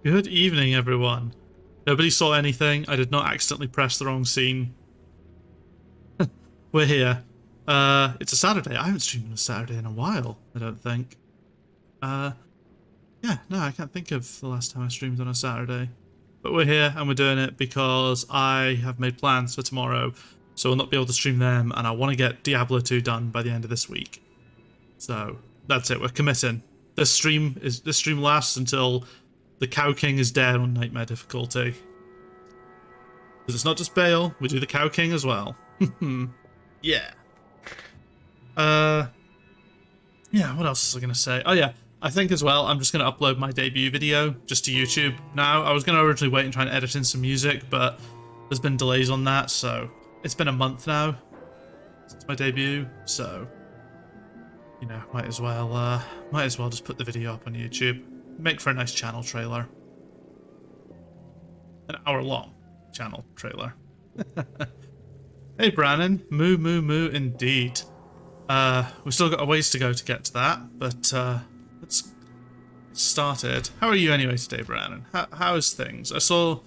Good evening, everyone. Nobody saw anything. I did not accidentally press the wrong scene. We're here. It's a Saturday. I haven't streamed on a Saturday in a while, I don't think. Yeah, no, I can't think of the last time I streamed on a Saturday. But we're here, and we're doing it because I have made plans for tomorrow, so we'll not be able to stream them, and I want to get Diablo 2 done by the end of this week. So, that's it, we're committing. This stream lasts until the Cow King is dead on Nightmare difficulty. Because it's not just Baal, we do the Cow King as well. Yeah. Yeah, what else was I going to say? Oh yeah, I think as well, I'm just going to upload my debut video just to YouTube now. I was going to originally wait and try and edit in some music, but there's been delays on that, so it's been a month now since my debut, so you know, might as well just put the video up on YouTube. Make for a nice channel trailer. An hour-long channel trailer. Hey, Brannon. Moo, moo, moo, indeed. We've still got a ways to go to get to that, but let's get started. How are you anyway today, Brannon? How is things? I saw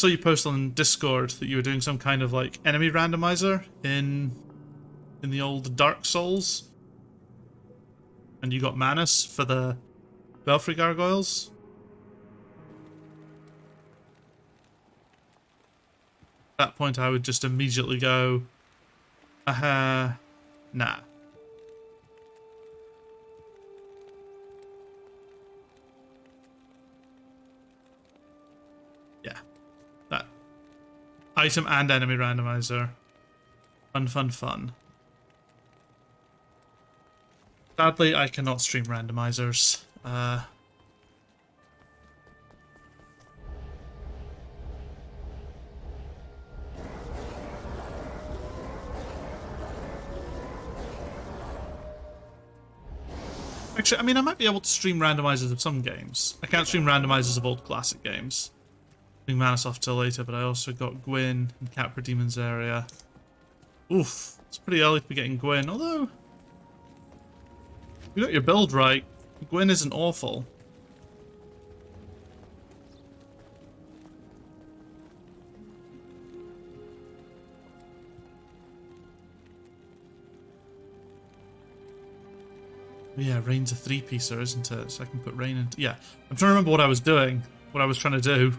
you post on Discord that you were doing some kind of like enemy randomizer in the old Dark Souls, and you got Manus for the Belfry Gargoyles. At that point, I would just immediately go, nah. Yeah. That. Item and enemy randomizer. Fun, fun, fun. Sadly, I cannot stream randomizers. Actually, I mean, I might be able to stream randomizers of some games. I can't stream randomizers of old classic games. Bring Manus off till later, but I also got Gwyn in Capra Demon's area. Oof, it's pretty early to be getting Gwyn, although you got your build right. Gwyn isn't awful. Yeah, Rain's a three-piecer, isn't it? So I can put Rain into... Yeah, I'm trying to remember what I was doing, what I was trying to do.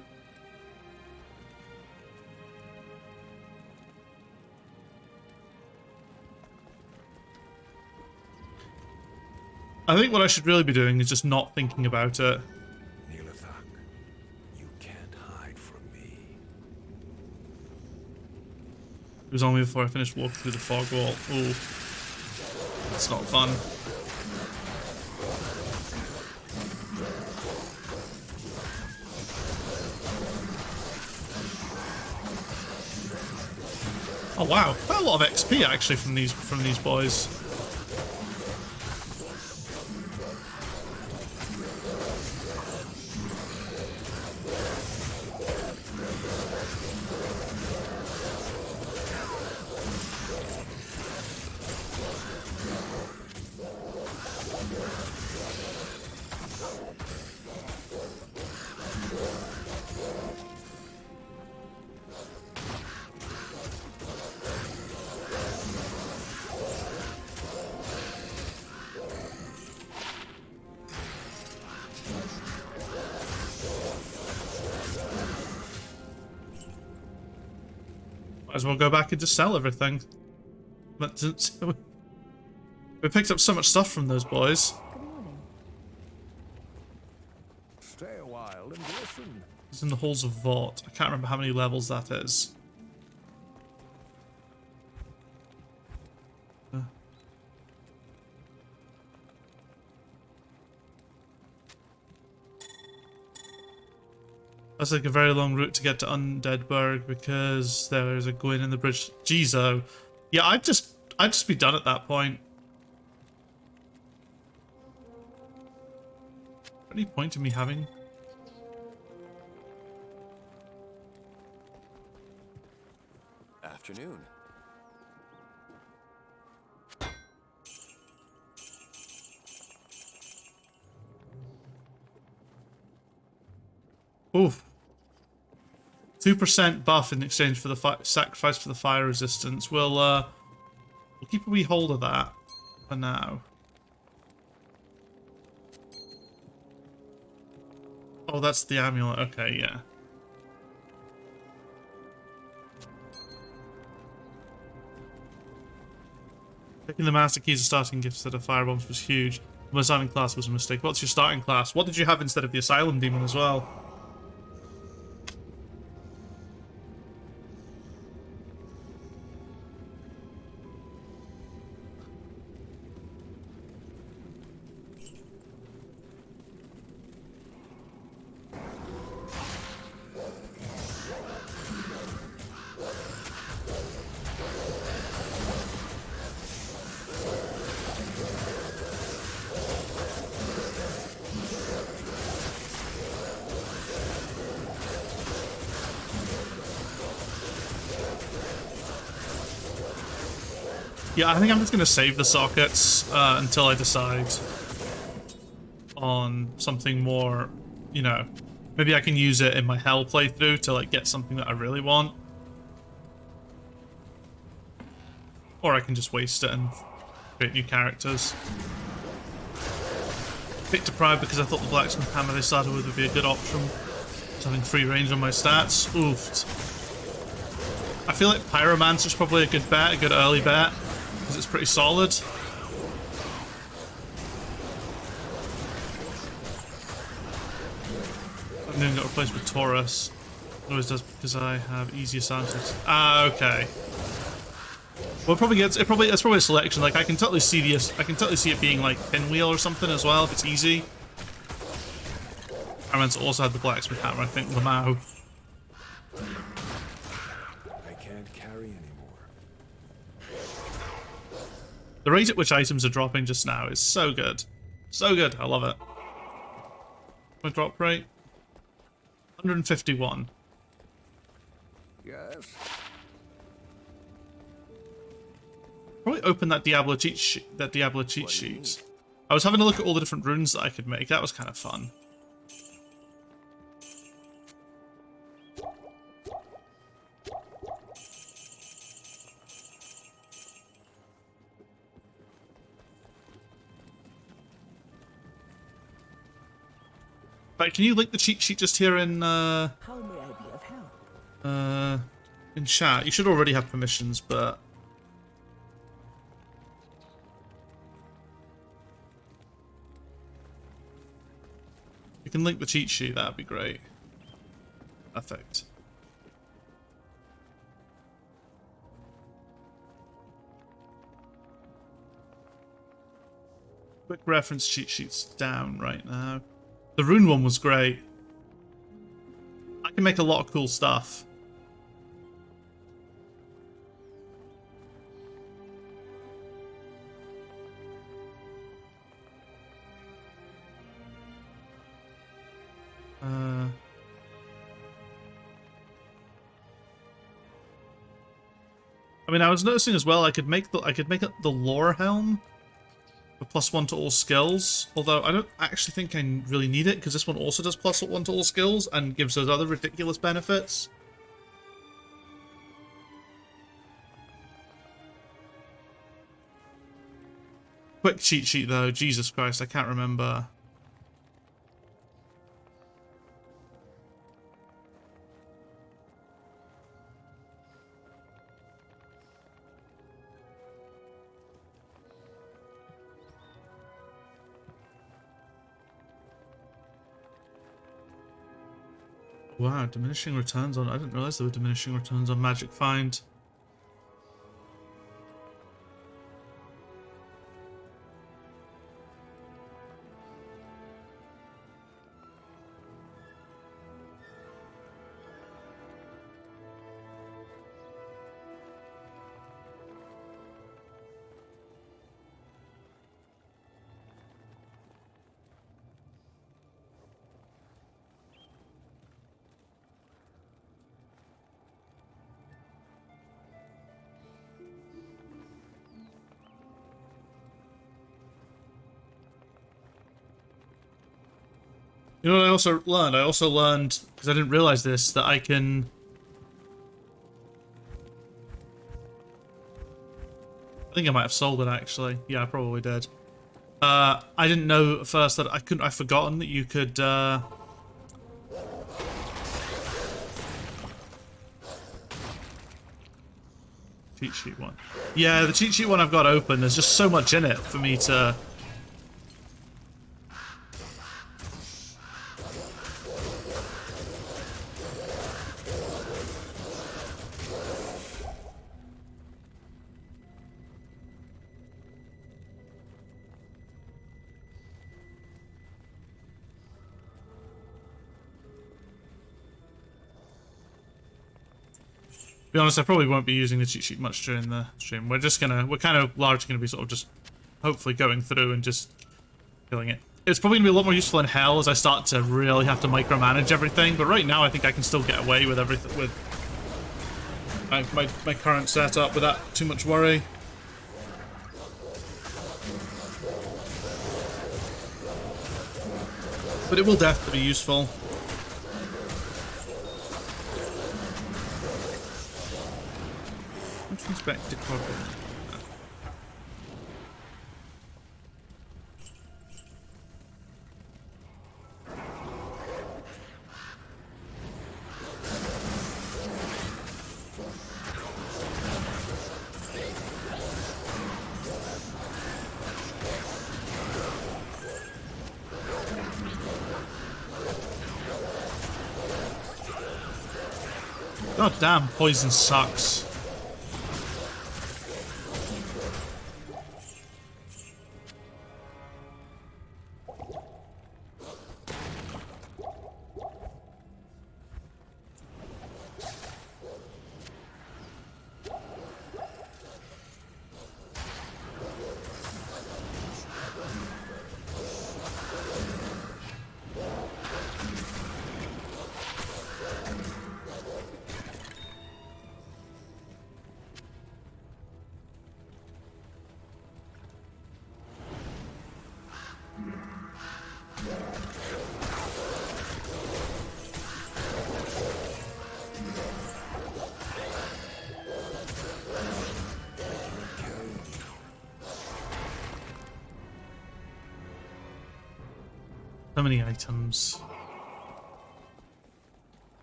I think what I should really be doing is just not thinking about it. You can't hide from me. It was on me before I finished walking through the fog wall. Ooh. That's not fun. Oh wow, quite a lot of XP actually from these boys. Might as well go back and just sell everything. But we picked up so much stuff from those boys. Good morning. Stay a while and listen. It's in the Halls of Vought. I can't remember how many levels that is. That's like a very long route to get to Undeadburg because there's a Gwyn in the bridge. Jeezo. Yeah, I'd just be done at that point. Any point in me having? Afternoon. Oof. 2% buff in exchange for the sacrifice for the fire resistance. We'll keep a wee hold of that for now. Oh, that's the amulet. Okay, yeah. Picking the master keys as starting gifts instead of firebombs was huge. My starting class was a mistake. What's your starting class? What did you have instead of the asylum demon as well? Yeah, I think I'm just going to save the sockets until I decide on something more, you know, maybe I can use it in my Hell playthrough to like get something that I really want. Or I can just waste it and create new characters. Picked a Pride because I thought the blacksmith hammer they started with would be a good option. Just having free range on my stats. Oofed. I feel like Pyromancer's probably a good bet, a good early bet. Because it's pretty solid. I've never got replaced with Taurus. It always does because I have easier answers. Ah, okay. Well, it's probably a selection. Like I can totally see it being like Pinwheel or something as well if it's easy. Pyromancer also had the blacksmith hammer. I think Lamau. I can't carry anymore. The rate at which items are dropping just now is so good. So good. I love it. My drop rate? 151. Yes. Probably open that Diablo cheat sheet. I was having a look at all the different runes that I could make. That was kind of fun. But can you link the cheat sheet just here in How may I be of help? in chat? You should already have permissions, but you can link the cheat sheet. That'd be great. Perfect. Quick reference cheat sheets down right now. The rune one was great. I can make a lot of cool stuff. I mean, I was noticing as well. I could make the lore helm a +1 to all skills. Although I don't actually think I really need it because this one also does +1 to all skills and gives those other ridiculous benefits. Quick cheat sheet though. Jesus Christ, I can't remember. Wow, diminishing returns on... I didn't realize there were diminishing returns on Magic Find. You know what I also learned? I also learned, because I didn't realize this, that I can... I think I might have sold it, actually. Yeah, I probably did. I didn't know at first that I'd forgotten that you could, cheat sheet one. Yeah, the cheat sheet one I've got open. There's just so much in it for me to... To be honest, I probably won't be using the cheat sheet much during the stream. We're kind of largely gonna be sort of just hopefully going through and just killing it. It's probably gonna be a lot more useful in Hell as I start to really have to micromanage everything, but right now I think I can still get away with everything, with my current setup without too much worry. But it will definitely be useful. Inspect decor. God damn, poison sucks. So many items.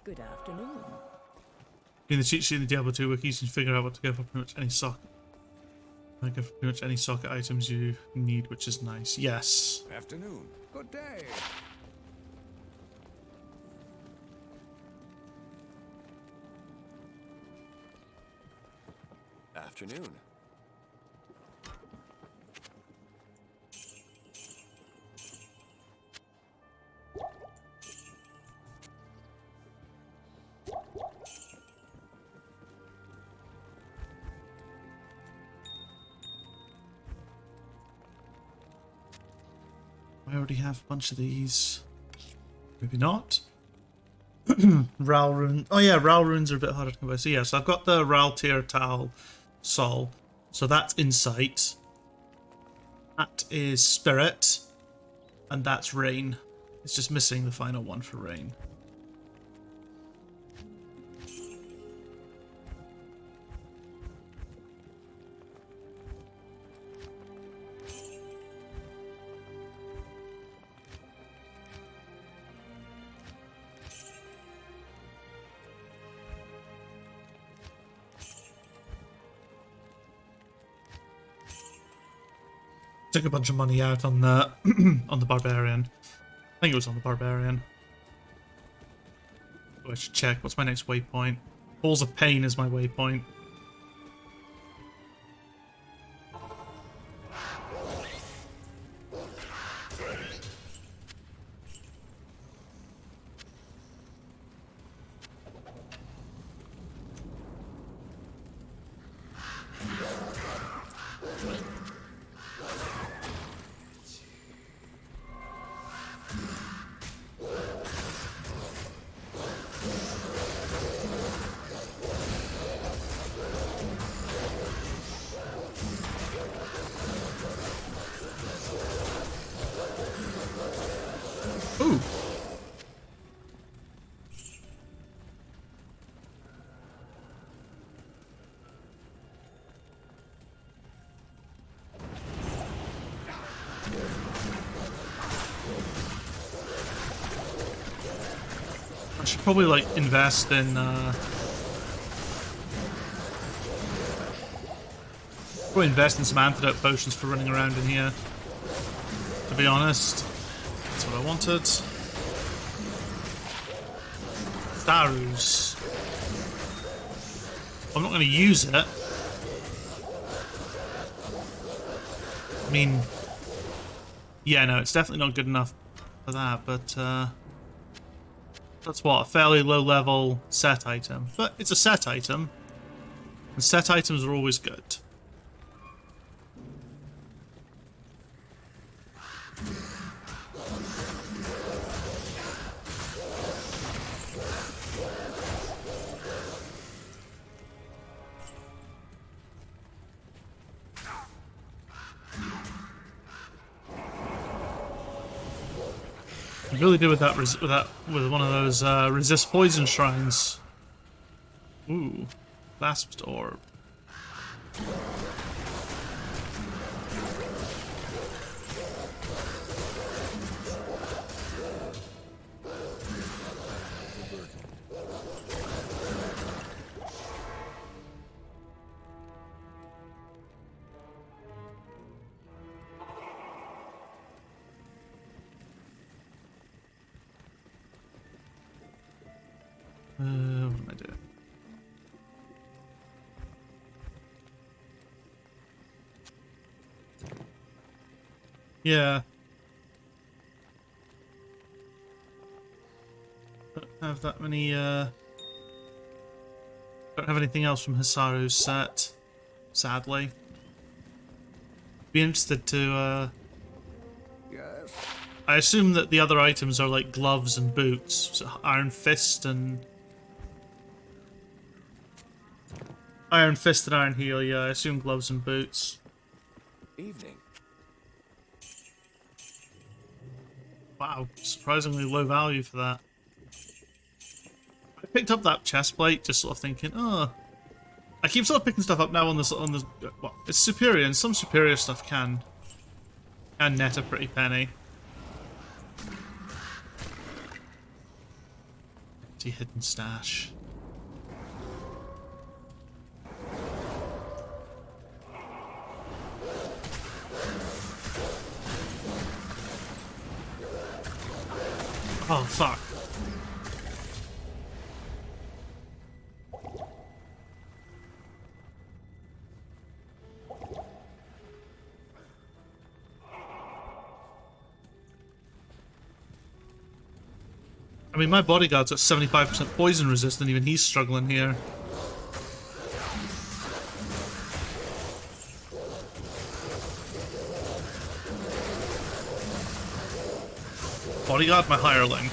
Good afternoon. In the cheat sheet in the Diablo 2 wiki, you can figure out what to go for pretty much any socket. I go for pretty much any socket items you need, which is nice. Yes. Afternoon. Good day. Afternoon. I already have a bunch of these. Maybe not. Ral rune. Oh yeah, Ral runes are a bit harder to come by. So yeah, so I've got the Ral Tier Tal Sol. So that's Insight. That is Spirit. And that's Rain. It's just missing the final one for Rain. Took a bunch of money out on the on the Barbarian. I think it was on the Barbarian. Oh, I should check. What's my next waypoint? Balls of Pain is my waypoint. probably like invest in some antidote potions for running around in here. To be honest, that's what I wanted. Darus. I'm not going to use it. I mean, yeah, no, it's definitely not good enough for that, but that's what, a fairly low level set item. But it's a set item, and set items are always good. I really do with that with one of those resist poison shrines. Ooh, clasped orb. What am I doing? Yeah. Don't have that many, don't have anything else from Hisaru's set, sadly. Be interested to, Yes. I assume that the other items are like gloves and boots, so Iron Fist and Iron Heel, yeah, I assume gloves and boots. Evening. Wow, surprisingly low value for that. I picked up that chest plate, just sort of thinking, oh, I keep sort of picking stuff up now on this. Well, it's superior, and some superior stuff can net a pretty penny. Empty hidden stash. Oh, fuck. I mean, my bodyguard's at 75% poison resistant, even he's struggling here. Bodyguard, my hireling.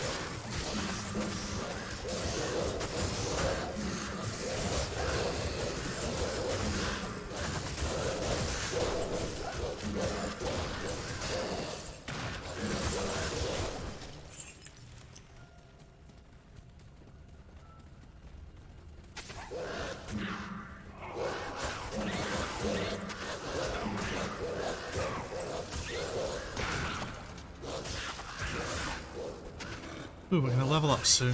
Ooh, we're gonna level up soon.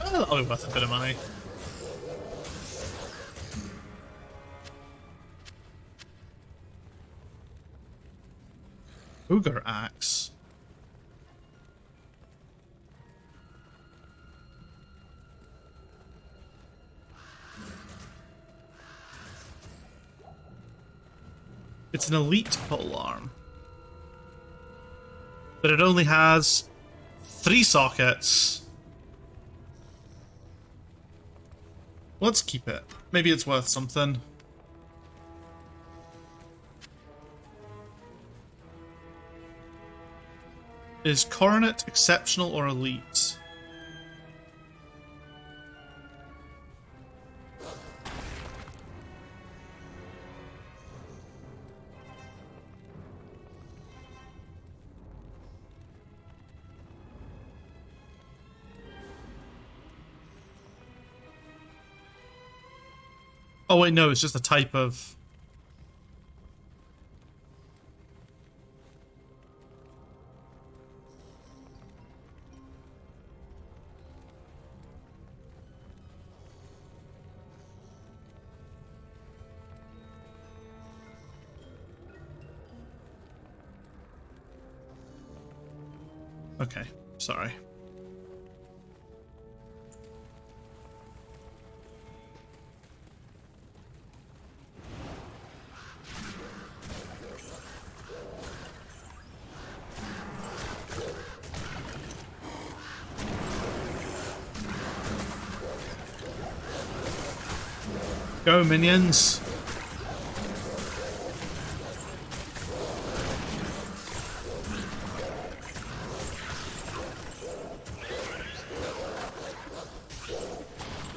Oh, that'll be worth a bit of money. Cougar axe. It's an elite polearm. But it only has 3 sockets. Let's keep it. Maybe it's worth something. Is Coronet exceptional or elite? Oh wait, no, it's just a type of... Okay, sorry. Go, minions!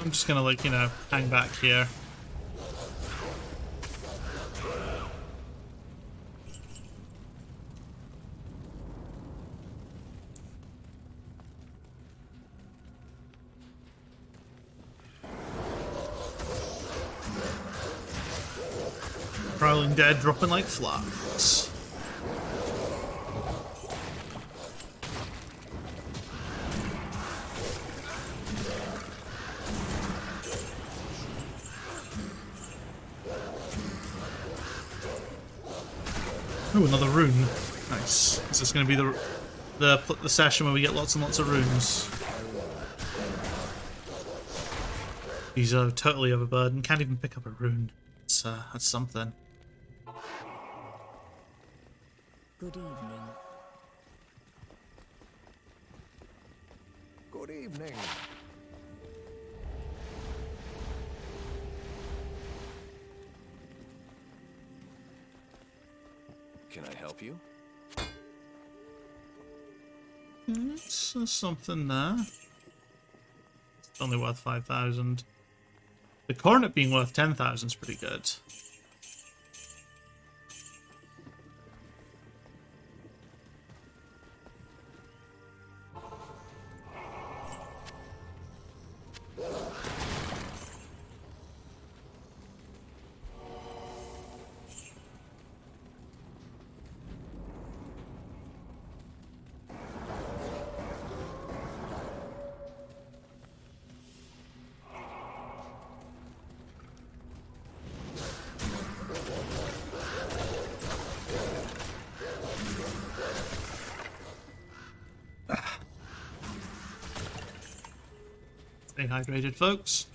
I'm just gonna, like, you know, hang back here. Prowling dead, dropping like flies. Oh, another rune. Nice. Is this going to be the session where we get lots and lots of runes? He's totally overburdened. Can't even pick up a rune. That's something. Good evening. Good evening. Can I help you? It's something there. It's only worth 5,000. The coronet being worth 10,000 is pretty good. Stay hydrated, folks.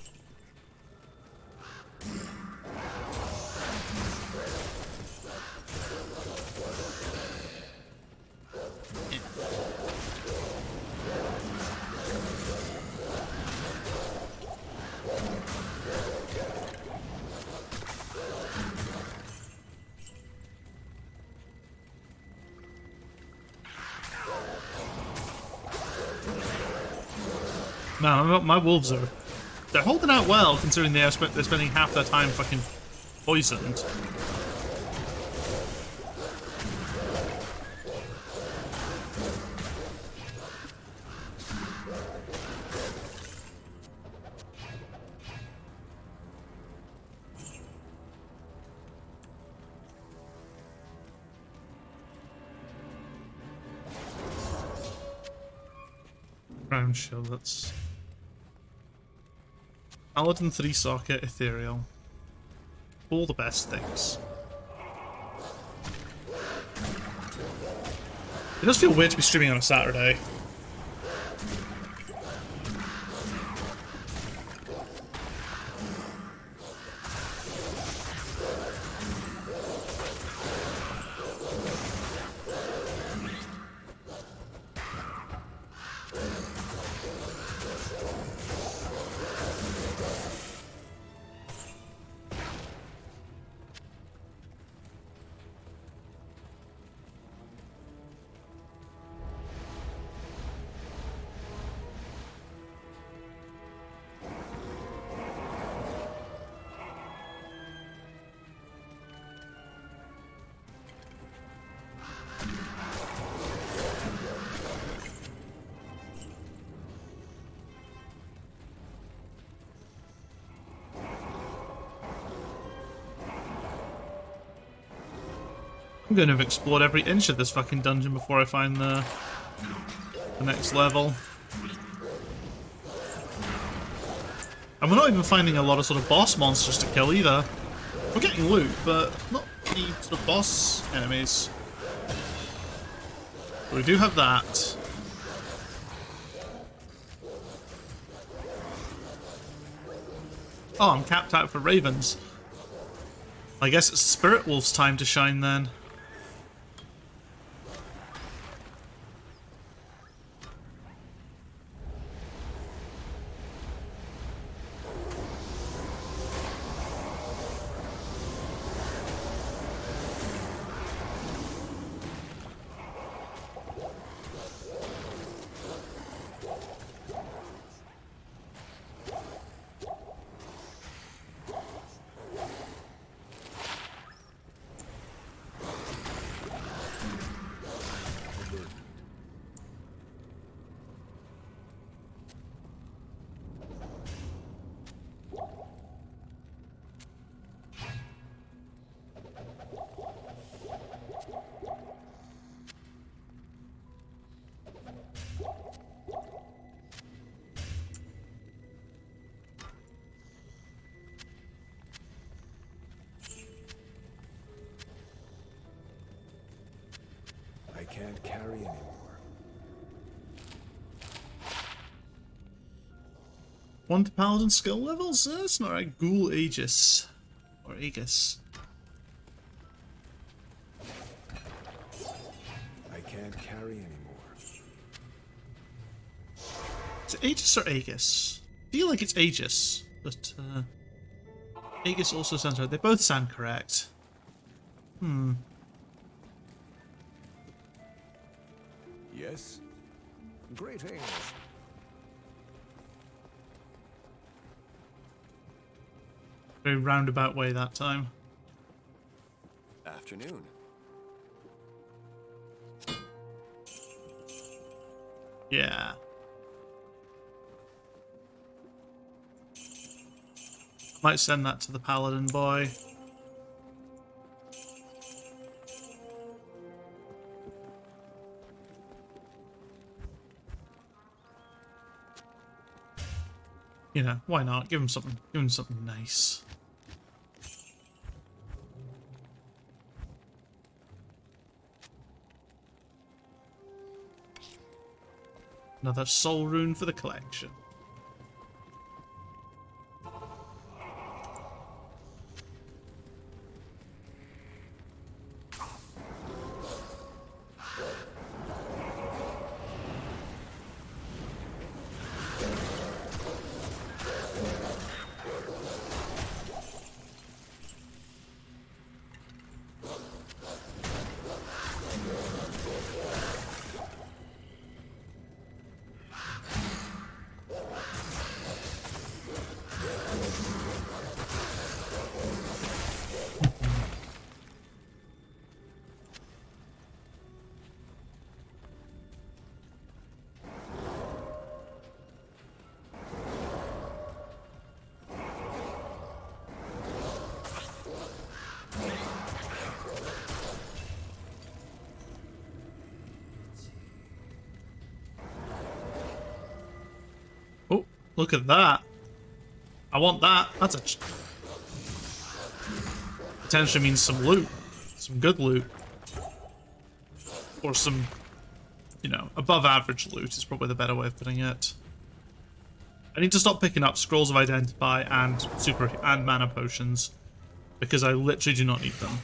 Man, my wolves they're holding out well, considering they're spending half their time fucking poisoned. Crown shield, that's... Paladin 3 socket, ethereal. All the best things. It does feel weird to be streaming on a Saturday. I'm going to have explored every inch of this fucking dungeon before I find the next level. And we're not even finding a lot of sort of boss monsters to kill either. We're getting loot, but not any sort of boss enemies. But we do have that. Oh, I'm capped out for ravens. I guess it's Spirit Wolf's time to shine then. I can't carry anymore. One to paladin skill levels? That's not right. Ghoul Aegis. Or Aegis. I can't carry anymore. Is it Aegis or Aegis? I feel like it's Aegis, but Aegis also sounds right. They both sound correct. Yes? Greetings. Very roundabout way that time. Afternoon. Yeah. Might send that to the paladin boy. You know, why not? Give him something. Give him something nice. Another soul rune for the collection. Oh, look at that. I want that. That's a... potentially means some loot. Some good loot. Or some, you know, above average loot is probably the better way of putting it. I need to stop picking up Scrolls of Identify and mana potions, because I literally do not need them.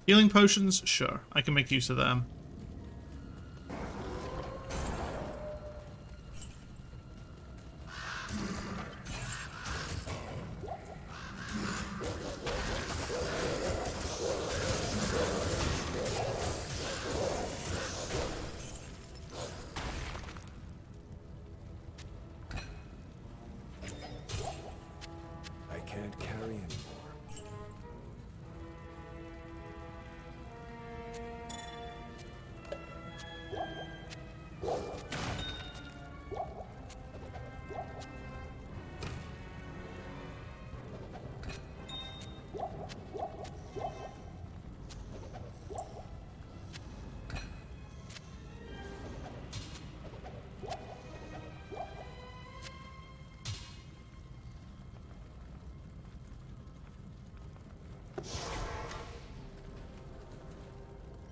Healing potions? Sure, I can make use of them.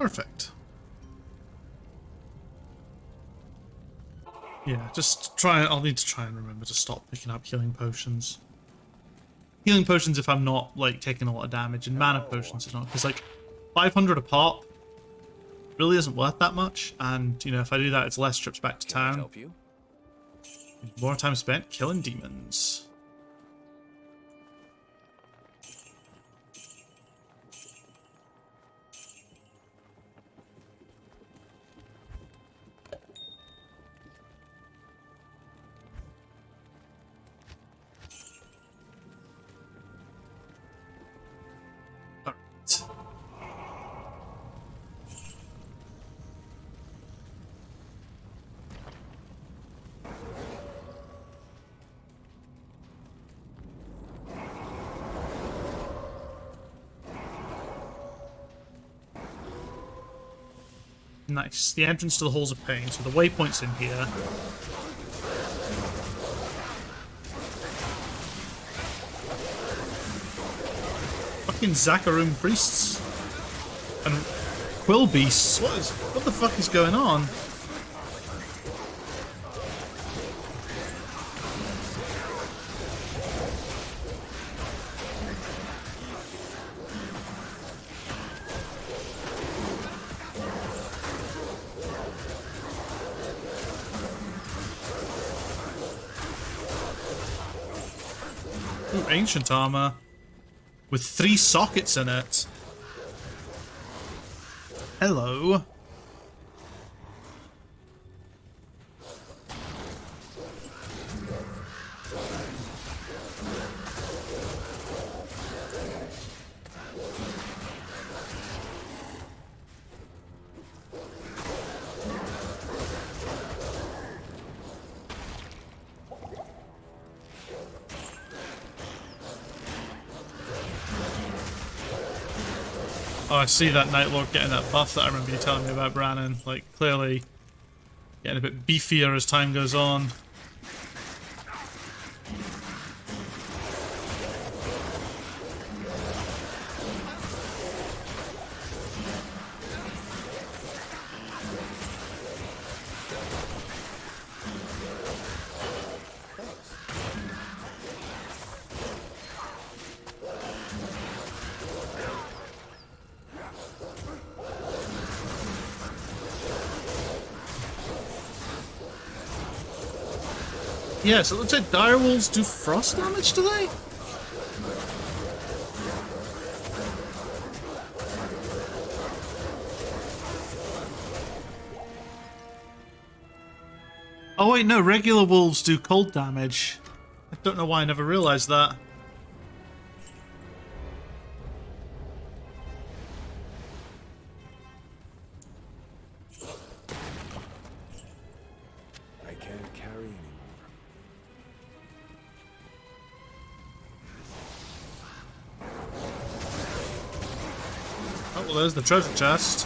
Perfect. Yeah, just try. I'll need to try and remember to stop picking up healing potions. Healing potions if I'm not like taking a lot of damage, and mana potions is not, because like 500 a pop really isn't worth that much. And you know, if I do that, it's less trips back to Can I town. help you? More time spent killing demons. Alright. Nice. The entrance to the Halls of Pain. So the waypoint's in here. Fucking Zakarum priests and quill beasts. What the fuck is going on? Ooh, ancient armor with 3 sockets in it. Hello. Oh, I see that Night Lord getting that buff that I remember you telling me about, Brannon. Like, clearly getting a bit beefier as time goes on. Yeah, so it looks like direwolves do frost damage, do they? Oh wait, no, regular wolves do cold damage. I don't know why I never realized that. I can't carry anymore. Oh, well, there's the treasure chest.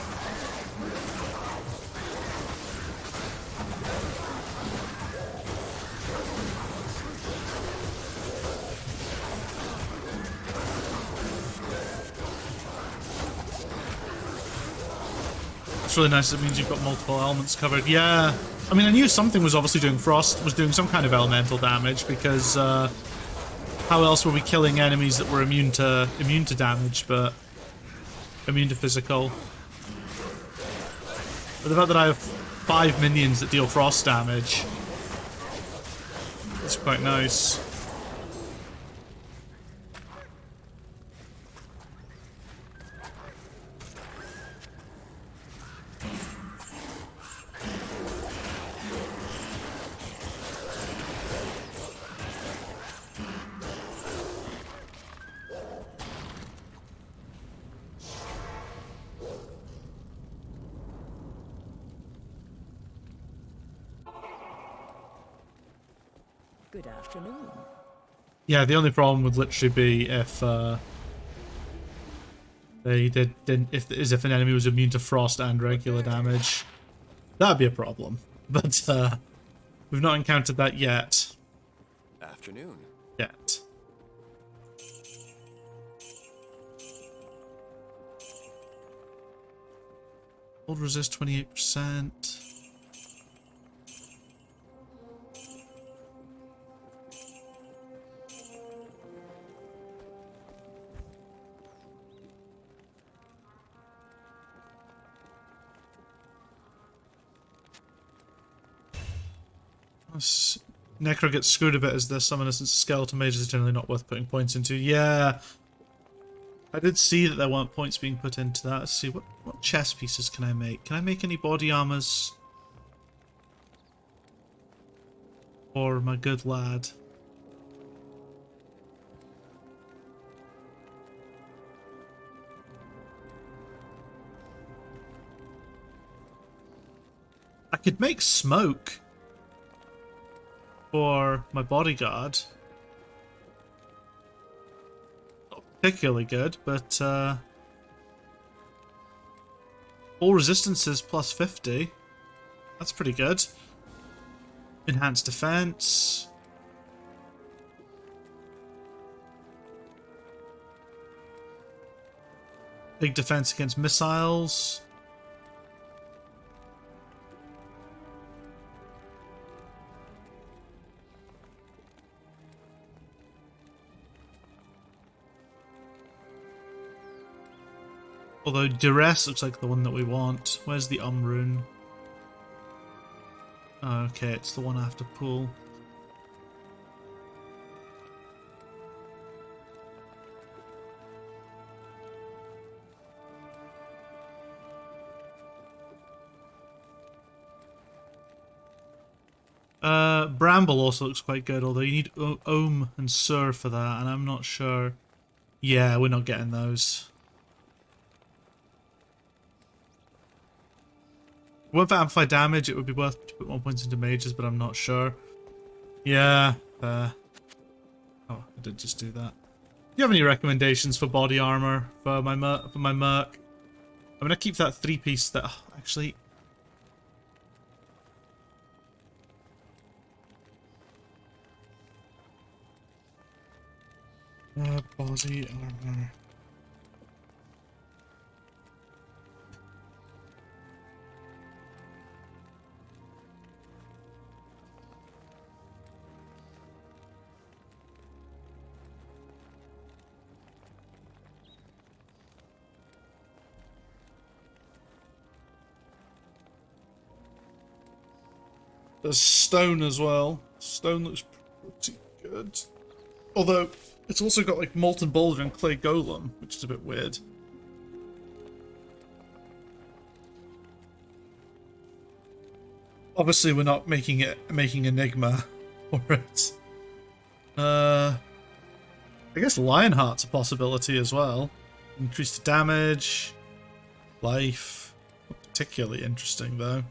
It's really nice. It means you've got multiple elements covered. Yeah. I mean, I knew something was obviously doing frost, was doing some kind of elemental damage, because how else were we killing enemies that were immune to damage, but immune to physical? But the fact that I have 5 minions that deal frost damage, it's quite nice. Good afternoon. Yeah, the only problem would literally be if if an enemy was immune to frost and regular damage. That'd be a problem. But we've not encountered that yet. Afternoon. Yet. Hold resist 28%. Necro gets screwed a bit as the summoner since skeleton mages are generally not worth putting points into. Yeah, I did see that there weren't points being put into that. Let's see, what chest pieces can I make? Can I make any body armors? For my good lad. I could make smoke for my bodyguard. Not particularly good, but all resistances plus 50. That's pretty good. Enhanced defense. Big defense against missiles. Although duress looks like the one that we want. Where's the rune? Oh, okay, it's the one I have to pull. Bramble also looks quite good, although you need Ohm and Sur for that, and I'm not sure. Yeah, we're not getting those. If for amplified damage, it would be worth to put 1 point into mages, but I'm not sure. Yeah. Oh, I did just do that. Do you have any recommendations for body armor for my merc? I'm gonna keep that 3-piece. That actually. Body armor. There's stone as well. Stone looks pretty good. Although, it's also got like Molten Boulder and Clay Golem, which is a bit weird. Obviously, we're not making Enigma for it. I guess Lionheart's a possibility as well. Increased damage, life. Not particularly interesting though.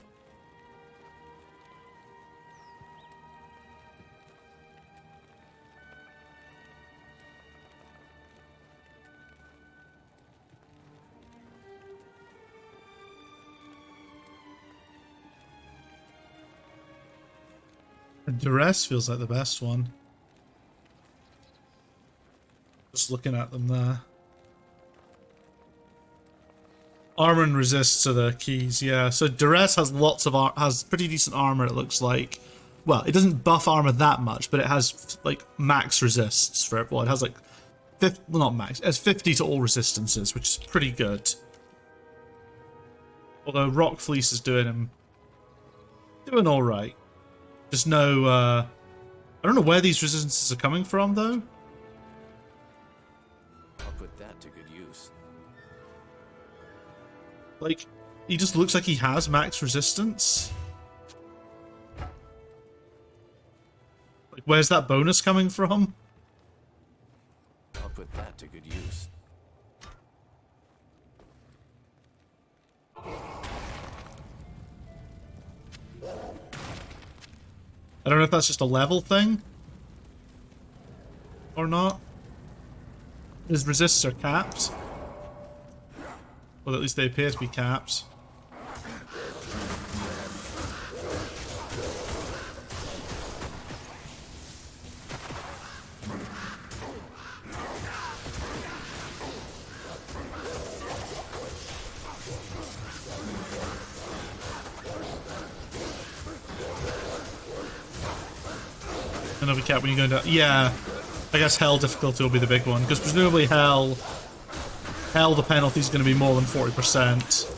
Duress feels like the best one. Just looking at them there. Armor and resists are the keys, yeah. So Duress has lots of has pretty decent armor, it looks like. Well, it doesn't buff armor that much, but it has like max resists for it. Well, it has like well, not max. It has 50 to all resistances, which is pretty good. Although Rock Fleece is doing all right. Just no, I don't know where these resistances are coming from, though. I'll put that to good use. Like, he just looks like he has max resistance. Like, where's that bonus coming from? I'll put that to good use. I don't know if that's just a level thing or not. His resists are capped. Well, at least they appear to be capped. Another cap when you're going to... Yeah, I guess Hell difficulty will be the big one, because presumably Hell, the penalty is going to be more than 40%.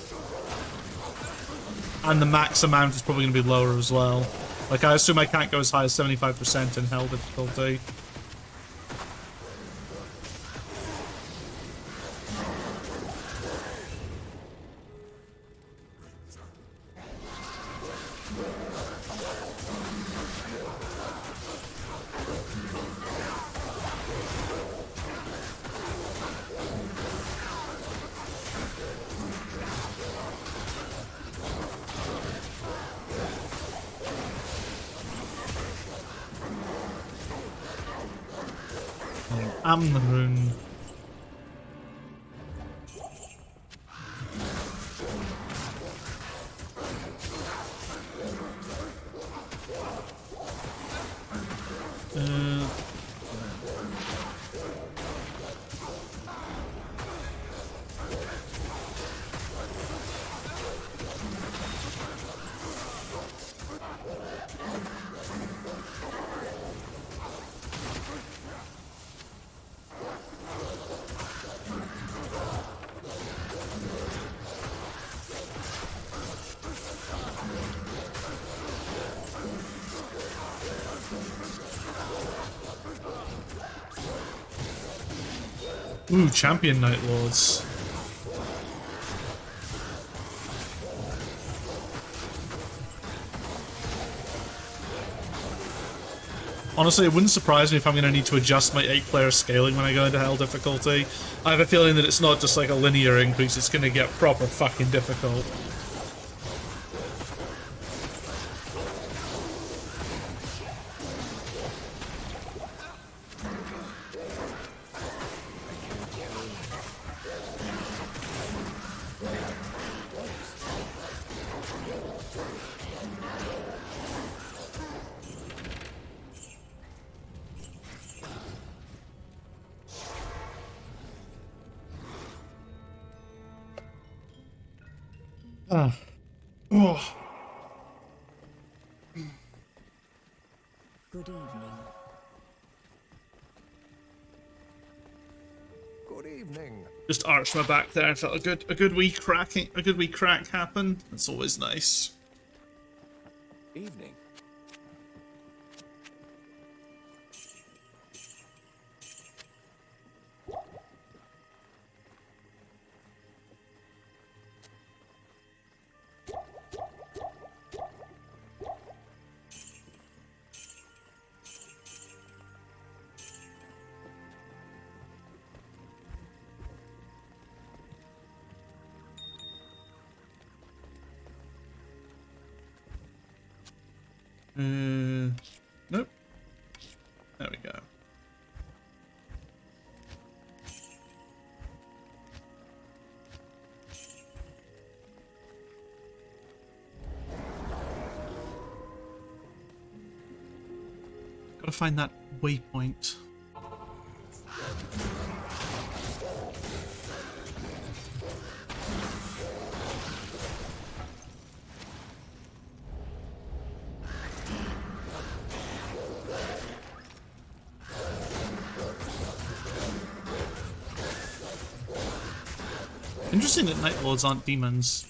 And the max amount is probably going to be lower as well. Like, I assume I can't go as high as 75% in Hell difficulty. Amrun. Ooh, Champion Night Lords. Honestly, it wouldn't surprise me if I'm going to need to adjust my 8-player scaling when I go into Hell difficulty. I have a feeling that it's not just like a linear increase, it's going to get proper fucking difficult. Oh. Good evening. Good evening. Just arched my back there and felt a good wee crack happen. That's always nice. Evening. Nope. There we go. Gotta find that waypoint. Interesting that Night Lords aren't demons.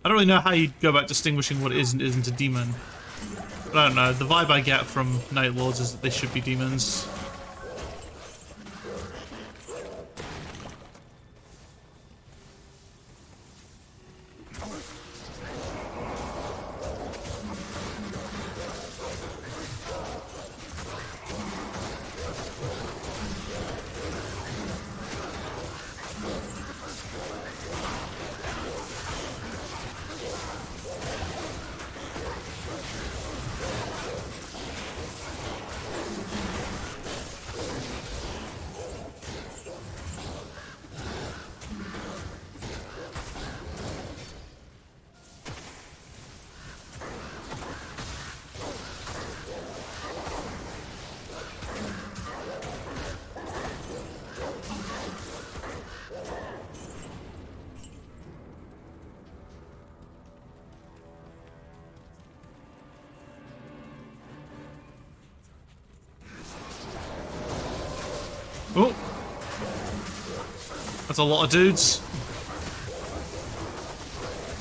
I don't really know how you go about distinguishing what is and isn't a demon. But I don't know, the vibe I get from Night Lords is that they should be demons. That's a lot of dudes.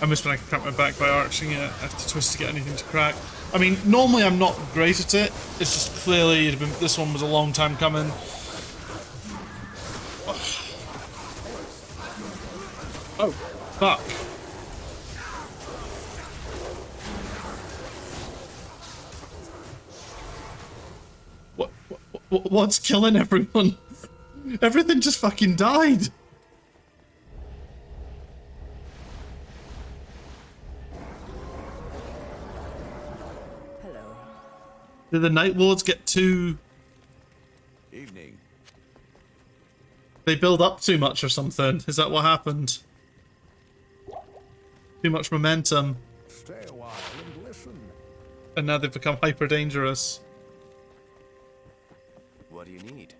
I miss when I could crack my back by arching it. I have to twist to get anything to crack. I mean, normally I'm not great at it. It's just clearly this one was a long time coming. Oh, fuck. What's killing everyone? Everything just fucking died. Hello. Did the Night Lords get too... Evening. They build up too much or something? Is that what happened? Too much momentum. Stay a while and listen. And now they've become hyper dangerous. What do you need?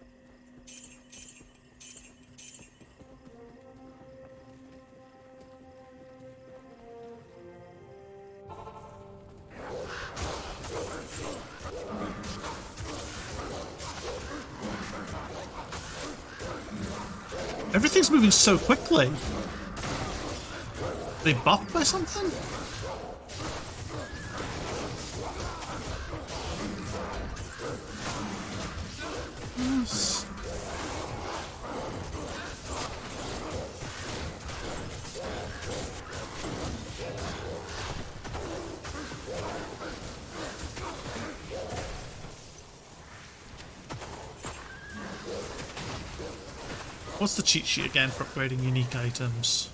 Everything's moving so quickly. They buffed by something? Yes. What's the cheat sheet again for upgrading unique items?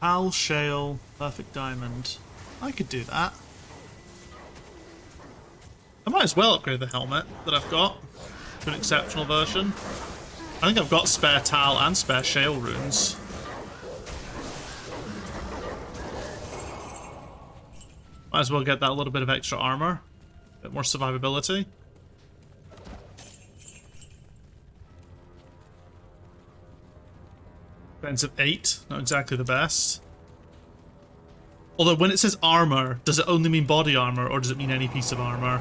Al, shale, perfect diamond. I could do that. I might as well upgrade the helmet that I've got to an exceptional version. I think I've got spare Tal and spare shale runes. Might as well get that little bit of extra armor. A bit more survivability. Defensive 8, not exactly the best. Although when it says armor, does it only mean body armor or does it mean any piece of armor?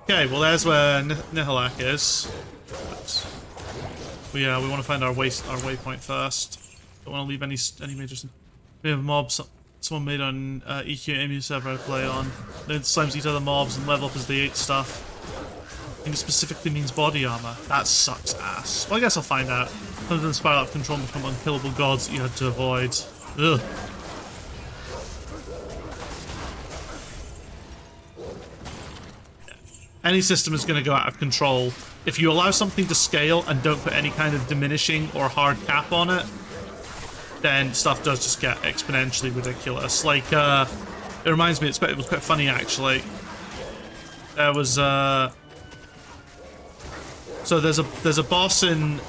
Okay, well there's where Nihilak is. But we want to find our waypoint first. Don't want to leave any major. We have mobs. Someone made on EQ Emu server I play on. They slimes eat other mobs and level up as they eat stuff. I think it specifically means body armor. That sucks ass. Well, I guess I'll find out. Some of them spiral out of control and become unkillable gods that you had to avoid. Ugh. Any system is going to go out of control. If you allow something to scale and don't put any kind of diminishing or hard cap on it, then stuff does just get exponentially ridiculous. Like, it reminds me, it was quite funny actually. There was, so there's a boss in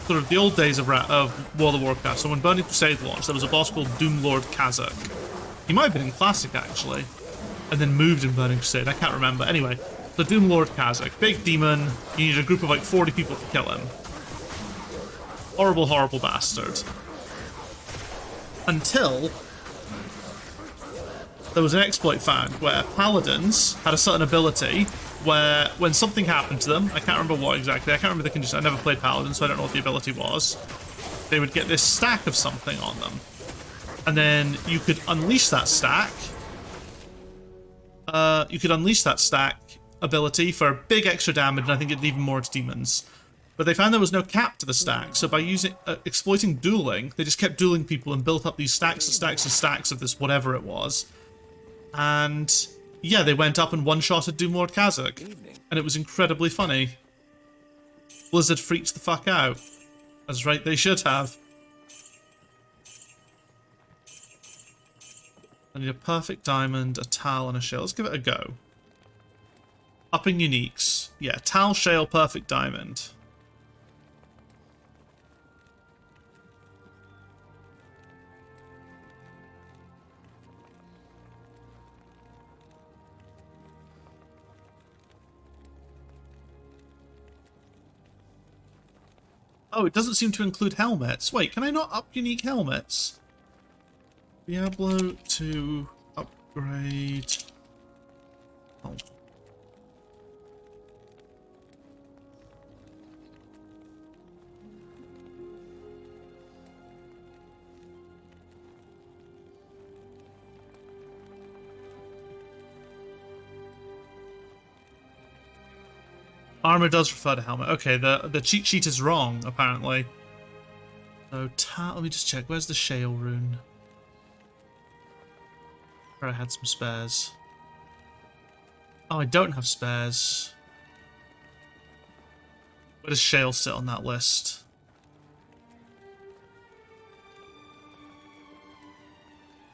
sort of the old days of World of Warcraft. So when Burning Crusade launched, there was a boss called Doomlord Kazakh. He might have been in Classic actually, and then moved in Burning Crusade. I can't remember. Anyway, the Doomlord Kazakh, big demon. You need a group of like 40 people to kill him. Horrible, horrible bastard. Until there was an exploit found where paladins had a certain ability where when something happened to them, I can't remember what exactly, I can't remember the condition, I never played paladin, so I don't know what the ability was, they would get this stack of something on them. And then you could unleash that stack. Ability for big extra damage, and I think it did even more to demons. But they found there was no cap to the stack, so by exploiting dueling, they just kept dueling people and built up these stacks and stacks and stacks of this whatever it was. And yeah, they went up and one-shotted Doomlord Kazakh, and it was incredibly funny. Blizzard freaked the fuck out. That's right, they should have. I need a perfect diamond, a Tal, and a shale. Let's give it a go. Upping uniques. Yeah, Tal, shale, perfect diamond. Oh, it doesn't seem to include helmets. Wait, can I not up unique helmets? Diablo to upgrade. Oh. Armor does refer to helmet. Okay, the cheat sheet is wrong, apparently. So, let me just check. Where's the shale rune? Where I had some spares. Oh, I don't have spares. Where does shale sit on that list?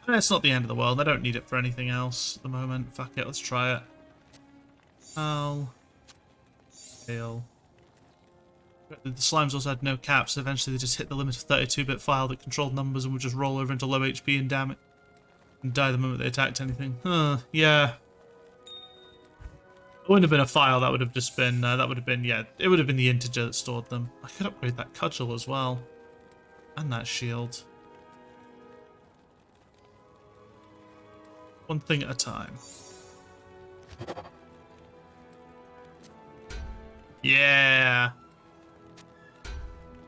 It's not the end of the world. I don't need it for anything else at the moment. Fuck it, let's try it. Shale. The slimes also had no caps, so eventually they just hit the limit of 32-bit file that controlled numbers and would just roll over into low HP and damage and die the moment they attacked anything. Yeah. It wouldn't have been a file, that would have just been, yeah, it would have been the integer that stored them. I could upgrade that cudgel as well. And that shield. One thing at a time. Yeah.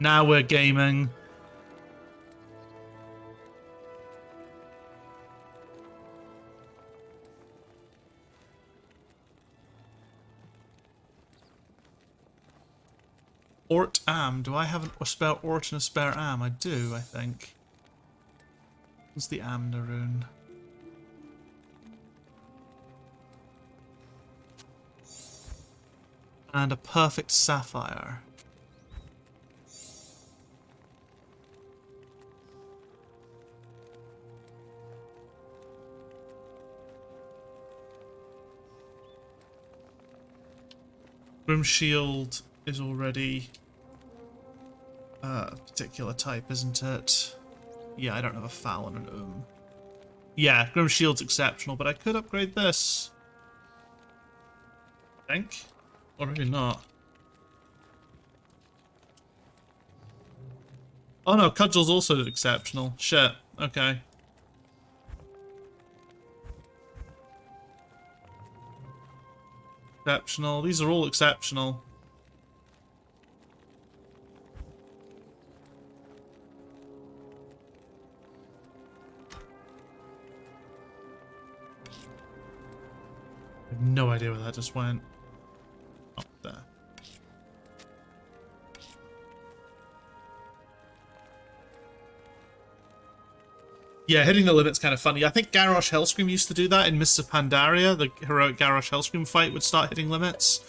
Now we're gaming. Ort am. Do I have a spare Ort and a spare am? I do, I think. What's the Amna rune? And a perfect sapphire. Grim Shield is already a particular type, isn't it? Yeah, I don't have a Foul and an Yeah, Grim Shield's exceptional, but I could upgrade this. I think. Or maybe not. Oh no, Cudgel's also exceptional. Shit. Okay. Exceptional. These are all exceptional. I have no idea where that just went. Up there. Yeah, hitting the limit's kind of funny. I think Garrosh Hellscream used to do that in Mists of Pandaria. The heroic Garrosh Hellscream fight would start hitting limits.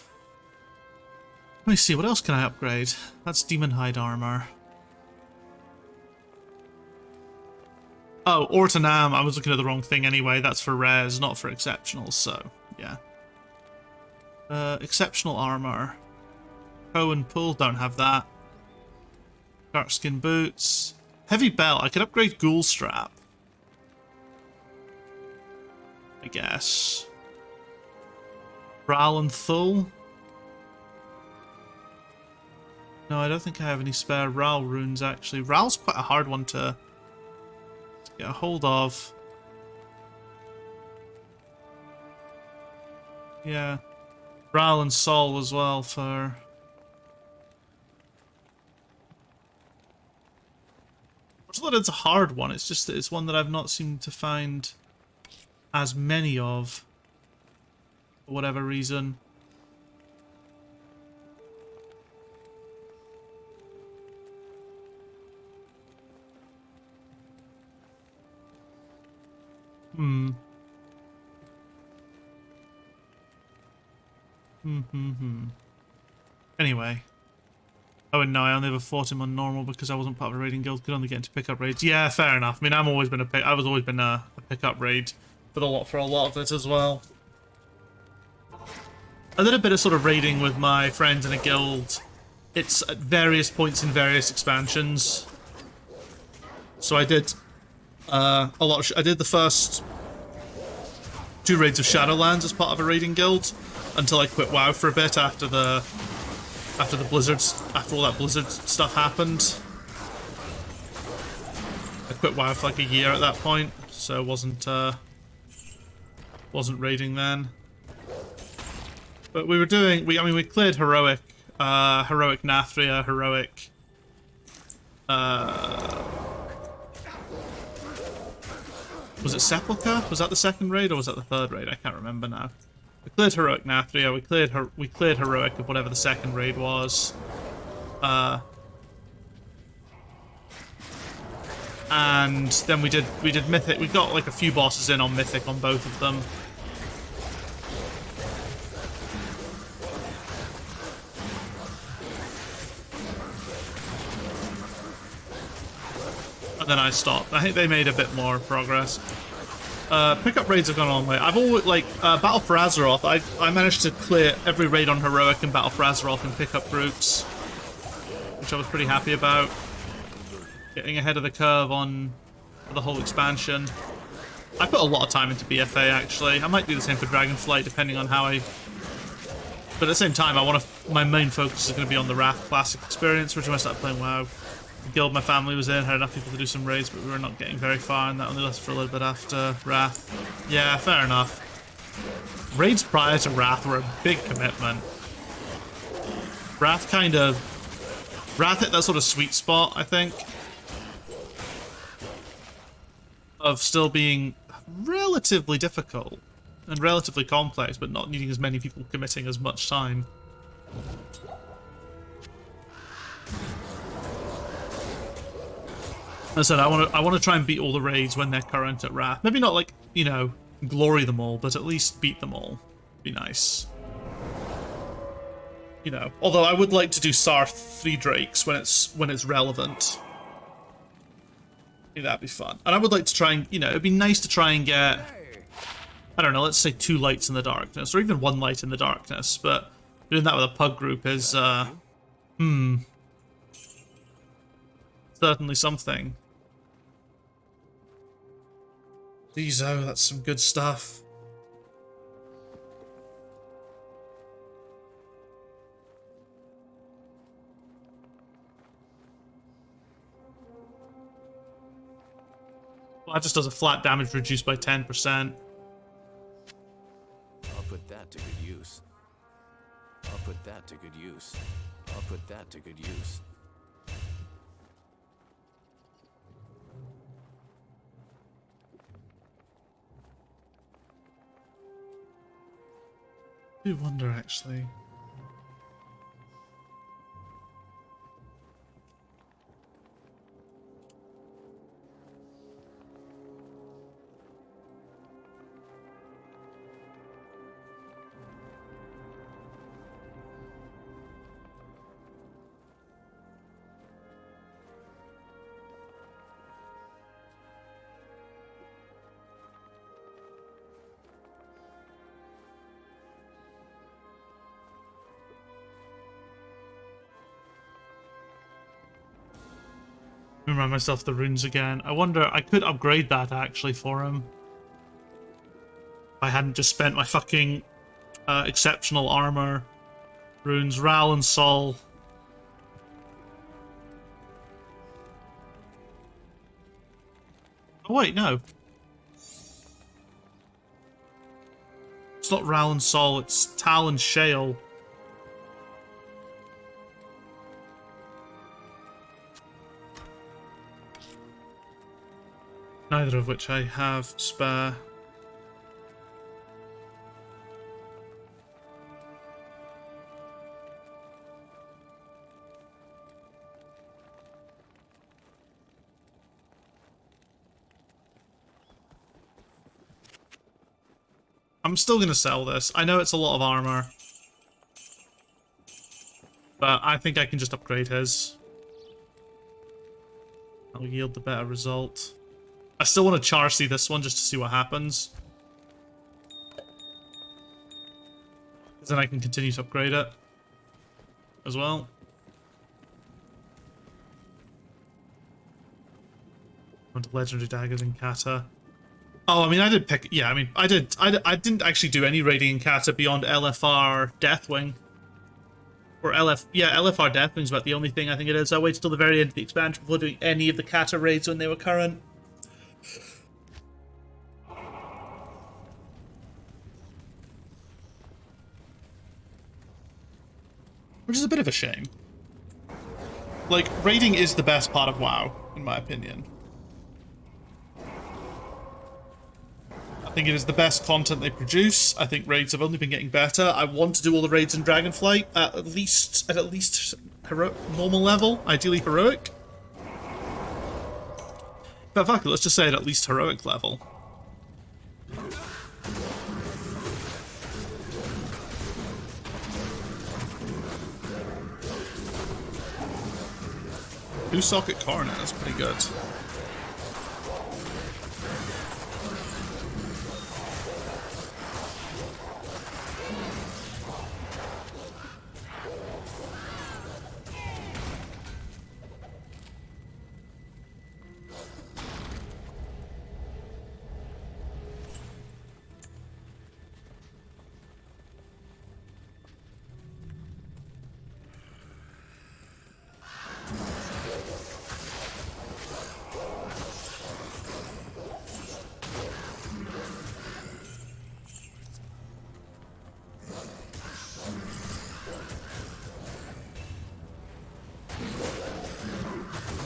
Let me see, what else can I upgrade? That's Demon Hide armor. Oh, Ortonam. I was looking at the wrong thing anyway. That's for rares, not for exceptionals, so yeah. Exceptional armor. Crow and Pull, don't have that. Darkskin boots. Heavy belt. I could upgrade Ghoul Strap, I guess. Ral and Thul. No, I don't think I have any spare Ral runes, actually. Ral's quite a hard one to get a hold of. Yeah. Ral and Sol as well for... It's not that it's a hard one, it's just that it's one that I've not seemed to find as many of, for whatever reason. Anyway. Oh, and no, I only ever fought him on normal because I wasn't part of a raiding guild. Could only get into pickup raids. Yeah, fair enough. I mean, I've always been a pickup raid for a lot of it as well. I did a bit of sort of raiding with my friends in a guild. It's at various points in various expansions. So I did a lot of. I did the first 2 raids of Shadowlands as part of a raiding guild until I quit WoW for a bit after the after the blizzards, after all that blizzard stuff happened. I quit WoW for like a year at that point, so wasn't raiding then. But we were doing, we cleared heroic, heroic Nathria, heroic, was it Sepulchre? Was that the second raid or was that the third raid? I can't remember now. We cleared heroic Nathria. We cleared heroic of whatever the second raid was. And then we did mythic. We got like a few bosses in on mythic on both of them. And then I stopped. I think they made a bit more progress. Pickup raids have gone a long way. I've always, like, Battle for Azeroth, I managed to clear every raid on Heroic and Battle for Azeroth in pickup groups, which I was pretty happy about. Getting ahead of the curve on the whole expansion. I put a lot of time into BFA, actually. I might do the same for Dragonflight, depending on how I... But at the same time, my main focus is going to be on the Wrath Classic experience, which when I started playing WoW. The guild my family was in had enough people to do some raids, but we were not getting very far, and that only lasted for a little bit after Wrath. Yeah, fair enough. Raids prior to Wrath were a big commitment. Wrath hit that sort of sweet spot, I think, of still being relatively difficult and relatively complex, but not needing as many people committing as much time. As I said, I want to try and beat all the raids when they're current at Wrath. Maybe not like, you know, glory them all, but at least beat them all. Be nice. You know, although I would like to do Sarth 3 Drakes when it's relevant. I think that'd be fun. And I would like to try and, you know, it'd be nice to try and get, I don't know, let's say 2 lights in the darkness, or even 1 light in the darkness, but doing that with a pug group is, certainly something. Ezo, that's some good stuff. Well, that just does a flat damage reduced by 10%. I'll put that to good use. I'll put that to good use. I'll put that to good use. I do wonder, actually. Remind myself of the runes again. I wonder, I could upgrade that actually for him. If I hadn't just spent my fucking exceptional armor runes. Ral and Sol. Oh wait, no. It's not Ral and Sol, it's Tal and Shale. Neither of which I have spare. I'm still going to sell this. I know it's a lot of armor, but I think I can just upgrade his. I'll yield the better result. I still want to Charcy this one just to see what happens. Because then I can continue to upgrade it as well. Went to legendary daggers in Kata. Oh, I mean, I did pick. Yeah, I mean, I didn't actually do any raiding in Kata beyond LFR Deathwing. Or LF, yeah, LFR Deathwing is about the only thing I think it is. I waited till the very end of the expansion before doing any of the Kata raids when they were current. Which is a bit of a shame. Like, raiding is the best part of WoW, in my opinion. I think it is the best content they produce. I think raids have only been getting better. I want to do all the raids in Dragonflight at least normal level, ideally heroic. But fuck it, let's just say at least heroic level. Two socket coronet, that's pretty good.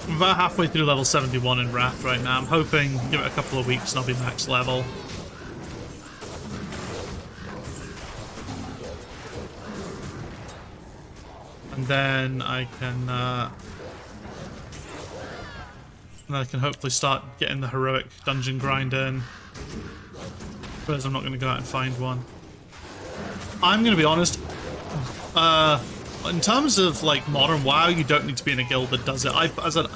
I'm about halfway through level 71 in Wrath right now. I'm hoping, give it a couple of weeks and I'll be max level. And then I can hopefully start getting the heroic dungeon grind in. Whereas I'm not going to go out and find one. I'm going to be honest. In terms of like modern WoW, you don't need to be in a guild that does it. As a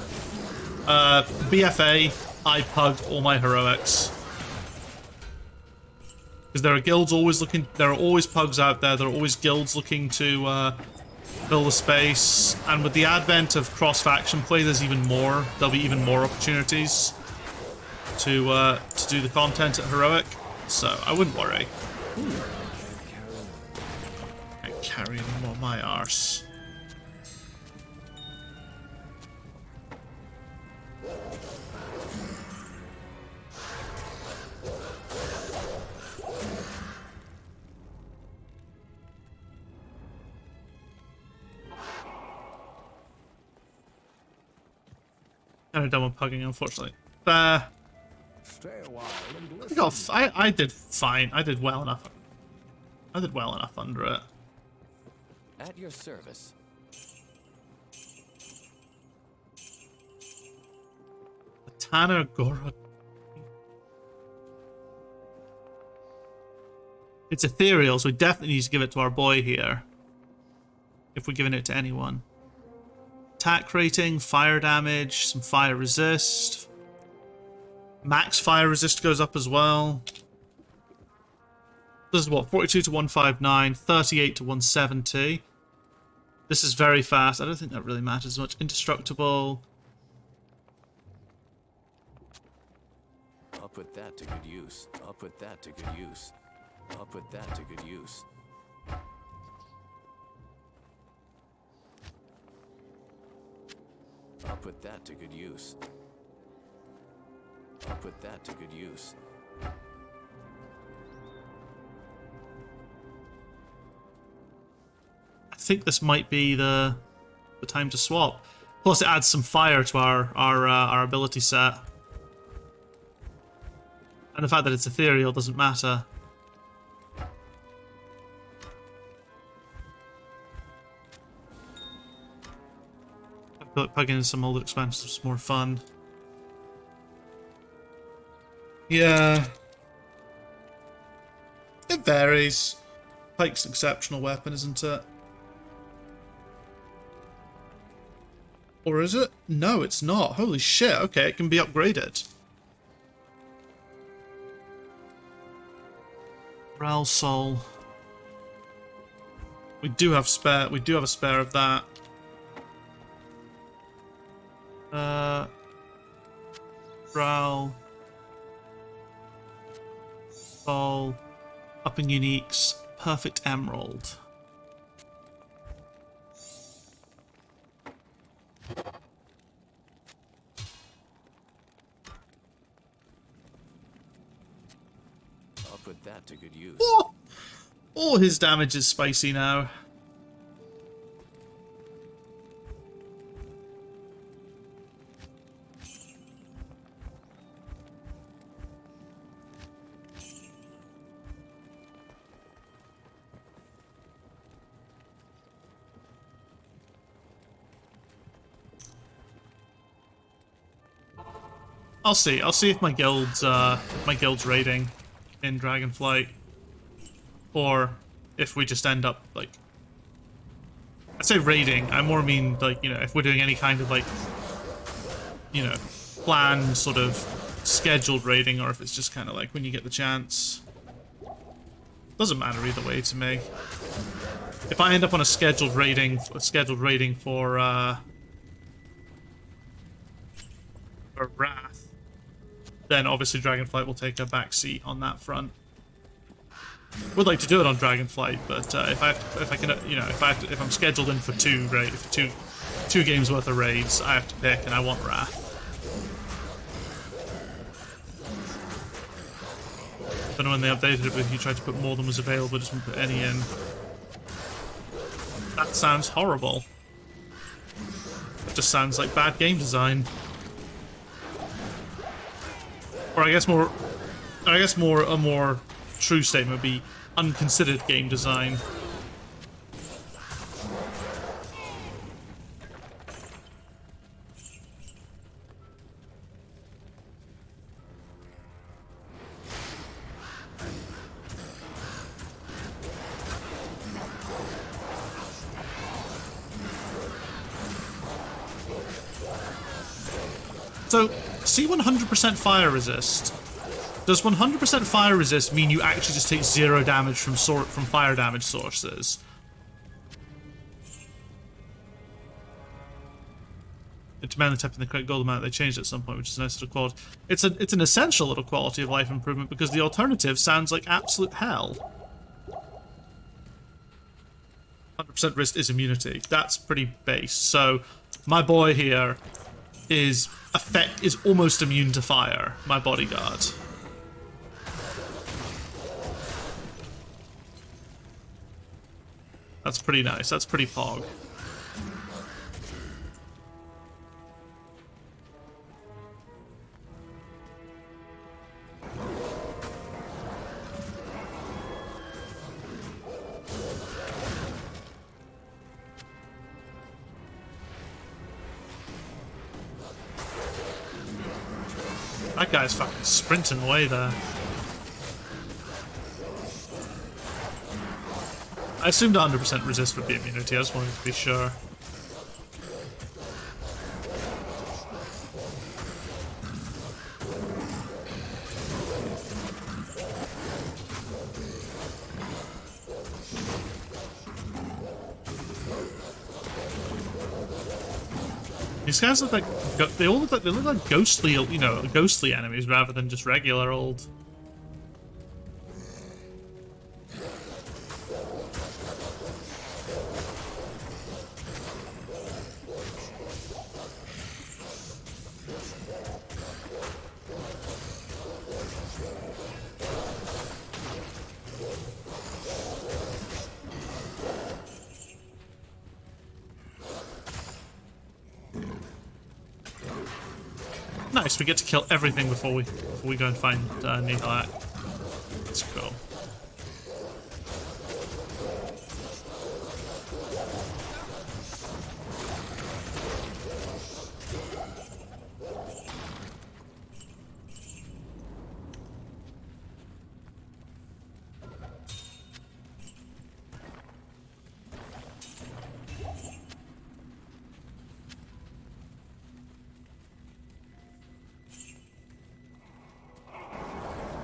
BFA, I pugged all my heroics because there are guilds always looking. There are always pugs out there. There are always guilds looking to fill the space. And with the advent of cross-faction play, there's even more. There'll be even more opportunities to do the content at heroic. So I wouldn't worry. Carry them on my arse. Kind of done with pugging, unfortunately. Stay a while and listen. I did fine. I did well enough. I did well enough under it. At your service. Tanner Gorod. It's ethereal, so we definitely need to give it to our boy here. If we're giving it to anyone. Attack rating, fire damage, some fire resist. Max fire resist goes up as well. This is what, 42 to 159, 38 to 170. This is very fast. I don't think that really matters much. Indestructible. I'll put that to good use. I'll put that to good use. I'll put that to good use. I'll put that to good use. I'll put that to good use. I think this might be the time to swap. Plus, it adds some fire to our ability set, and the fact that it's ethereal doesn't matter. I feel like plugging in some older expansions is more fun. Yeah, it varies. Pike's an exceptional weapon, isn't it? Or is it? No, it's not. Holy shit. Okay, it can be upgraded. Ral Soul. We do have spare. We do have a spare of that. Ral. Soul. Upping uniques. Perfect Emerald. I'll put that to good use. Oh! Oh, his damage is spicy now. I'll see. I'll see if my guild's raiding in Dragonflight, or if we just end up like. I say raiding. I more mean like, you know, if we're doing any kind of like, you know, planned sort of scheduled raiding, or if it's just kind of like when you get the chance. Doesn't matter either way to me. If I end up on a scheduled raiding for Wrath, then obviously Dragonflight will take a back seat on that front. Would like to do it on Dragonflight, but if I'm scheduled in for two games worth of raids, I have to pick, and I want Wrath. I don't know when they updated it, but if you tried to put more than was available, just wouldn't put any in. That sounds horrible. It just sounds like bad game design. Or a more true statement would be unconsidered game design. So, see 100% fire resist. Does 100% fire resist mean you actually just take 0 damage from fire damage sources? It demands tapping the correct gold amount. They changed at some point, which is a nice little quality. It's an essential little quality of life improvement, because the alternative sounds like absolute hell. 100% risk is immunity. That's pretty base. So my boy here is almost immune to fire. My bodyguard. That's pretty nice. That's pretty pog. That guy's fucking sprinting away there. I assumed 100% resist would be immunity, I just wanted to be sure. These guys look like they look like ghostly, you know, ghostly enemies rather than just regular old. Nice, we get to kill everything before we go and find Nihilak. Let's go.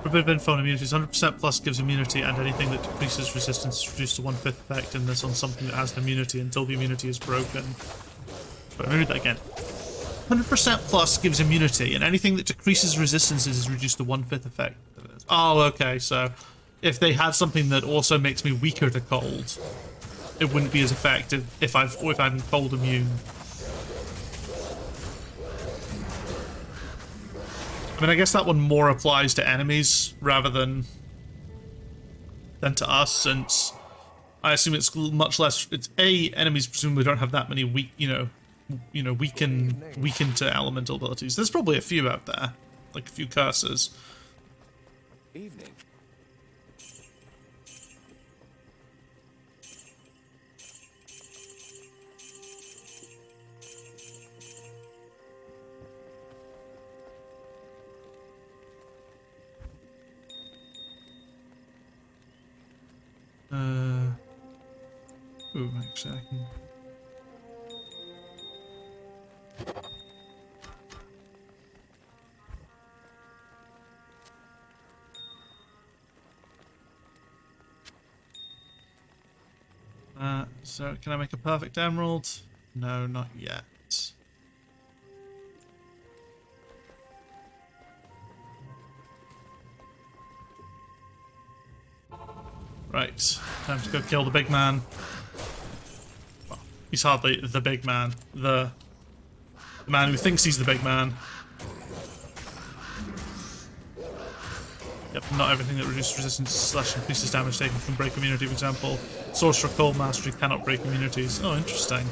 Forbidden info on immunities. 100% plus gives immunity, and anything that decreases resistance is reduced to 1/5 effectiveness on something that has an immunity until the immunity is broken. But let me read that again. 100% plus gives immunity, and anything that decreases resistance is reduced to 1/5 effectiveness. Oh, okay, so if they had something that also makes me weaker to cold, it wouldn't be as effective if I'm cold immune. I mean, I guess that one more applies to enemies rather than than to us, since I assume it's much less. It's enemies presumably don't have that many weak, weakened to elemental abilities. There's probably a few out there, like a few curses. Evening. Ooh, actually, I can. So can I make a perfect emerald? No, not yet. Right, time to go kill the big man. Well, he's hardly the big man. The man who thinks he's the big man. Yep, not everything that reduces resistance / increases damage taken can break immunity, for example. Sorcerer Cold Mastery cannot break immunities. Oh, interesting.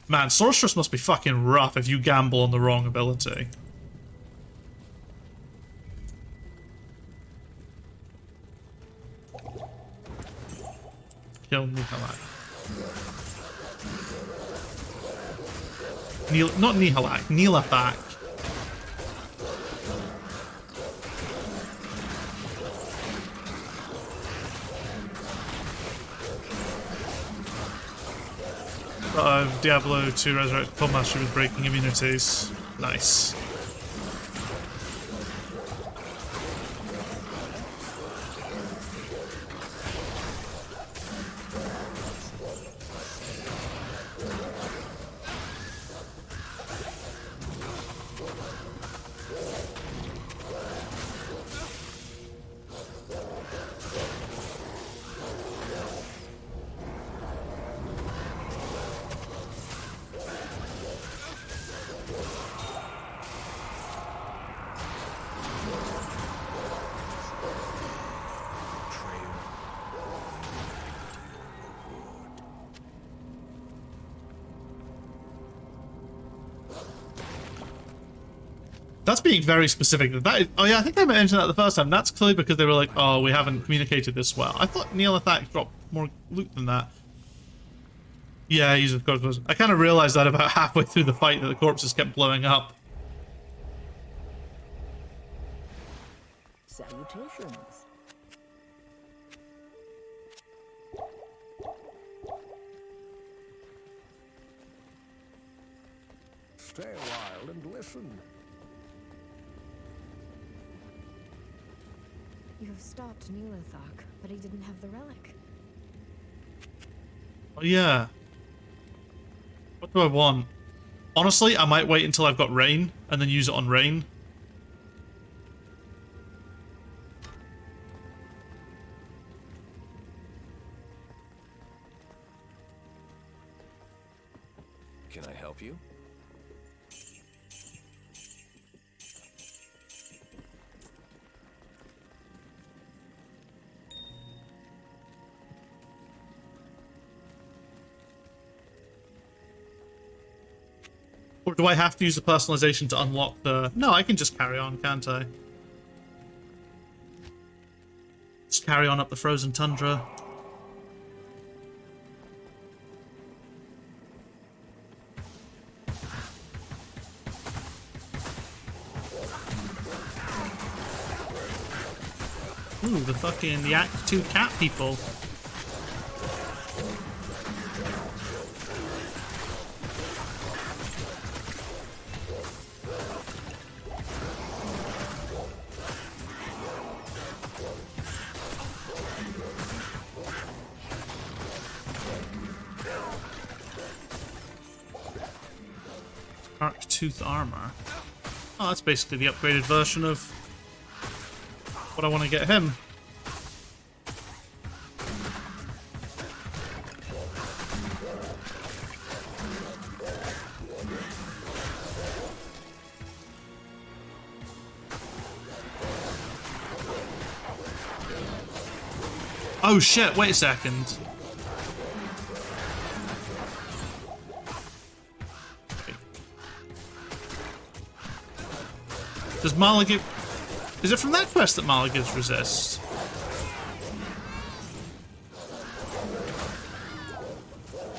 Man, Sorceress must be fucking rough if you gamble on the wrong ability. Kill Nihalak. Not Nihalak, Nilathak. Diablo 2 Resurrected Cold Mastery with breaking immunities. Nice. That's being very specific. Oh yeah, I think I mentioned that the first time. That's clearly because they were like, oh, we haven't communicated this well. I thought Nilathak dropped more loot than that. Yeah, he's of course. I kind of realized that about halfway through the fight that the corpses kept blowing up. Salutations. Stay a while and listen. You have stopped Nilathak, but he didn't have the relic. Oh yeah. What do I want? Honestly, I might wait until I've got Rain and then use it on Rain. Can I help you? Or do I have to use the personalization to unlock the... No, I can just carry on, can't I? Just carry on up the frozen tundra. Ooh, the Act 2 cat people. Tooth armor. Oh, that's basically the upgraded version of what I want to get him. Oh shit, wait a second. Does Mala give... Is it from that quest that Mala gives resist?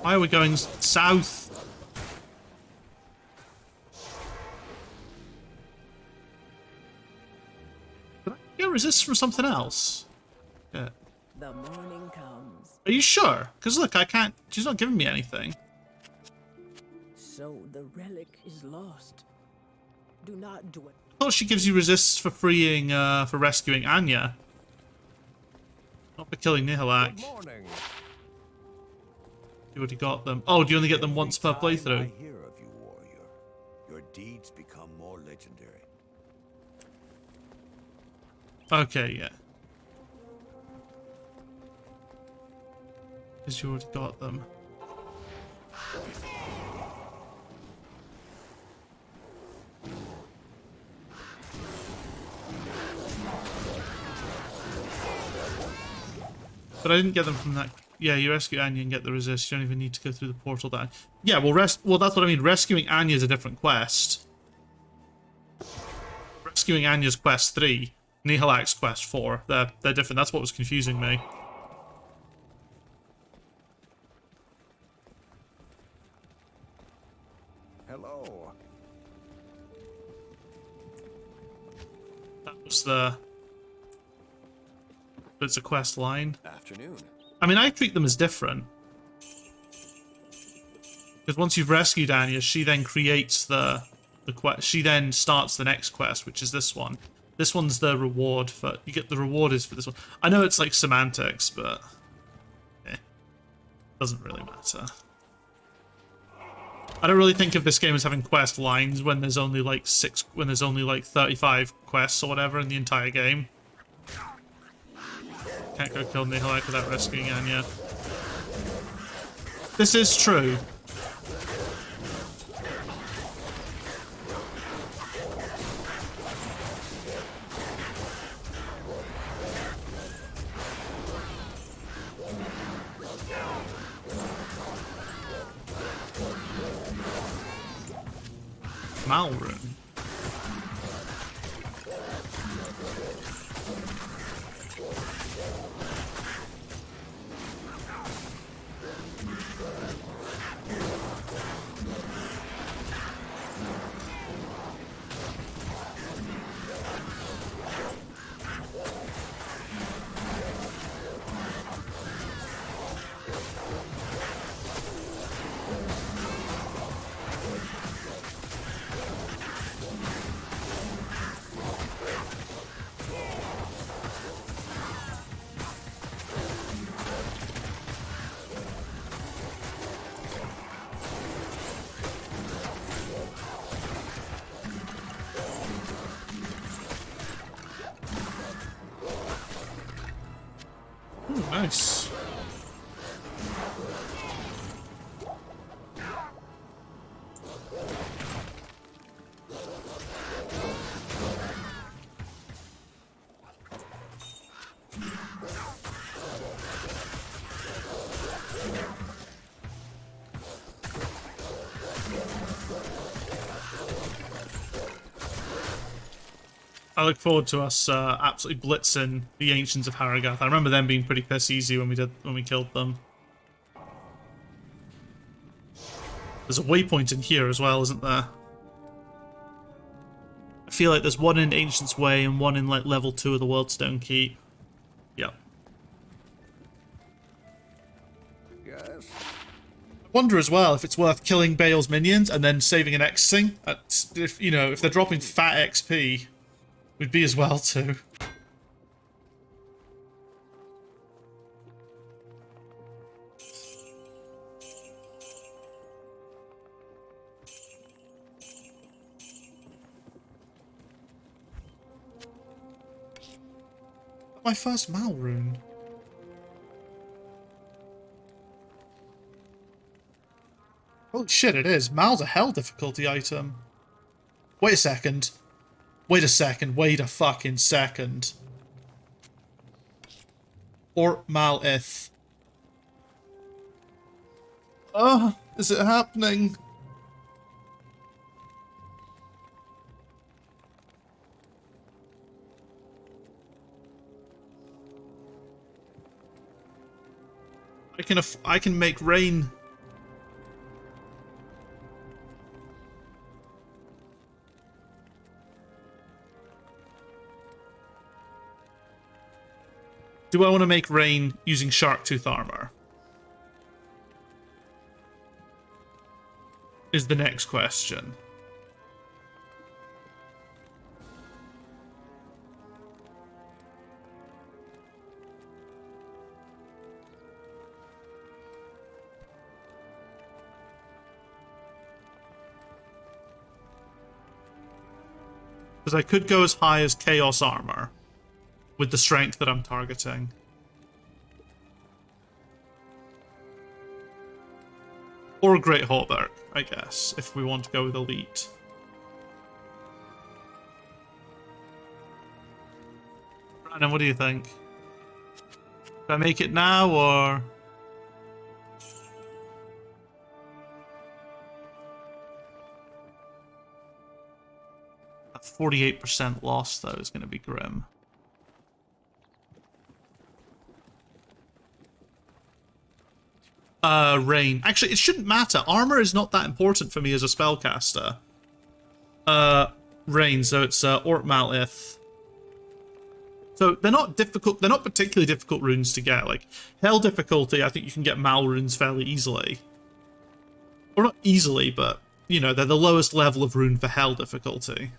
Why are we going south? Did I get resist from something else? Yeah. The morning comes. Are you sure? Because look, I can't... She's not giving me anything. So the relic is lost. Do not dwell. I thought she gives you resists for freeing, for rescuing Anya. Not for killing Nihilak. Good morning. You already got them. Oh, do you only get them once per Every time playthrough? I hear of you, warrior, your deeds become more legendary. Okay, yeah. Because you already got them. But I didn't get them from that. Yeah, you rescue Anya and get the resist. You don't even need to go through the portal down. Yeah, well, well, that's what I mean. Rescuing Anya is a different quest. Rescuing Anya's quest 3. Nihilak's quest 4. They're different. That's what was confusing me. Hello. That was the... But it's a quest line. Afternoon. I mean, I treat them as different. Because once you've rescued Anya, she then creates the quest. She then starts the next quest, which is this one. This one's the reward for... You get the reward is for this one. I know it's like semantics, but... Doesn't really matter. I don't really think of this game as having quest lines when there's only like 35 quests or whatever in the entire game. Can't go kill Nihilak without rescuing Anya. This is true. Malrune. Ooh, nice. I look forward to us absolutely blitzing the Ancients of Harrogath. I remember them being pretty piss easy when we killed them. There's a waypoint in here as well, isn't there? I feel like there's one in Ancient's Way and one in like level 2 of the Worldstone Keep. Yep. Yes. I wonder as well if it's worth killing Baal's minions and then saving an X-Sing. If, you know, if they're dropping fat XP, we'd be as well too. My first Malrune. Holy shit, it is. Mal's a hell difficulty item. Wait a second. Wait a second. Wait a fucking second. Or Malith. Oh, is it happening? I can make rain. Do I want to make rain using shark tooth armor? Is the next question. Because I could go as high as Chaos Armor with the strength that I'm targeting. Or Great Hauberk, I guess, if we want to go with Elite. Brandon, what do you think? Do I make it now, or... A 48% loss, though, is going to be grim. Rain. Actually, it shouldn't matter. Armor is not that important for me as a spellcaster. Rain, so it's Ort Malith. So they're not difficult. They're not particularly difficult runes to get. Like Hell difficulty, I think you can get Mal runes fairly easily. Or not easily, but you know they're the lowest level of rune for Hell difficulty.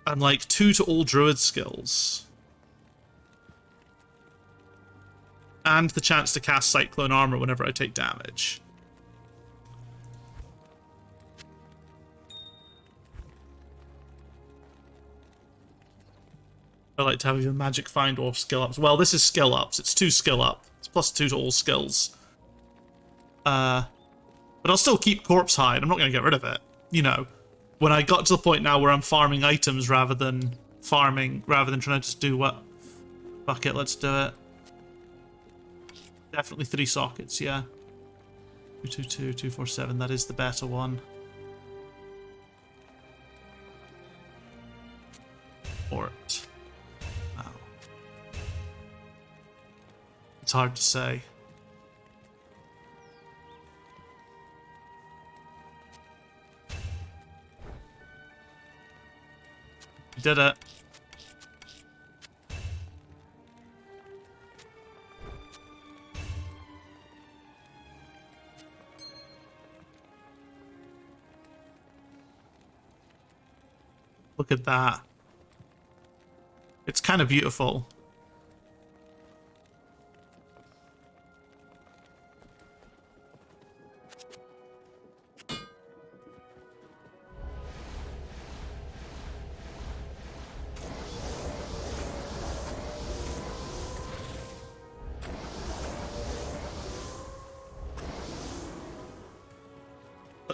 And like 2 to all druid skills. And the chance to cast Cyclone Armor whenever I take damage. I like to have either magic find or skill ups. Well, this is skill ups. It's 2 skill up. It's plus 2 to all skills. But I'll still keep Corpse Hide. I'm not going to get rid of it. You know. When I got to the point now where I'm farming items rather than trying to just do what. Fuck it, let's do it. Definitely 3 sockets, yeah. 222, 247, that is the better one. Port. Ow. It's hard to say. Did it. Look at that. It's kind of beautiful.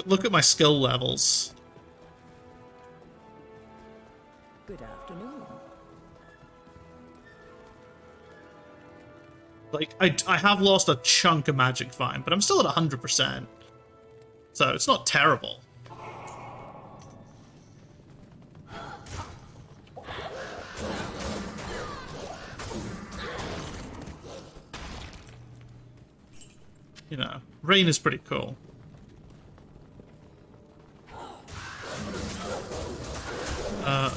Look at my skill levels. Good afternoon. Like, I have lost a chunk of Magic Find, but I'm still at 100%. So, it's not terrible. You know, Rain is pretty cool.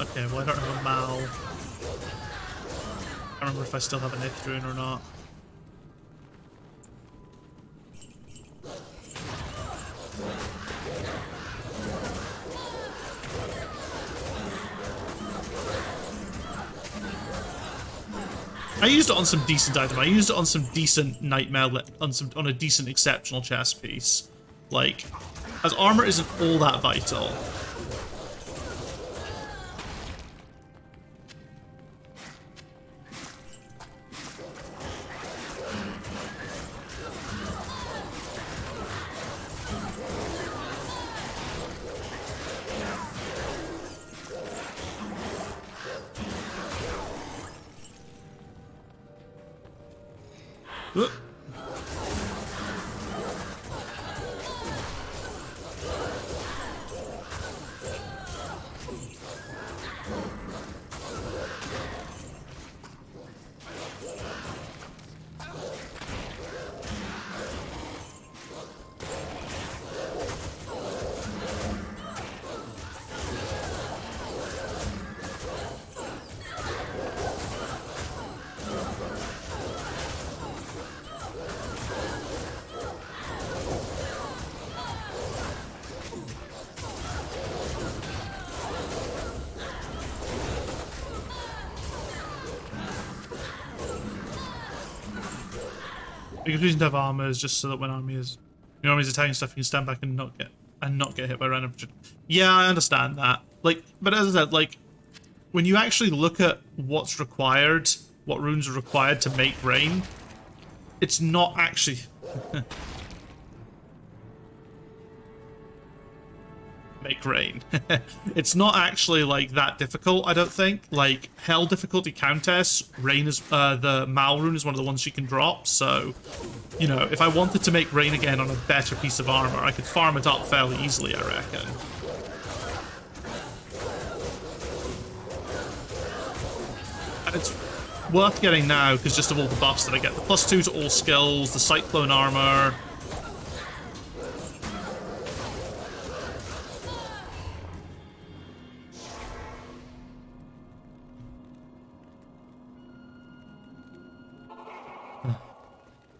Okay, well I don't have a Mal. I don't remember if I still have an Ithdrain or not. I used it on some decent item. I used it on some decent nightmare, on a decent exceptional chess piece. Like, as armor isn't all that vital. Because reason to have armor is just so that when your army's attacking stuff, you can stand back and not get hit by random. Yeah, I understand that. Like, but as I said, like, when you actually look at what's required, what runes are required to make rain, it's not actually. Make rain. It's not actually like that difficult, I don't think. Like hell difficulty countess, rain is the Mal rune is one of the ones she can drop, so you know, if I wanted to make rain again on a better piece of armor, I could farm it up fairly easily, I reckon. And it's worth getting now because just of all the buffs that I get. The +2 to all skills, the cyclone armor.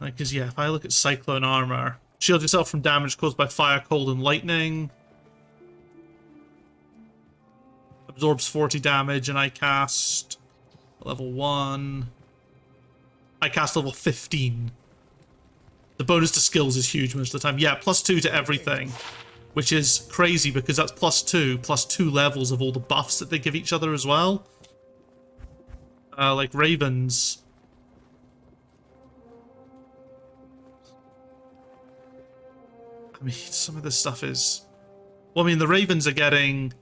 Because, yeah, if I look at Cyclone Armor, shield yourself from damage caused by fire, cold, and lightning. Absorbs 40 damage, and I cast level 1. I cast level 15. The bonus to skills is huge most of the time. Yeah, +2 to everything, which is crazy because that's +2 levels of all the buffs that they give each other as well. Like Ravens. I mean, some of this stuff is... Well, I mean, the Ravens are getting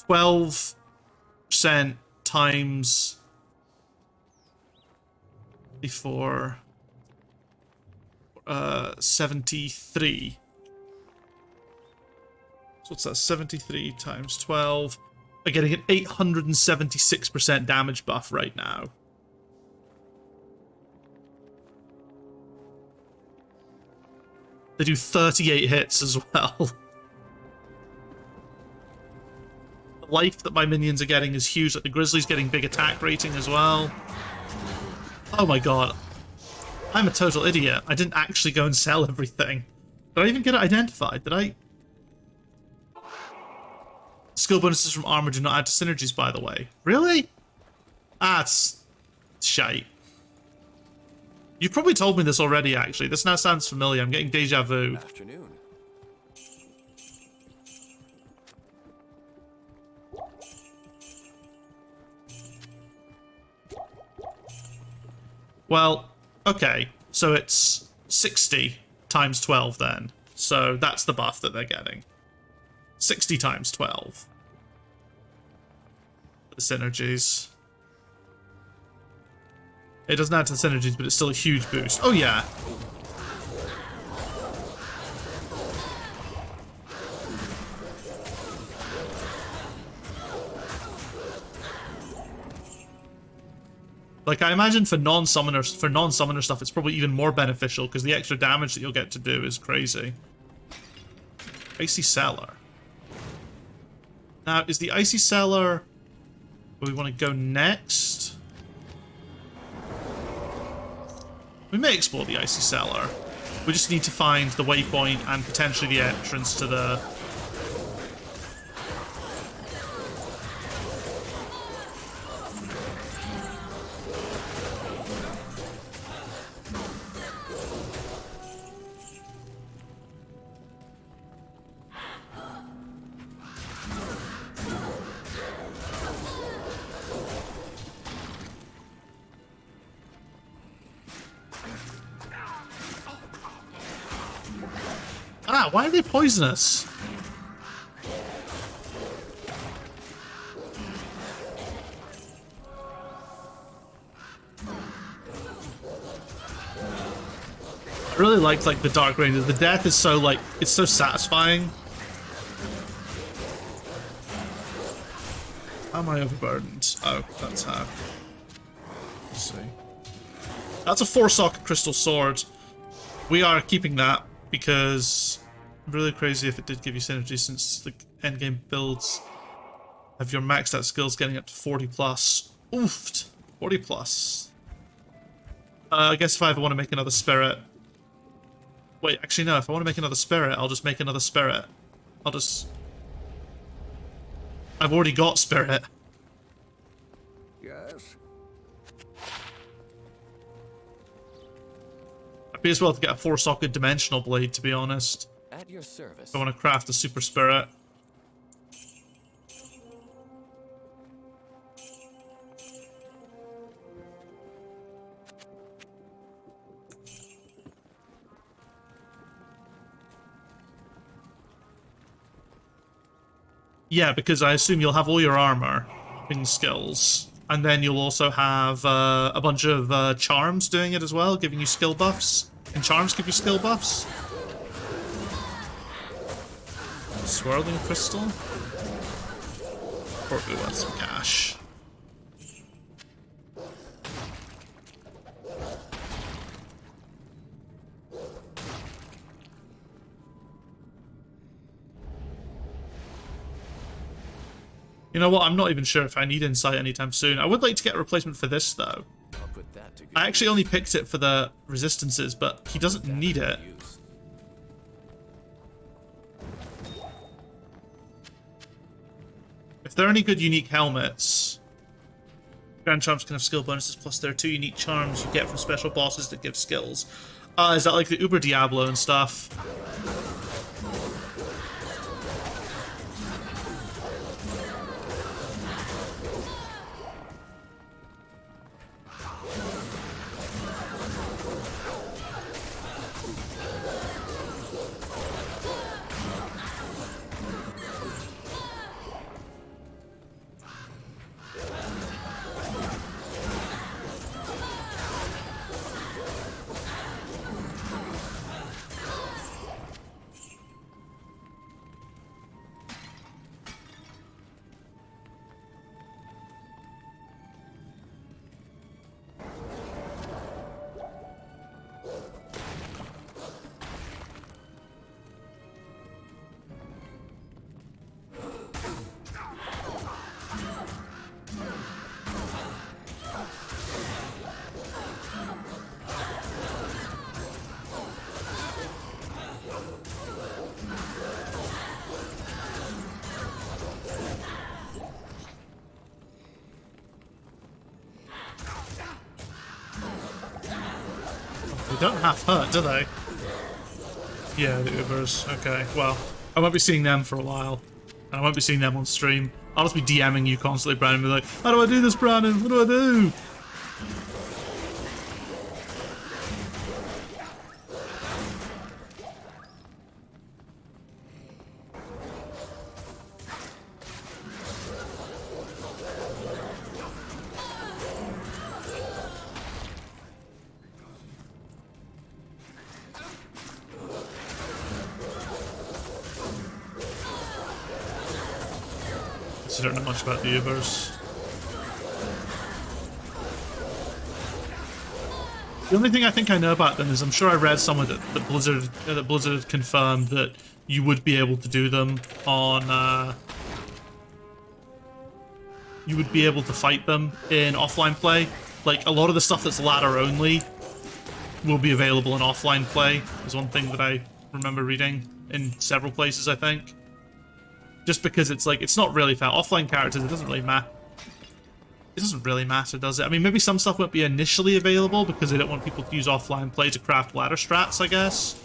12% times before 73. So what's that? 73 times 12. Are getting an 876% damage buff right now. They do 38 hits as well. The life that my minions are getting is huge. Like the Grizzly's getting big attack rating as well. Oh my god. I'm a total idiot. I didn't actually go and sell everything. Did I even get it identified? Did I? Skill bonuses from armor do not add to synergies, by the way. Really? That's shite. You've probably told me this already, actually. This now sounds familiar. I'm getting deja vu. Afternoon. Well, okay. So it's 60 times 12 then. So that's the buff that they're getting. 60 times 12. The synergies. It doesn't add to the synergies, but it's still a huge boost. Oh, yeah. Like, I imagine for non-summoner stuff, it's probably even more beneficial, because the extra damage that you'll get to do is crazy. Icy Cellar. Now, is the Icy Cellar where we want to go next? We may explore the Icy Cellar. We just need to find the waypoint and potentially the entrance to the... Ah, why are they poisonous? really liked like the Dark Ranger. The death is so like it's so satisfying. How am I overburdened? Oh, that's how. Let's see. That's a 4-socket crystal sword. We are keeping that because really crazy if it did give you synergy, since the endgame builds have your maxed out skills getting up to 40 plus. Oofed. 40 plus. I guess if I ever want to make another spirit. Wait, actually no, if I want to make another spirit, I'll just make another spirit. I've already got spirit. Yes. I'd be as well to get a 4-socket dimensional blade, to be honest. At your service. If I want to craft a super spirit. Yeah, because I assume you'll have all your armor in skills, and then you'll also have a bunch of charms doing it as well, giving you skill buffs. And charms give you skill buffs. Swirling crystal. Or we want some cash. You know what, I'm not even sure if I need insight anytime soon. I would like to get a replacement for this, though. I'll put that to good I actually only picked it for the resistances, but he doesn't need it. use. If there are any good unique helmets, Grand Charms can have skill bonuses, plus there are 2 unique charms you get from special bosses that give skills. Is that like the Uber Diablo and stuff? They don't half hurt, do they? Yeah, the Ubers. Okay, well, I won't be seeing them for a while. And I won't be seeing them on stream. I'll just be DMing you constantly, Brandon, and be like, how do I do this, Brandon? What do I do? I don't know much about the Ubers. The only thing I think I know about them is I'm sure I read somewhere that Blizzard had confirmed that you would be able to do them on. You would be able to fight them in offline play. Like a lot of the stuff that's ladder only will be available in offline play. Is one thing that I remember reading in several places, I think. Just because it's like, it's not really fair. Offline characters, it doesn't really matter. It doesn't really matter, does it? I mean, maybe some stuff won't be initially available because they don't want people to use offline play to craft ladder strats, I guess.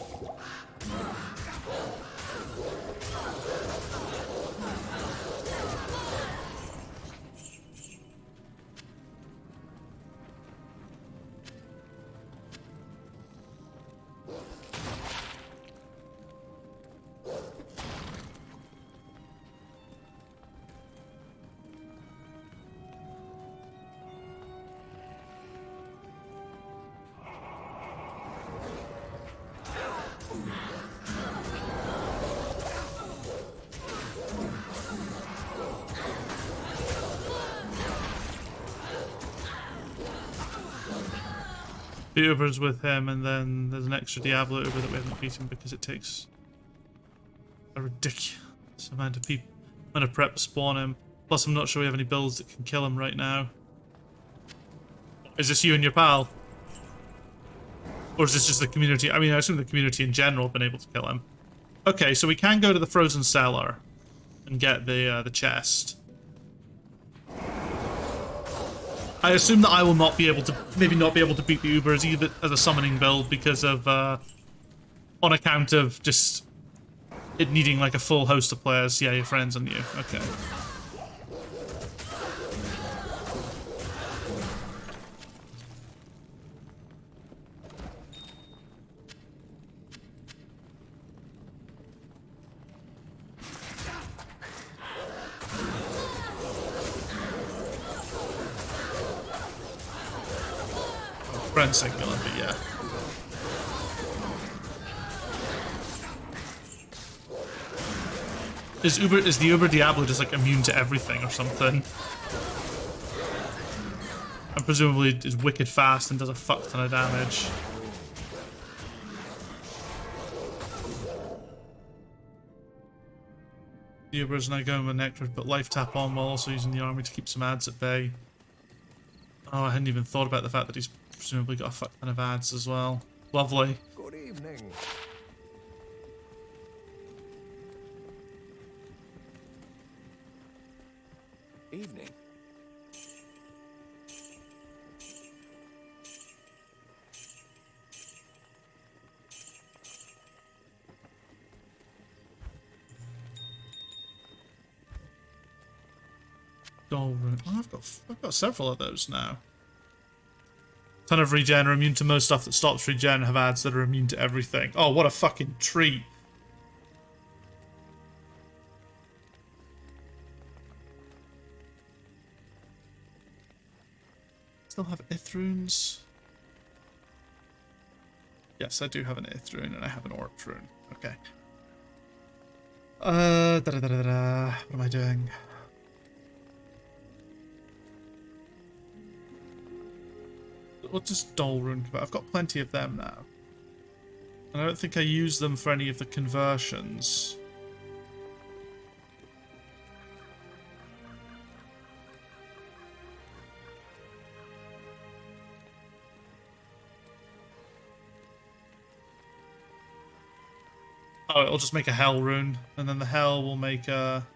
The Uber's with him, and then there's an extra Diablo Uber that we haven't beaten because it takes a ridiculous amount of prep to spawn him. Plus, I'm not sure we have any builds that can kill him right now. Is this you and your pal? Or is this just the community? I mean, I assume the community in general have been able to kill him. Okay, so we can go to the frozen cellar and get the chest. I assume that I will not be able to, maybe not be able to beat the Uber as a summoning build because of, on account of just it needing like a full host of players. Yeah, your friends and you. Okay. Friend signal, but yeah. Is the Uber Diablo just like immune to everything or something? And presumably is wicked fast and does a fuck ton of damage. The Uber is now going with Nectar, but life tap on while also using the army to keep some ads at bay. Oh, I hadn't even thought about the fact that he's presumably got a fuck ton of ads as well. Lovely. Good evening. Evening. Dollroom. Oh, I've got several of those now. Ton of regen are immune to most stuff that stops regen, have ads that are immune to everything. Oh, what a fucking treat. Still have Ith runes? Yes, I do have an Ith rune and I have an Orc rune. Okay. What am I doing? What does Doll rune convert? I've got plenty of them now. And I don't think I use them for any of the conversions. Oh, it'll just make a Hell rune, and then the Hell will make a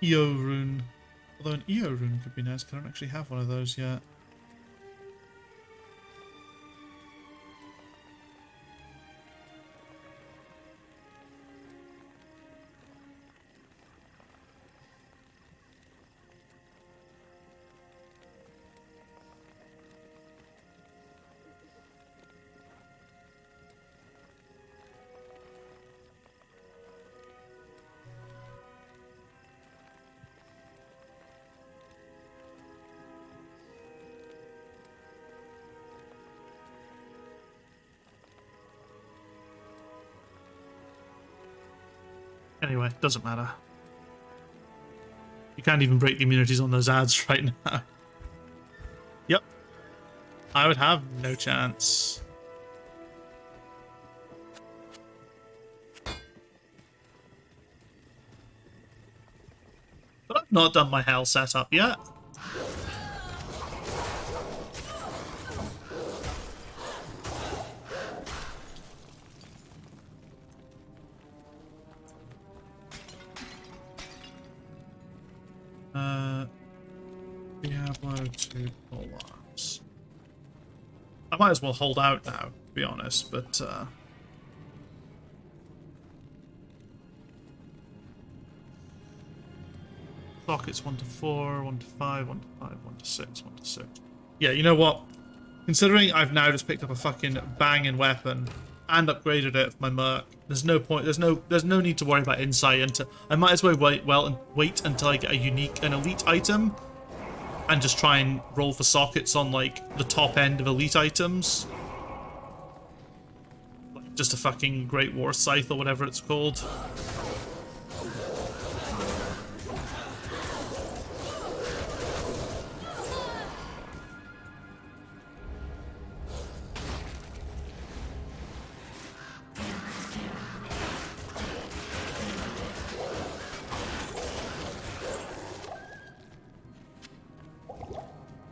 EO rune. Although an EO rune could be nice, because I don't actually have one of those yet. Anyway, doesn't matter. You can't even break the immunities on those ads right now. Yep. I would have no chance. But I've not done my Hell setup yet. Diablo 2 pull-ups. I might as well hold out now, to be honest, but sockets 1 to 4, 1 to 5, 1 to 5, 1 to 6, 1 to 6. Yeah, you know what? Considering I've now just picked up a fucking banging weapon and upgraded it for my merc, there's no point. There's no need to worry about insight. Until I might as well wait until I get a unique and elite item, and just try and roll for sockets on like the top end of elite items. Like just a fucking Great War Scythe or whatever it's called.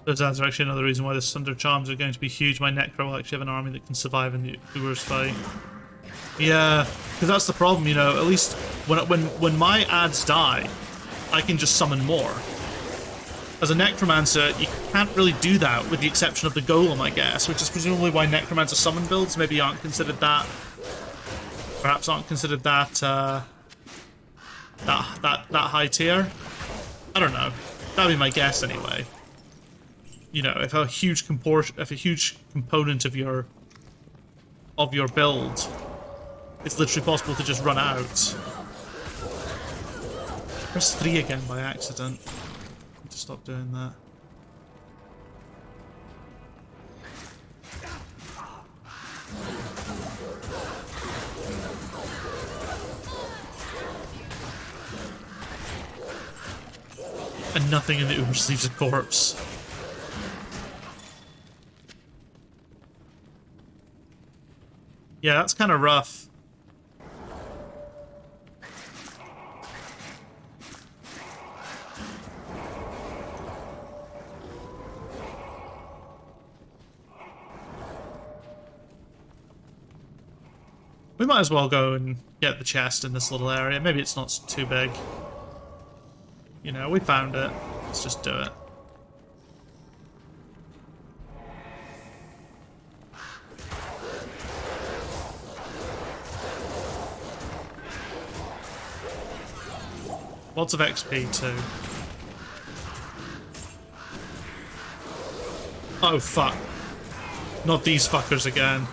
Those ads are actually another reason why the Sunder Charms are going to be huge. My Necro will actually have an army that can survive in the Uber's fight. Yeah, because that's the problem, you know. At least when my ads die, I can just summon more. As a Necromancer, you can't really do that, with the exception of the Golem, I guess, which is presumably why Necromancer summon builds maybe aren't considered that. Perhaps aren't considered that that high tier. I don't know. That'd be my guess anyway. You know, if a huge component of your build, it's literally possible to just run out. Press 3 again by accident. I need to stop doing that. And nothing in the Uber leaves a corpse. Yeah, that's kind of rough. We might as well go and get the chest in this little area. Maybe it's not too big. You know, we found it. Let's just do it. Lots of XP too. Oh fuck. Not these fuckers again.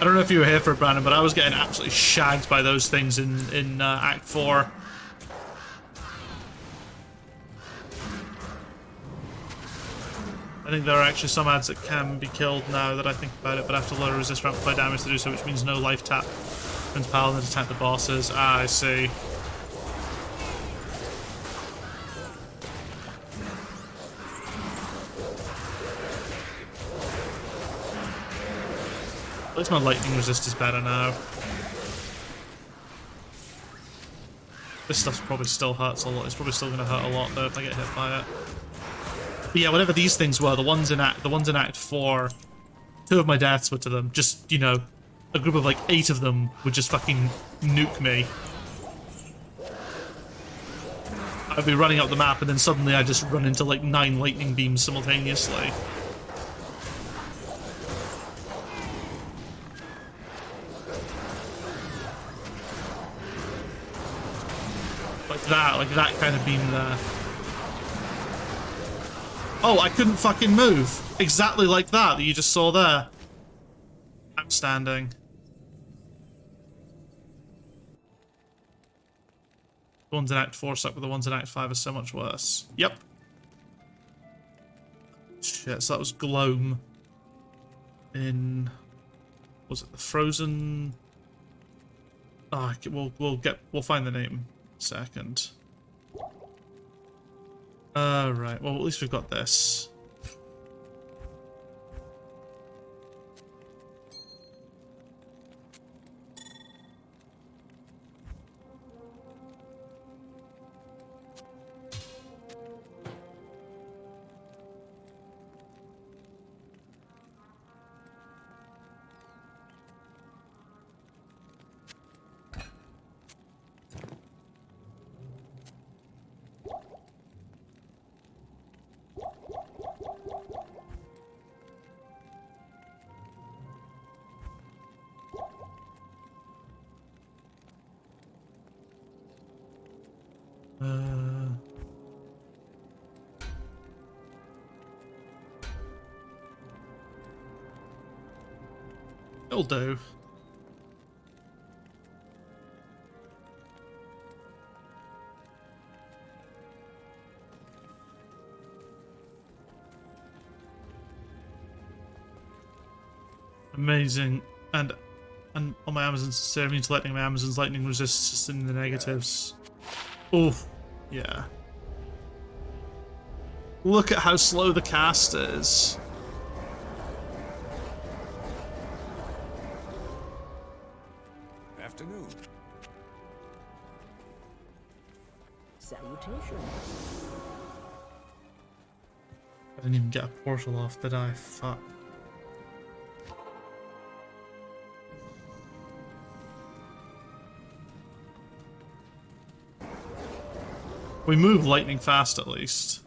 I don't know if you were here for it, Brandon, but I was getting absolutely shagged by those things in Act 4. I think there are actually some ads that can be killed now that I think about it, but have to load a resist or amplify damage to do so, which means no life tap. Prince Paladin to attack the bosses. Ah, I see. At least my lightning resist is better now. This stuff's probably still hurts a lot. It's probably still going to hurt a lot though if I get hit by it. But yeah, whatever these things were, the ones in Act 4, 2 of my deaths were to them. Just, you know, a group of like 8 of them would just fucking nuke me. I'd be running up the map and then suddenly I just run into like 9 lightning beams simultaneously. Like that kind of beam there. Oh, I couldn't fucking move. Exactly like that you just saw there. Outstanding. The ones in Act 4 suck, but the ones in Act 5 are so much worse. Yep. Shit, so that was Gloam in... Was it the Frozen... Oh, we'll find the name in a second. Right, well at least we've got this. It'll do. Amazing. And on my Amazons, serving to lightning, my Amazons lightning resists in the negatives. Oof. Yeah. Look at how slow the cast is. Afternoon. Salutations. I didn't even get a portal off, did I? Fuck. We move lightning fast at least.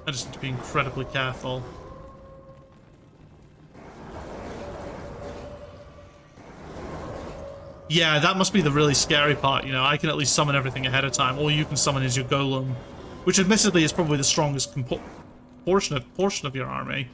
I just need to be incredibly careful. Yeah, that must be the really scary part, you know. I can at least summon everything ahead of time. All you can summon is your golem, which admittedly is probably the strongest portion of your army.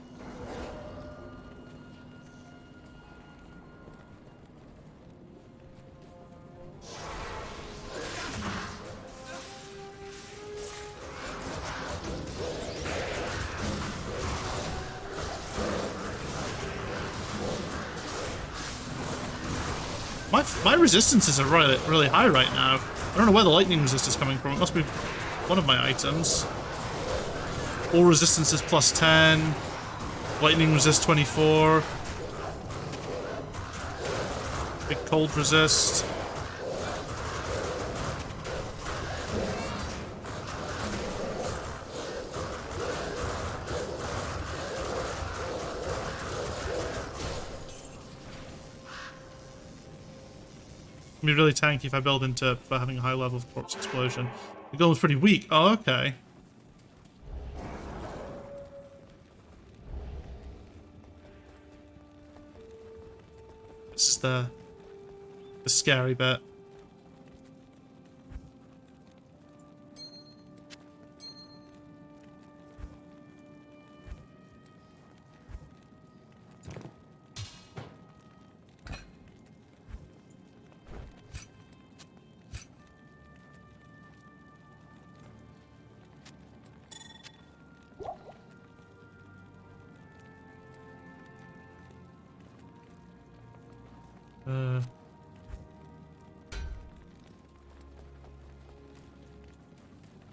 My resistances are really high right now. I don't know where the lightning resist is coming from. It must be one of my items. All resistances plus 10. Lightning resist 24. Big cold resist. It'd be really tanky if I build into for having a high level of corpse explosion. The golem's pretty weak. Oh, okay. This is the scary bit.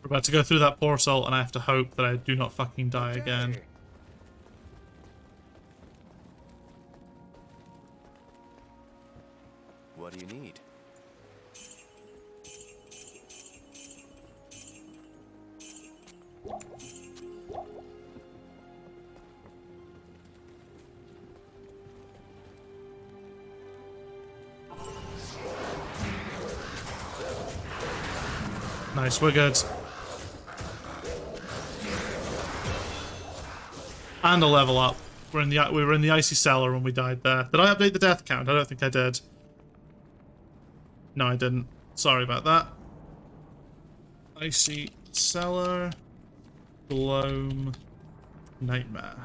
We're about to go through that portal, and I have to hope that I do not fucking die again. What do you need? Nice, we're good. And a level up. We were in the icy cellar when we died there. Did I update the death count? I don't think I did. No, I didn't. Sorry about that. Icy cellar. Gloam. Nightmare.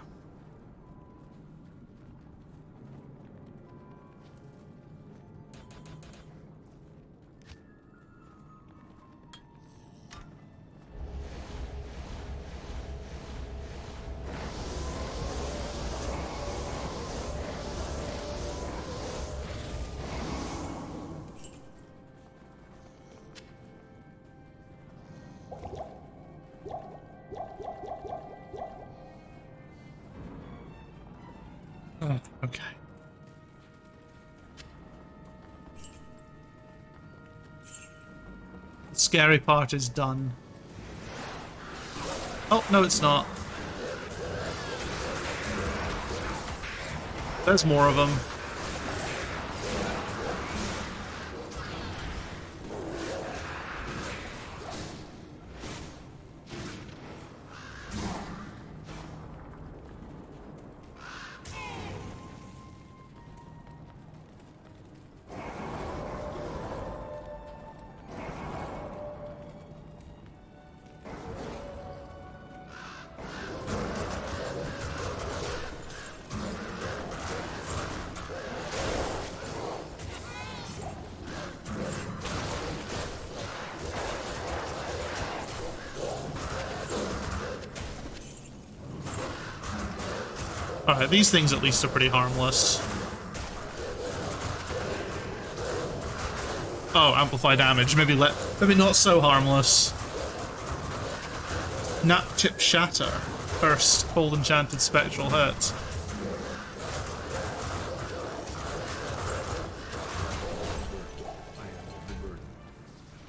Oh, okay. The scary part is done. Oh, no, it's not. There's more of them. Alright, these things at least are pretty harmless. Oh, amplify damage. Maybe not so harmless. Nap Chip Shatter. First cold enchanted spectral hurt.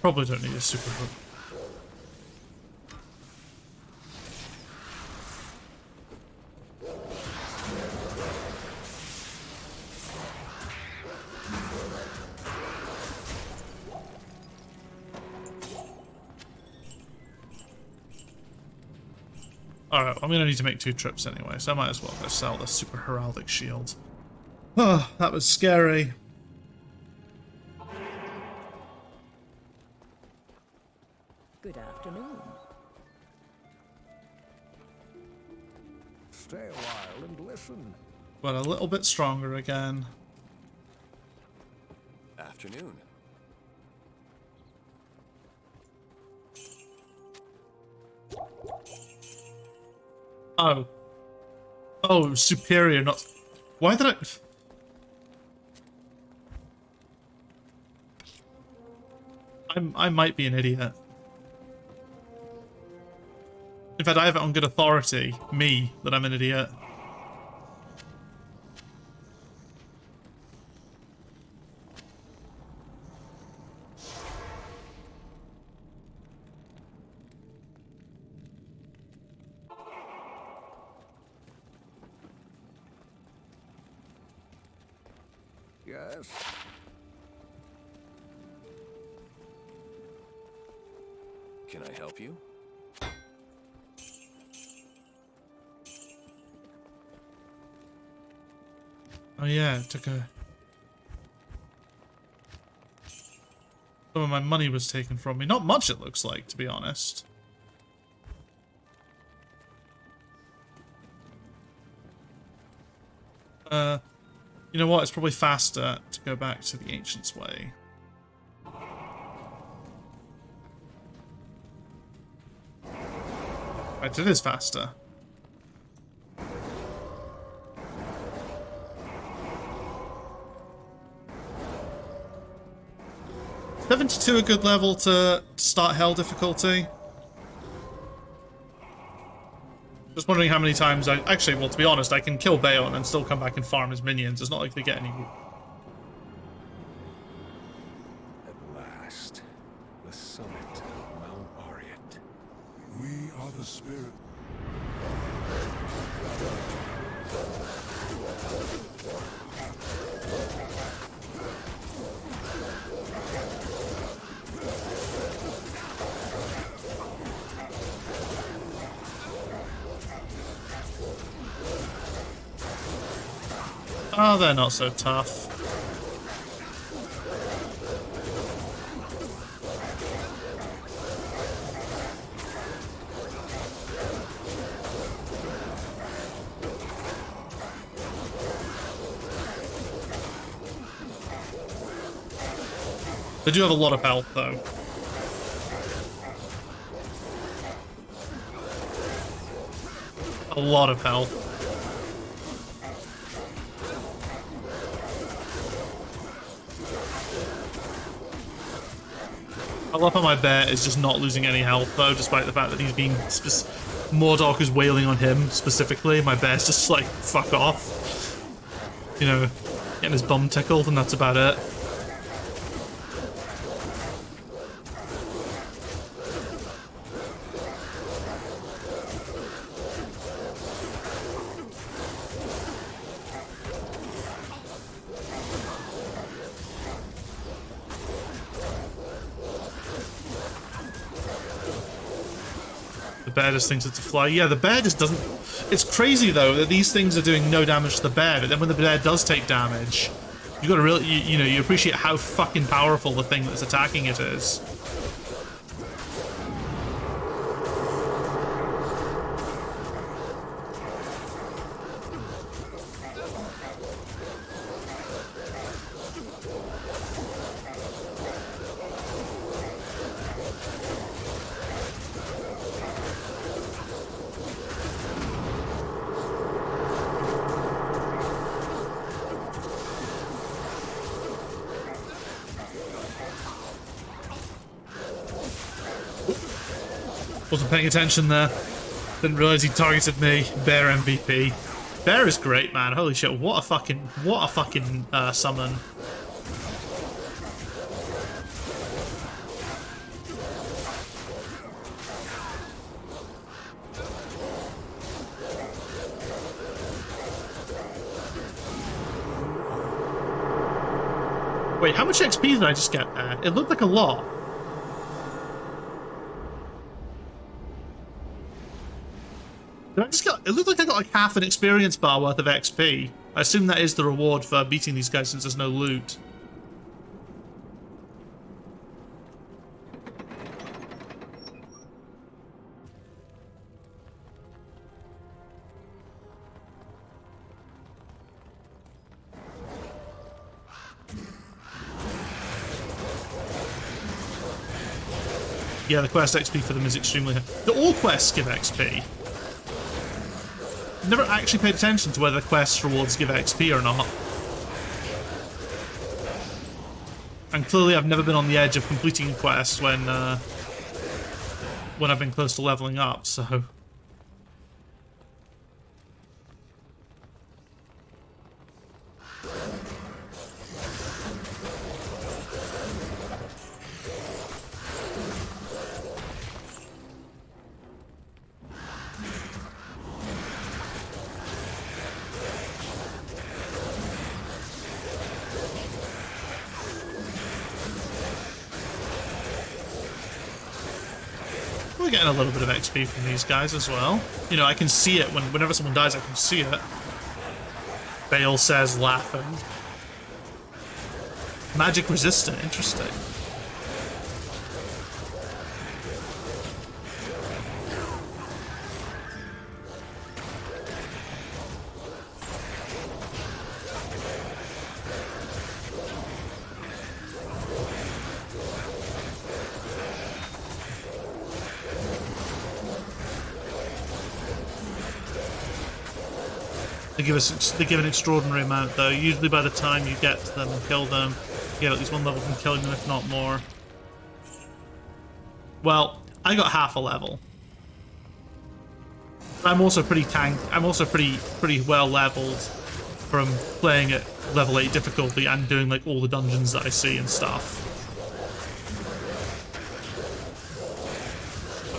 Probably don't need a super hook. Alright, I'm gonna need to make 2 trips anyway, so I might as well go sell the super heraldic shield. Oh, that was scary. Good afternoon. Stay a while and listen. But a little bit stronger again. Afternoon. Oh. Oh, superior, not... Why did I might be an idiot. In fact, I have it on good authority, me, that I'm an idiot. Yes. Can I help you? Oh yeah, it took a... Some of my money was taken from me. Not much, it looks like, to be honest. You know what? It's probably faster to go back to the Ancient's Way. Right, it is faster. $72 a good level to start hell difficulty. Just wondering how many times I... Actually, well, to be honest, I can kill Baal and still come back and farm his minions. It's not like they get any... At last, the summit of Mount Ariat. We are the spirit. Oh, they're not so tough. They do have a lot of health, though. A lot of health. I love how my bear is just not losing any health, though, despite the fact that he's being... Mordok is wailing on him, specifically. My bear's just like, fuck off. You know, getting his bum tickled, and that's about it. The bear just thinks it's a fly. Yeah, the bear just doesn't... It's crazy, though, that these things are doing no damage to the bear, but then when the bear does take damage, you gotta really... You know, you appreciate how fucking powerful the thing that's attacking it is. Wasn't paying attention there. Didn't realize he targeted me. Bear MVP. Bear is great, man. Holy shit! What a fucking summon. Wait, how much XP did I just get there? It looked like a lot. Did I just get... It looked like I got like half an experience bar worth of XP. I assume that is the reward for beating these guys since there's no loot. Yeah, the quest XP for them is extremely high. All quests give XP. Never actually paid attention to whether quest rewards give XP or not. And clearly I've never been on the edge of completing a quest when I've been close to leveling up, so... We're getting a little bit of XP from these guys as well. You know, I can see it whenever someone dies, I can see it. Baal says, laughing. Magic resistant, interesting. They give an extraordinary amount though. Usually by the time you get to them and kill them, you get at least one level from killing them, if not more. Well, I got half a level. I'm also pretty pretty well leveled from playing at level 8 difficulty and doing like all the dungeons that I see and stuff.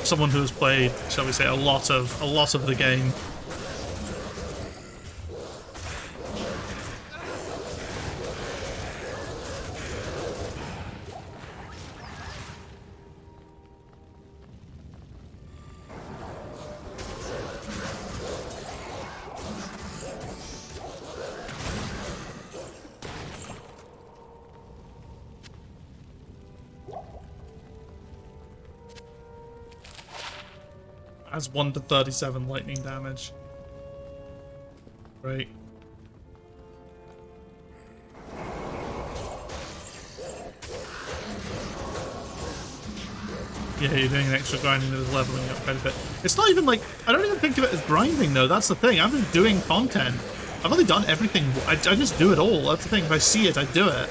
Someone who has played, shall we say, a lot of the game. Has 1 to 37 lightning damage. Great. Yeah, you're doing an extra grinding that is leveling up quite a bit. It's not even like, I don't even think of it as grinding though, that's the thing. I'm just doing content. I've only done everything, I just do it all. That's the thing, if I see it, I do it.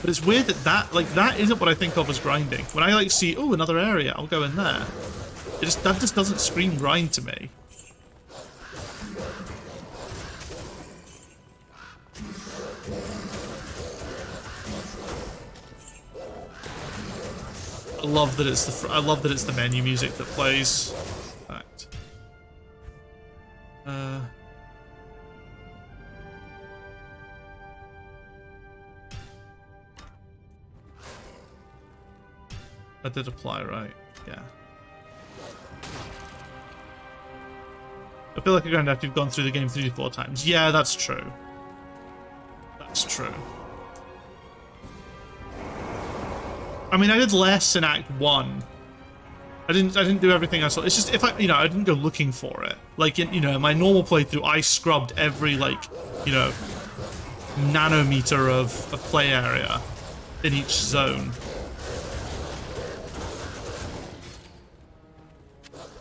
But it's weird that isn't what I think of as grinding. When I like see, oh, another area, I'll go in there. That just doesn't scream grind to me. I love that it's the menu music that plays. In fact. That did apply, right? Yeah. I feel like you're going to have to have gone through the game 3 to 4 times. Yeah, that's true. That's true. I mean, I did less in Act 1. I didn't do everything I saw. It's just if I didn't go looking for it. Like in my normal playthrough, I scrubbed every nanometer of play area in each zone.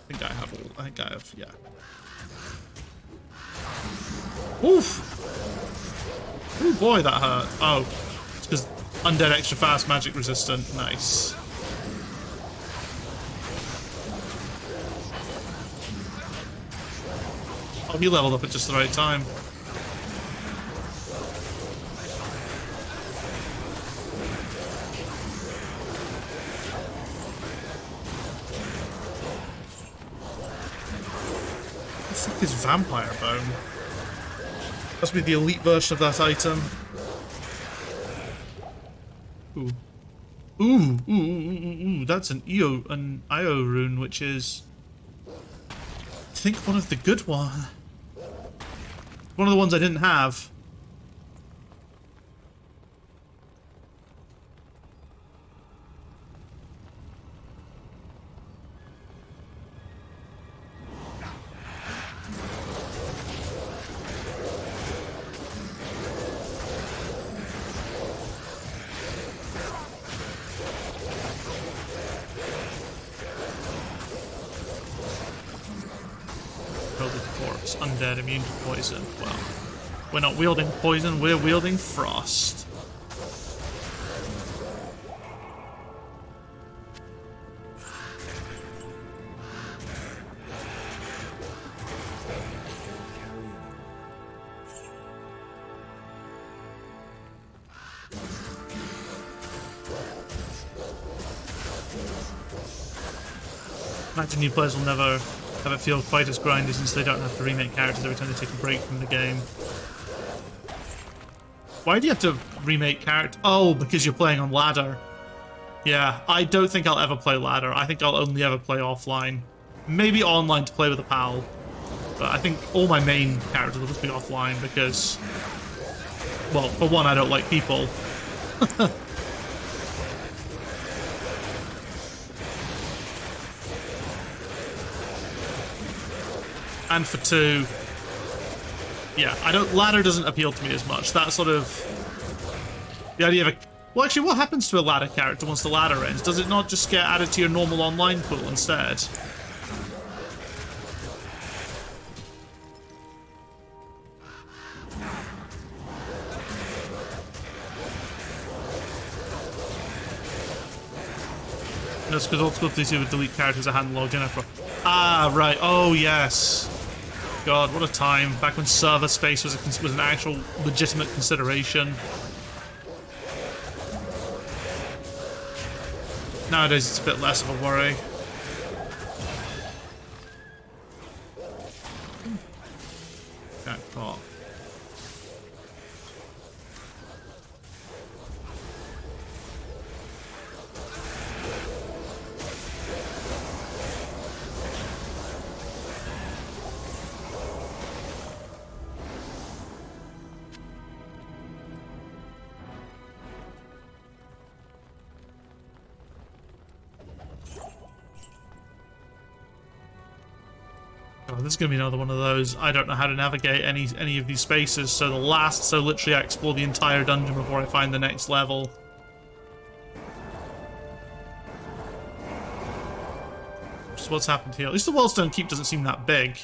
I think I have, yeah. Oof! Oh boy, that hurt. Oh, it's because undead extra fast, magic resistant. Nice. Oh, he leveled up at just the right time. What the fuck is Vampire Bone? Must be the elite version of that item. Ooh. Ooh, that's an IO rune, which is, I think, one of the good ones. One of the ones I didn't have. Undead, immune to poison. Well, we're not wielding poison, we're wielding frost. Imagine new players will never have it feel quite as grindy since they don't have to remake characters every time they take a break from the game. Why do you have to remake character? Oh, because you're playing on ladder. Yeah, I don't think I'll ever play ladder. I think I'll only ever play offline. Maybe online to play with a pal. But I think all my main characters will just be offline because, well, for one, I don't like people. And for two, yeah, ladder doesn't appeal to me as much. That sort of, the idea of a, well, actually, what happens to a ladder character once the ladder ends? Does it not just get added to your normal online pool instead? That's because old school DC would delete characters I hadn't logged in after. Ah, right. Oh, yes. God, what a time. Back when server space was an actual legitimate consideration. Nowadays, it's a bit less of a worry. Got caught. Oh, this is gonna be another one of those. I don't know how to navigate any of these spaces, so literally I explore the entire dungeon before I find the next level. Just what's happened here. At least the Wellstone Keep doesn't seem that big.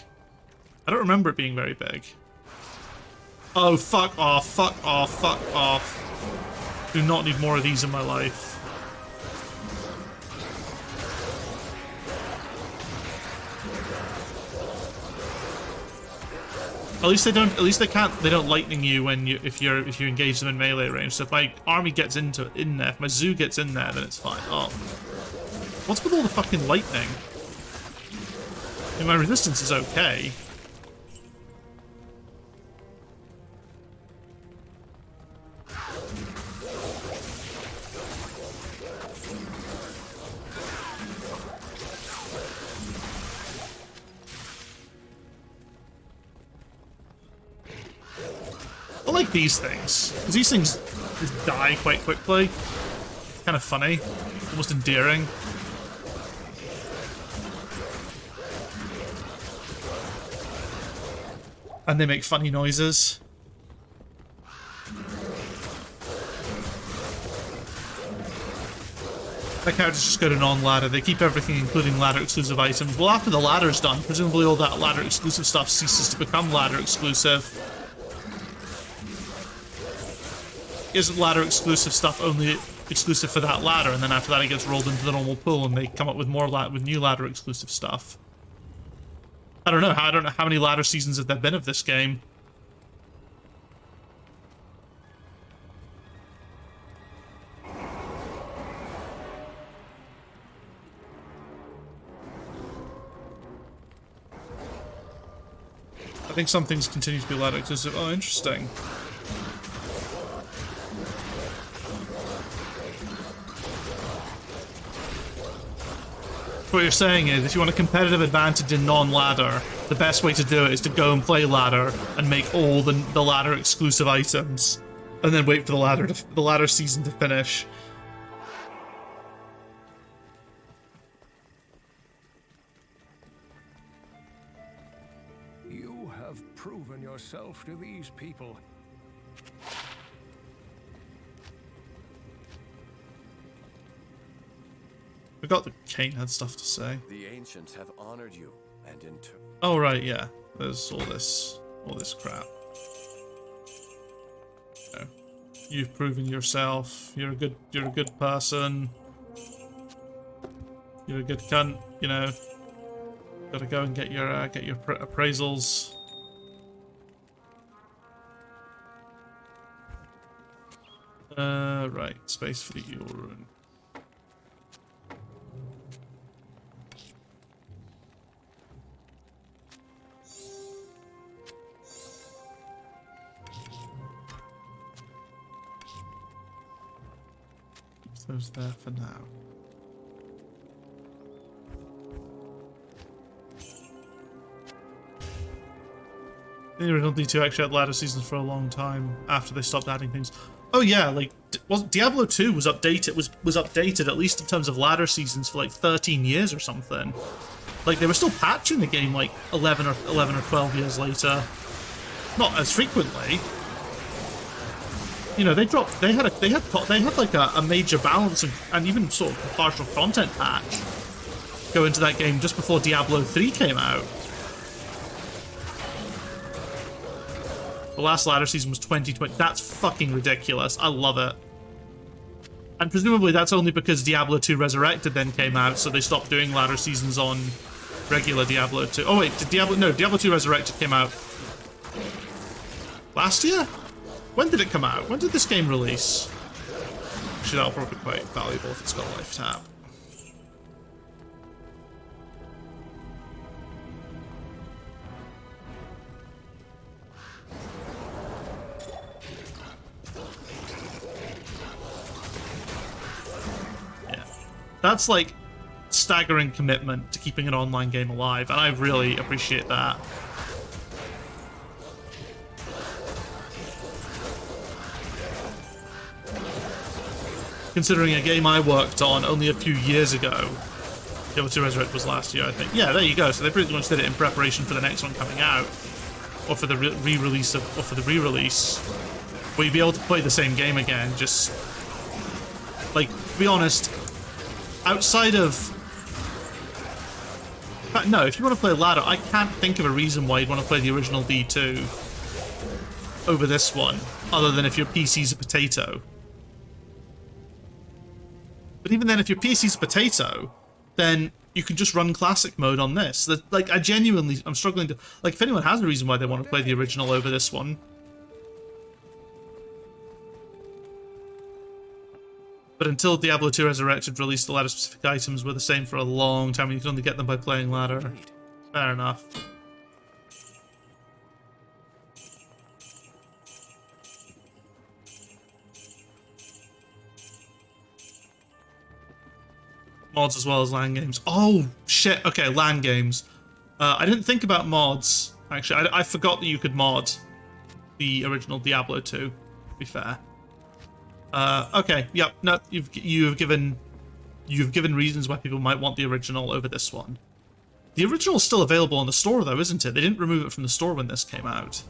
I don't remember it being very big. Oh, fuck off, fuck off, fuck off. Do not need more of these in my life. At least they don't lightning you when if you engage them in melee range. So if my army gets in there, if my zoo gets in there, then it's fine. Oh. What's with all the fucking lightning? I mean, my resistance is okay. I like these things, because these things just die quite quickly. Kind of funny, almost endearing. And they make funny noises. My characters just go to non-ladder. They keep everything, including ladder-exclusive items. Well, after the ladder's done, presumably all that ladder-exclusive stuff ceases to become ladder-exclusive. Isn't ladder-exclusive stuff only exclusive for that ladder, and then after that it gets rolled into the normal pool, and they come up with more new ladder-exclusive stuff? I don't know. I don't know how many ladder seasons have there been of this game. I think some things continue to be ladder exclusive. Oh, interesting. What you're saying is, if you want a competitive advantage in non-ladder, the best way to do it is to go and play ladder and make all the ladder exclusive items, and then wait for the ladder season to finish. You have proven yourself to these people. Forgot the Kane had stuff to say. The ancients have honored you, and in turn. Oh right, yeah. There's all this crap. So, you've proven yourself. You're a good person. You're a good cunt. You know. Gotta go and get your appraisals. Right. Space for the Yule rune. Those there for now. The original D2 actually had ladder seasons for a long time after they stopped adding things. Oh yeah, like Diablo 2 was updated was updated at least in terms of ladder seasons for like 13 years or something. Like they were still patching the game like 11 or 12 years later. Not as frequently. You know, they had like a major balance and even sort of a partial content patch go into that game just before Diablo 3 came out. The last ladder season was 2020. That's fucking ridiculous. I love it. And presumably that's only because Diablo 2 Resurrected then came out, so they stopped doing ladder seasons on regular Diablo 2. Oh wait, Diablo 2 Resurrected came out last year? When did it come out? When did this game release? Actually, that'll probably be quite valuable if it's got a life tap. Yeah. That's like staggering commitment to keeping an online game alive, and I really appreciate that. Considering a game I worked on only a few years ago. Diablo 2 Resurrected was last year, I think. Yeah, there you go. So they pretty much did it in preparation for the next one coming out. Or for the re-release where you'd be able to play the same game again, just... Like, to be honest, outside of... No, if you want to play ladder, I can't think of a reason why you'd want to play the original D2 over this one, other than if your PC's a potato. But even then, if your PC's a potato, then you can just run classic mode on this. Like, I'm struggling to... Like, if anyone has a reason why they want to play the original over this one. But until Diablo 2 Resurrected released, the ladder-specific items were the same for a long time, and you can only get them by playing ladder. Fair enough. Mods as well as LAN games. Oh, shit. Okay, LAN games. I didn't think about mods. Actually, I forgot that you could mod the original Diablo 2, to be fair. Okay, yep, no, you've given reasons why people might want the original over this one. The original is still available in the store, though, isn't it? They didn't remove it from the store when this came out.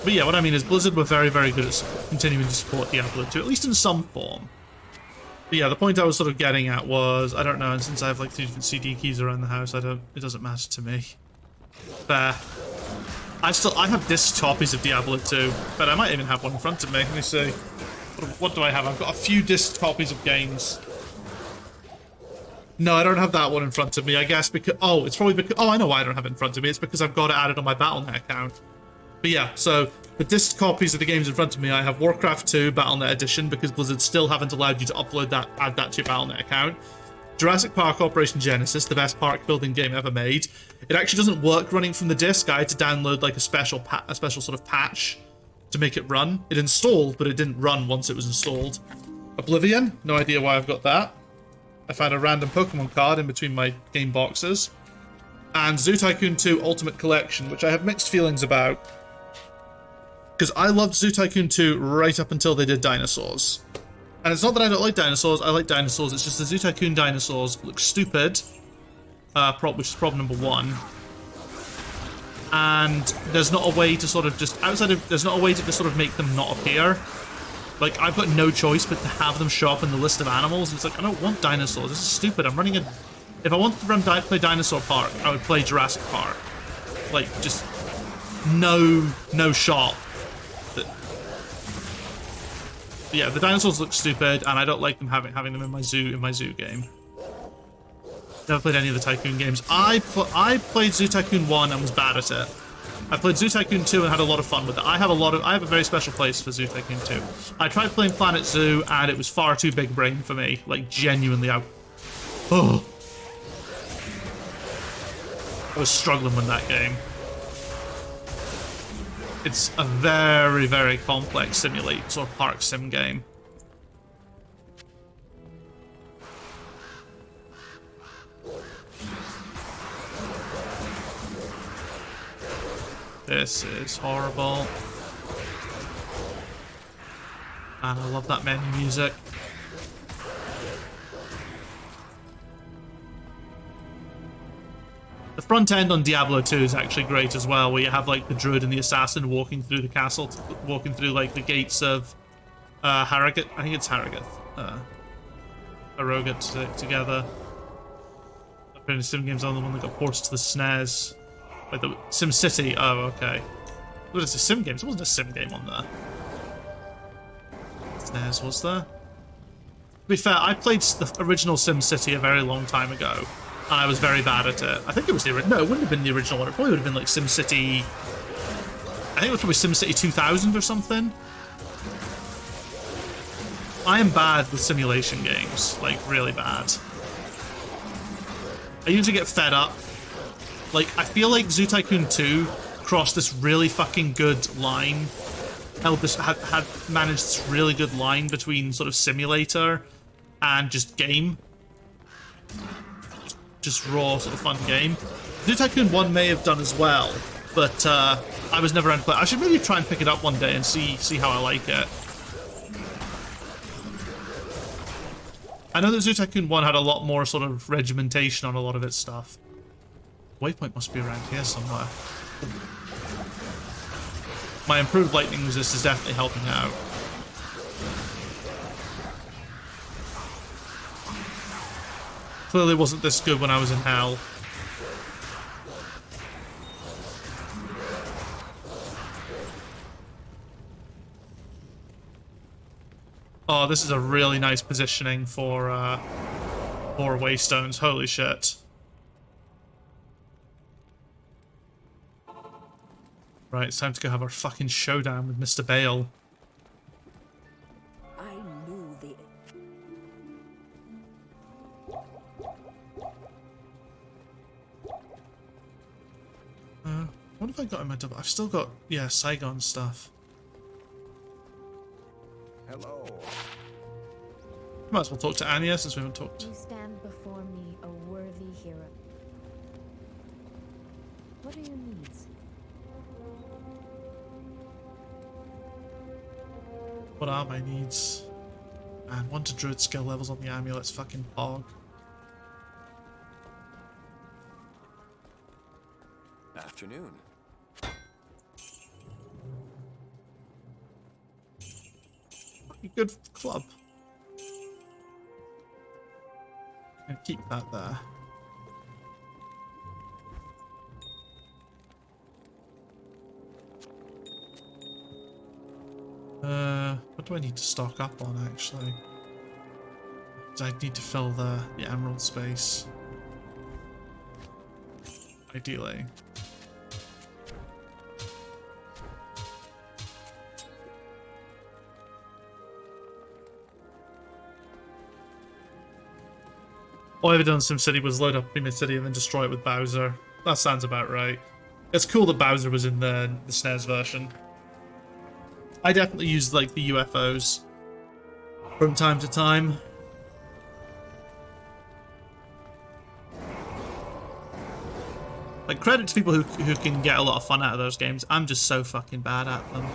But yeah, what I mean is Blizzard were very, very good at continuing to support Diablo 2, at least in some form. But yeah, the point I was sort of getting at was, I don't know, and since I have like 3 different CD keys around the house, it doesn't matter to me. Fair. I have disc copies of Diablo 2, but I might even have one in front of me. Let me see. What do I have? I've got a few disc copies of games. No, I don't have that one in front of me, I guess, because... Oh, it's probably because... Oh, I know why I don't have it in front of me. It's because I've got it added on my Battle.net account. But yeah, so the disc copies of the games in front of me, I have Warcraft 2 Battle.net Edition, because Blizzard still haven't allowed you to upload that, add that to your Battle.net account. Jurassic Park Operation Genesis, the best park building game ever made. It actually doesn't work running from the disc. I had to download like a special sort of patch to make it run. It installed, but it didn't run once it was installed. Oblivion, no idea why I've got that. I found a random Pokemon card in between my game boxes. And Zoo Tycoon 2 Ultimate Collection, which I have mixed feelings about. Because I loved Zoo Tycoon 2 right up until they did dinosaurs. And it's not that I don't like dinosaurs, I like dinosaurs, it's just the Zoo Tycoon dinosaurs look stupid. Which is problem number 1. And there's not a way to sort of just, there's not a way to just sort of make them not appear. Like, I've got no choice but to have them show up in the list of animals. It's like, I don't want dinosaurs. This is stupid. I'm running a... If I wanted to play Dinosaur Park, I would play Jurassic Park. Like, just... No shot. But yeah, the dinosaurs look stupid, and I don't like them having them in my zoo game. Never played any of the Tycoon games. I played Zoo Tycoon 1 and was bad at it. I played Zoo Tycoon 2 and had a lot of fun with it. I have a very special place for Zoo Tycoon 2. I tried playing Planet Zoo and it was far too big brain for me. Like, genuinely, I was struggling with that game. It's a very, very complex simulate sort of park sim game. This is horrible. And I love that menu music. The front end on Diablo 2 is actually great as well, where you have like the druid and the assassin walking through the castle, walking through like the gates of Harrogate. I think it's Harrogate. Harrogate together. I've been in Sim games on the one that got ported to the SNES. Like the Sim City. Oh, okay. What is a Sim game? There wasn't a Sim game on there. SNES, was there? To be fair, I played the original Sim City a very long time ago, and I was very bad at it. I think it was the original. No, it wouldn't have been the original one. It probably would have been like Sim City. I think it was probably Sim City 2000 or something. I am bad with simulation games, like really bad. I usually get fed up. Like, I feel like Zoo Tycoon 2 crossed this really fucking good line. Had managed this really good line between sort of simulator and just game. Just raw sort of fun game. Zoo Tycoon 1 may have done as well, but I was never around to play. I should maybe try and pick it up one day and see how I like it. I know that Zoo Tycoon 1 had a lot more sort of regimentation on a lot of its stuff. Waypoint must be around here somewhere. My improved lightning resist is definitely helping out. Clearly wasn't this good when I was in hell. Oh, this is a really nice positioning for waystones. Holy shit. Right, it's time to go have our fucking showdown with Mr. Baal. I knew the... What have I got in my double? I've still got, yeah, Saigon stuff. Hello. Might as well talk to Anya since we haven't talked. You stand before me, a worthy hero. What are your needs? What are my needs? And 1 to druid skill levels on the amulets, fucking pog. Afternoon. Good club. And keep that there. What do I need to stock up on actually? 'Cause I need to fill the emerald space. Ideally. All I ever done in SimCity was load up Prima City and then destroy it with Bowser. That sounds about right. It's cool that Bowser was in the SNES version. I definitely use like the UFOs from time to time. Like, credit to people who can get a lot of fun out of those games. I'm just so fucking bad at them.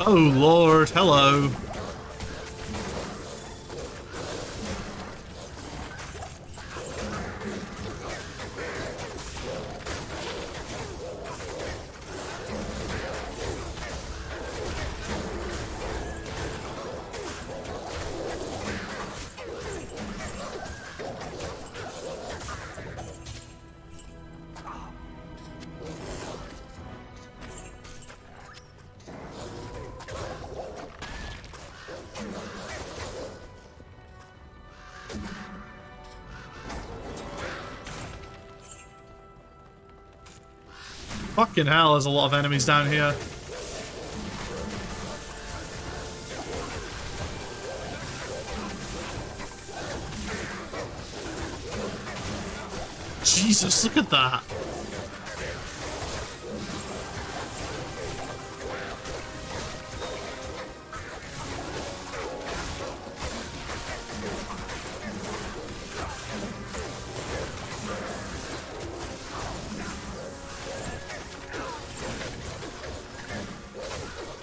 Oh lord, hello. Fucking hell, there's a lot of enemies down here. Jesus, look at that.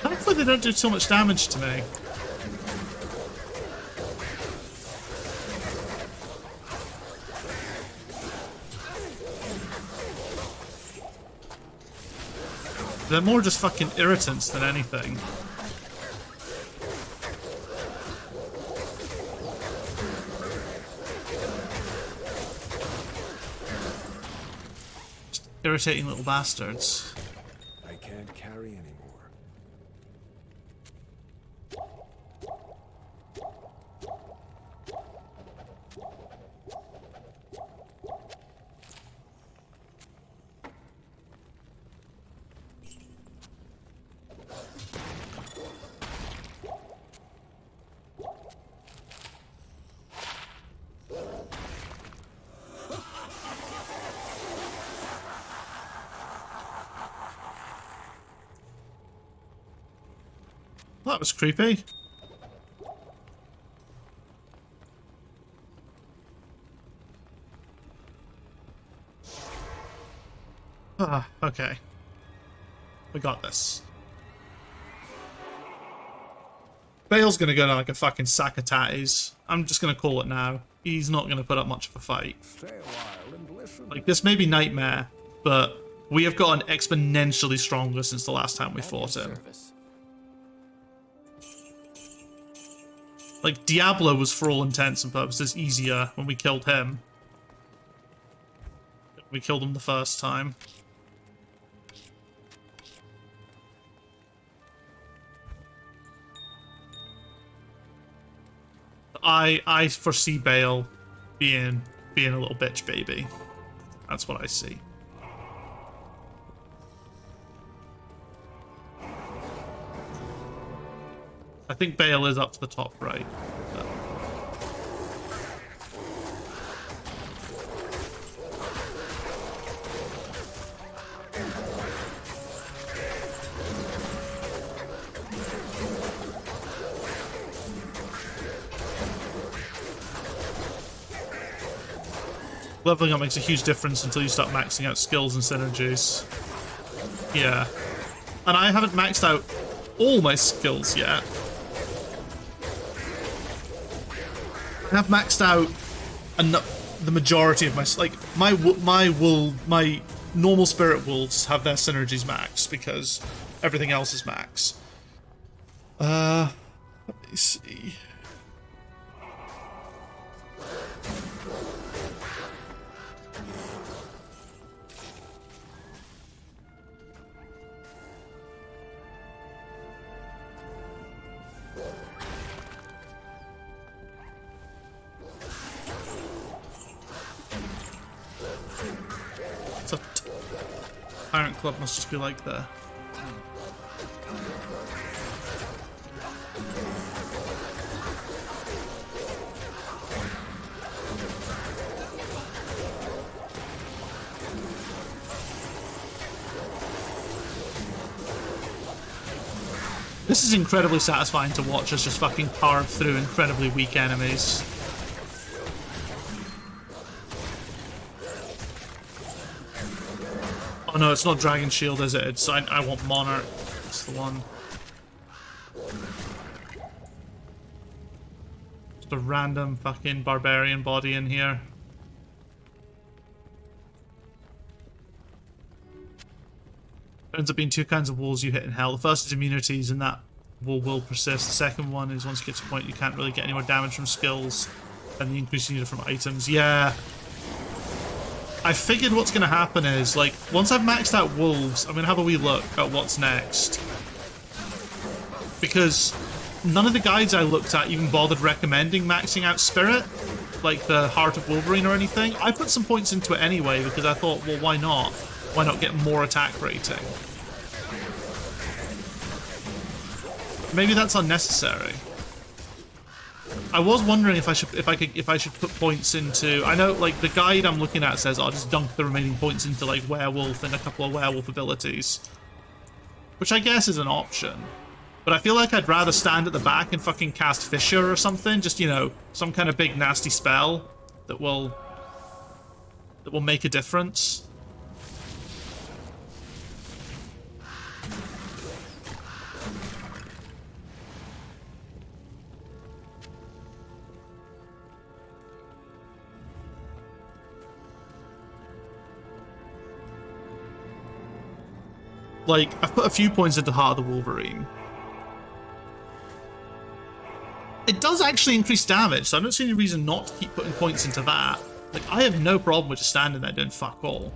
Hopefully they don't do too much damage to me. They're more just fucking irritants than anything. Just irritating little bastards. I can't carry anymore. Well, that was creepy. Ah, okay. We got this. Bale's gonna go down like a fucking sack of tatties. I'm just gonna call it now. He's not gonna put up much of a fight. Stay a while and listen. Like, this may be Nightmare, but we have gotten exponentially stronger since the last time we fought him. Service. Like, Diablo was, for all intents and purposes, easier when we killed him. We killed him the first time. I foresee Baal being a little bitch baby. That's what I see. I think Baal is up to the top right. But... leveling up makes a huge difference until you start maxing out skills and synergies. Yeah. And I haven't maxed out all my skills yet. I have maxed out the majority of my normal spirit wolves have their synergies maxed because everything else is max. Let me see. Tyrant Club must just be like there. This is incredibly satisfying to watch us just fucking carve through incredibly weak enemies. Oh no, it's not Dragon Shield, is it? It's I want Monarch. It's the one. Just a random fucking barbarian body in here. There ends up being two kinds of walls you hit in hell. The first is immunities, and that will persist. The second one is once you get to a point you can't really get any more damage from skills, and the increase in your different items. Yeah. I figured what's going to happen is, like, once I've maxed out wolves, I'm going to have a wee look at what's next. Because none of the guides I looked at even bothered recommending maxing out spirit, like the Heart of Wolverine or anything. I put some points into it anyway because I thought, well, why not? Why not get more attack rating? Maybe that's unnecessary. I was wondering if I should put points into. I know, like, the guide I'm looking at says I'll just dunk the remaining points into, like, werewolf and a couple of werewolf abilities, which I guess is an option. But I feel like I'd rather stand at the back and fucking cast Fissure or something. Just, you know, some kind of big nasty spell that will make a difference. Like, I've put a few points into Heart of the Wolverine. It does actually increase damage, so I don't see any reason not to keep putting points into that. Like, I have no problem with just standing there doing fuck all.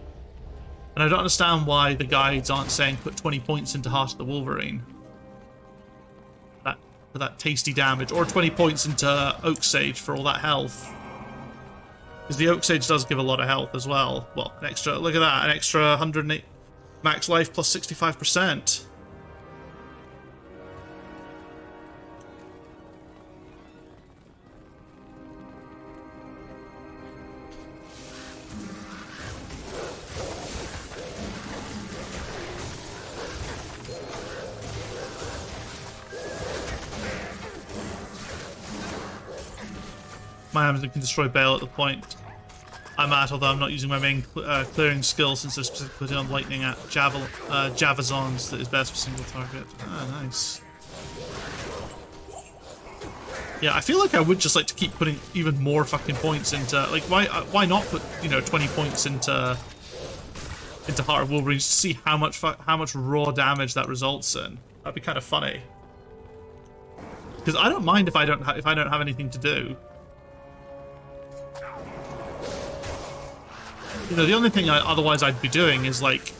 And I don't understand why the guides aren't saying put 20 points into Heart of the Wolverine. For that tasty damage. Or 20 points into Oak Sage for all that health. Because the Oak Sage does give a lot of health as well. Well, an extra, look at that, an extra 108 max life plus 65%. My Amazon can destroy Baal at the point I'm at, although I'm not using my main clearing skill since they're specifically on lightning at Javazons that is best for single target. Ah, nice. Yeah, I feel like I would just like to keep putting even more fucking points into, like, why not put, you know, 20 points into Heart of Wolverine just to see how much raw damage that results in. That'd be kind of funny. Because I don't mind if I don't have anything to do. You know, the only thing otherwise I'd be doing is, like,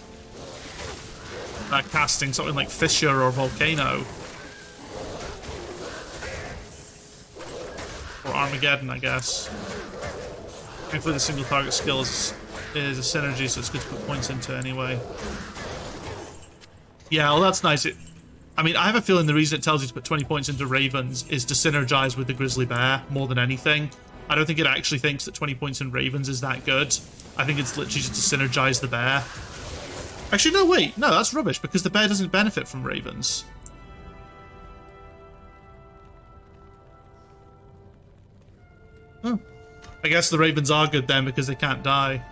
casting something like Fissure or Volcano. Or Armageddon, I guess. Thankfully the single target skill is a synergy, so it's good to put points into anyway. Yeah, well, that's nice. I mean, I have a feeling the reason it tells you to put 20 points into Ravens is to synergize with the Grizzly Bear more than anything. I don't think it actually thinks that 20 points in Ravens is that good. I think it's literally just to synergize the bear. Actually, no, wait. No, that's rubbish, because the bear doesn't benefit from Ravens. Oh. I guess the Ravens are good then, because they can't die.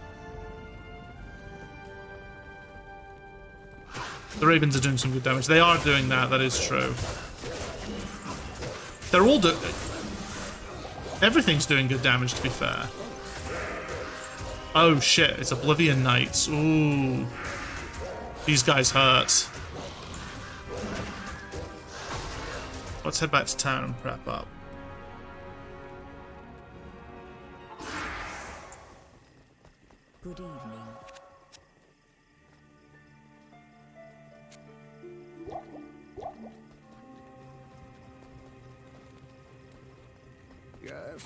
The Ravens are doing some good damage. They are doing that is true. They're all doing... Everything's doing good damage, to be fair. Oh shit, it's Oblivion Knights. Ooh. These guys hurt. Let's head back to town and prep up. Good evening. Yes.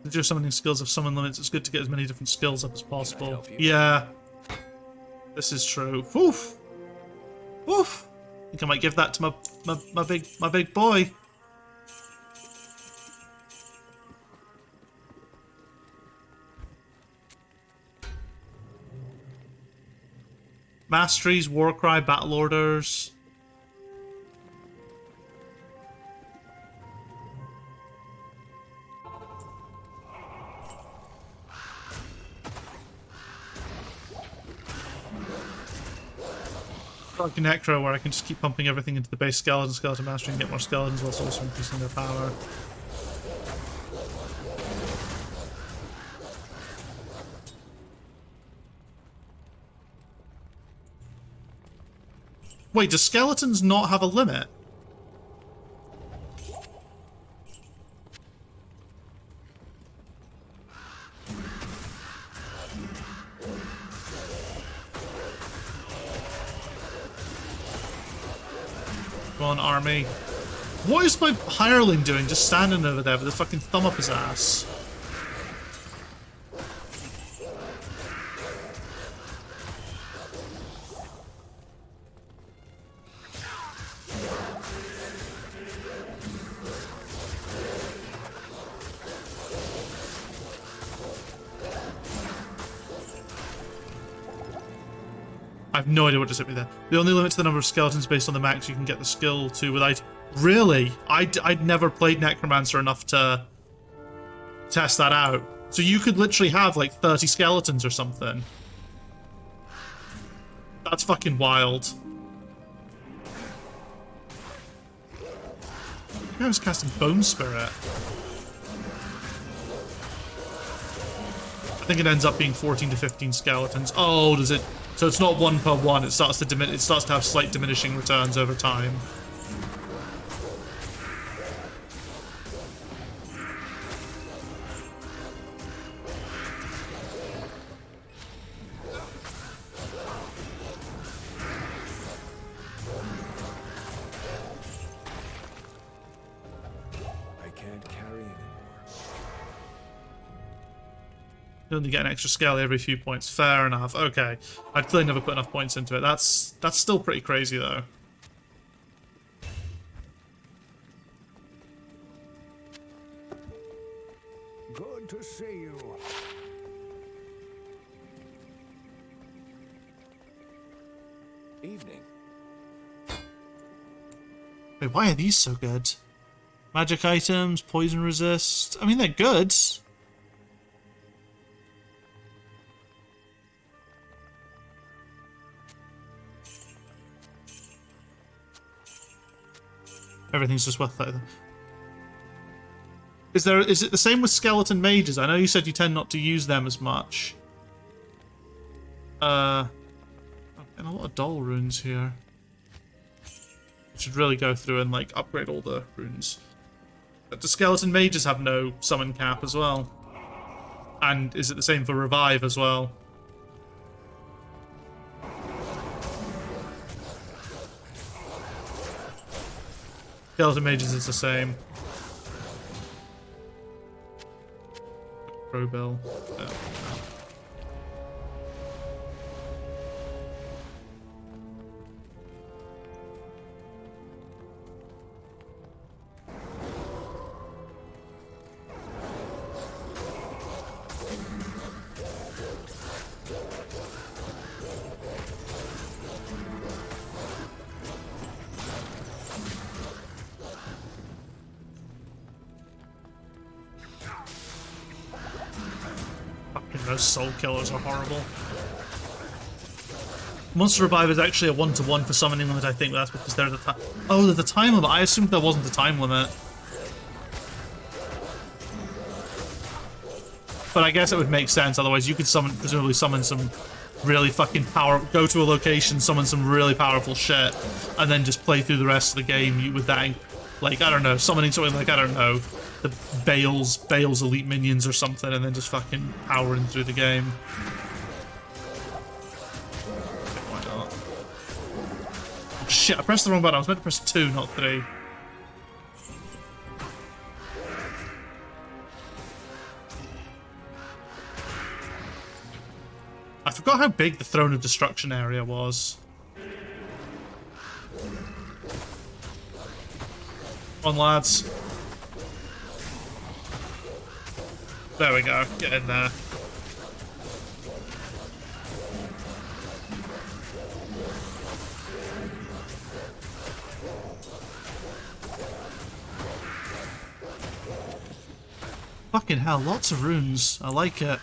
With your summoning skills have summon limits, it's good to get as many different skills up as possible. help you? Yeah. This is true. Woof. Woof. I think I might give that to my big boy. Masteries, Warcry, Battle Orders. Like Necro, where I can just keep pumping everything into the base skeleton mastery and get more skeletons whilst also increasing their power. Wait, do skeletons not have a limit? Come on, army. What is my hireling doing just standing over there with a fucking thumb up his ass? I have no idea what just hit me there. The only limit to the number of skeletons based on the max you can get the skill to without... Really? I'd never played Necromancer enough to test that out. So you could literally have like 30 skeletons or something. That's fucking wild. I was casting Bone Spirit. I think it ends up being 14 to 15 skeletons. Oh, does it... So it's not 1 per 1, it starts to have slight diminishing returns over time. I can't carry anymore. You only get an extra scale every few points. Fair enough. Okay. I'd clearly never put enough points into it. That's still pretty crazy, though. Good to see you. Evening. Wait, why are these so good? Magic items, poison resist. I mean, they're good. Everything's just worth it. Is it the same with skeleton mages? I know you said you tend not to use them as much. And a lot of dull runes here. Should really go through and like upgrade all the runes. But the skeleton mages have no summon cap as well. And is it the same for revive as well? Skeleton mages is the same. Pro bill. know, soul killers are horrible. Monster Revive is actually a 1-to-1 for summoning limit, I think, but that's because there's a time. Oh, there's a time limit. I assumed there wasn't a time limit. But I guess it would make sense, otherwise you could presumably summon some really fucking go to a location, summon some really powerful shit, and then just play through the rest of the game with that, like, I don't know, summoning something like, I don't know, the Baal's elite minions or something, and then just fucking powering through the game. Why not? Oh shit, I pressed the wrong button. I was meant to press 2, not 3. I forgot how big the Throne of Destruction area was. Come on, lads. There we go. Get in there. Fucking hell, lots of runes. I like it.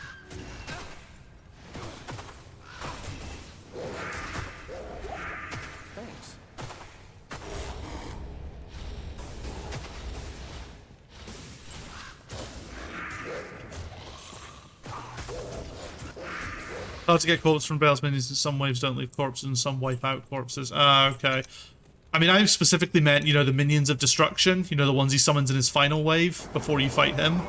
Hard to get corpses from Baal's minions, and some waves don't leave corpses and some wipe out corpses. Ah, okay. I mean, I specifically meant, you know, the minions of destruction. You know, the ones he summons in his final wave before you fight him.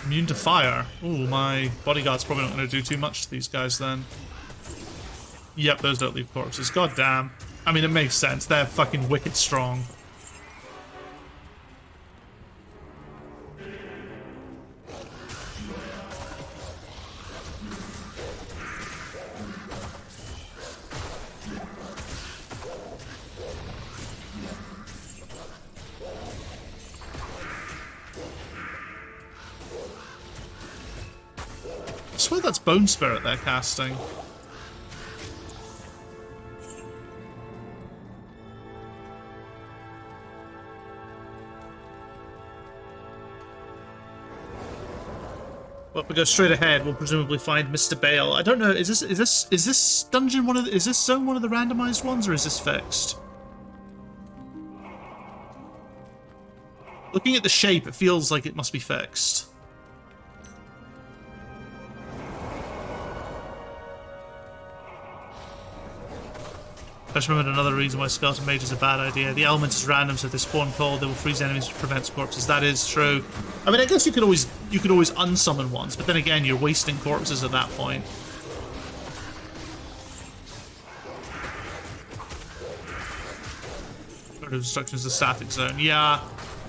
Immune to fire. Ooh, my bodyguard's probably not going to do too much to these guys then. Yep, those don't leave corpses. God damn. I mean, it makes sense. They're fucking wicked strong. I swear that's Bone Spirit they're casting. Well, if we go straight ahead, we'll presumably find Mr. Baal. I don't know. Is this dungeon is this zone one of the randomized ones, or is this fixed? Looking at the shape, it feels like it must be fixed. I just remembered another reason why Skeleton Mage is a bad idea. The element is random, so if they spawn cold, they will freeze enemies, which prevents corpses. That is true. I mean, I guess you could always unsummon ones, but then again, you're wasting corpses at that point. Destruction is a static zone. Yeah,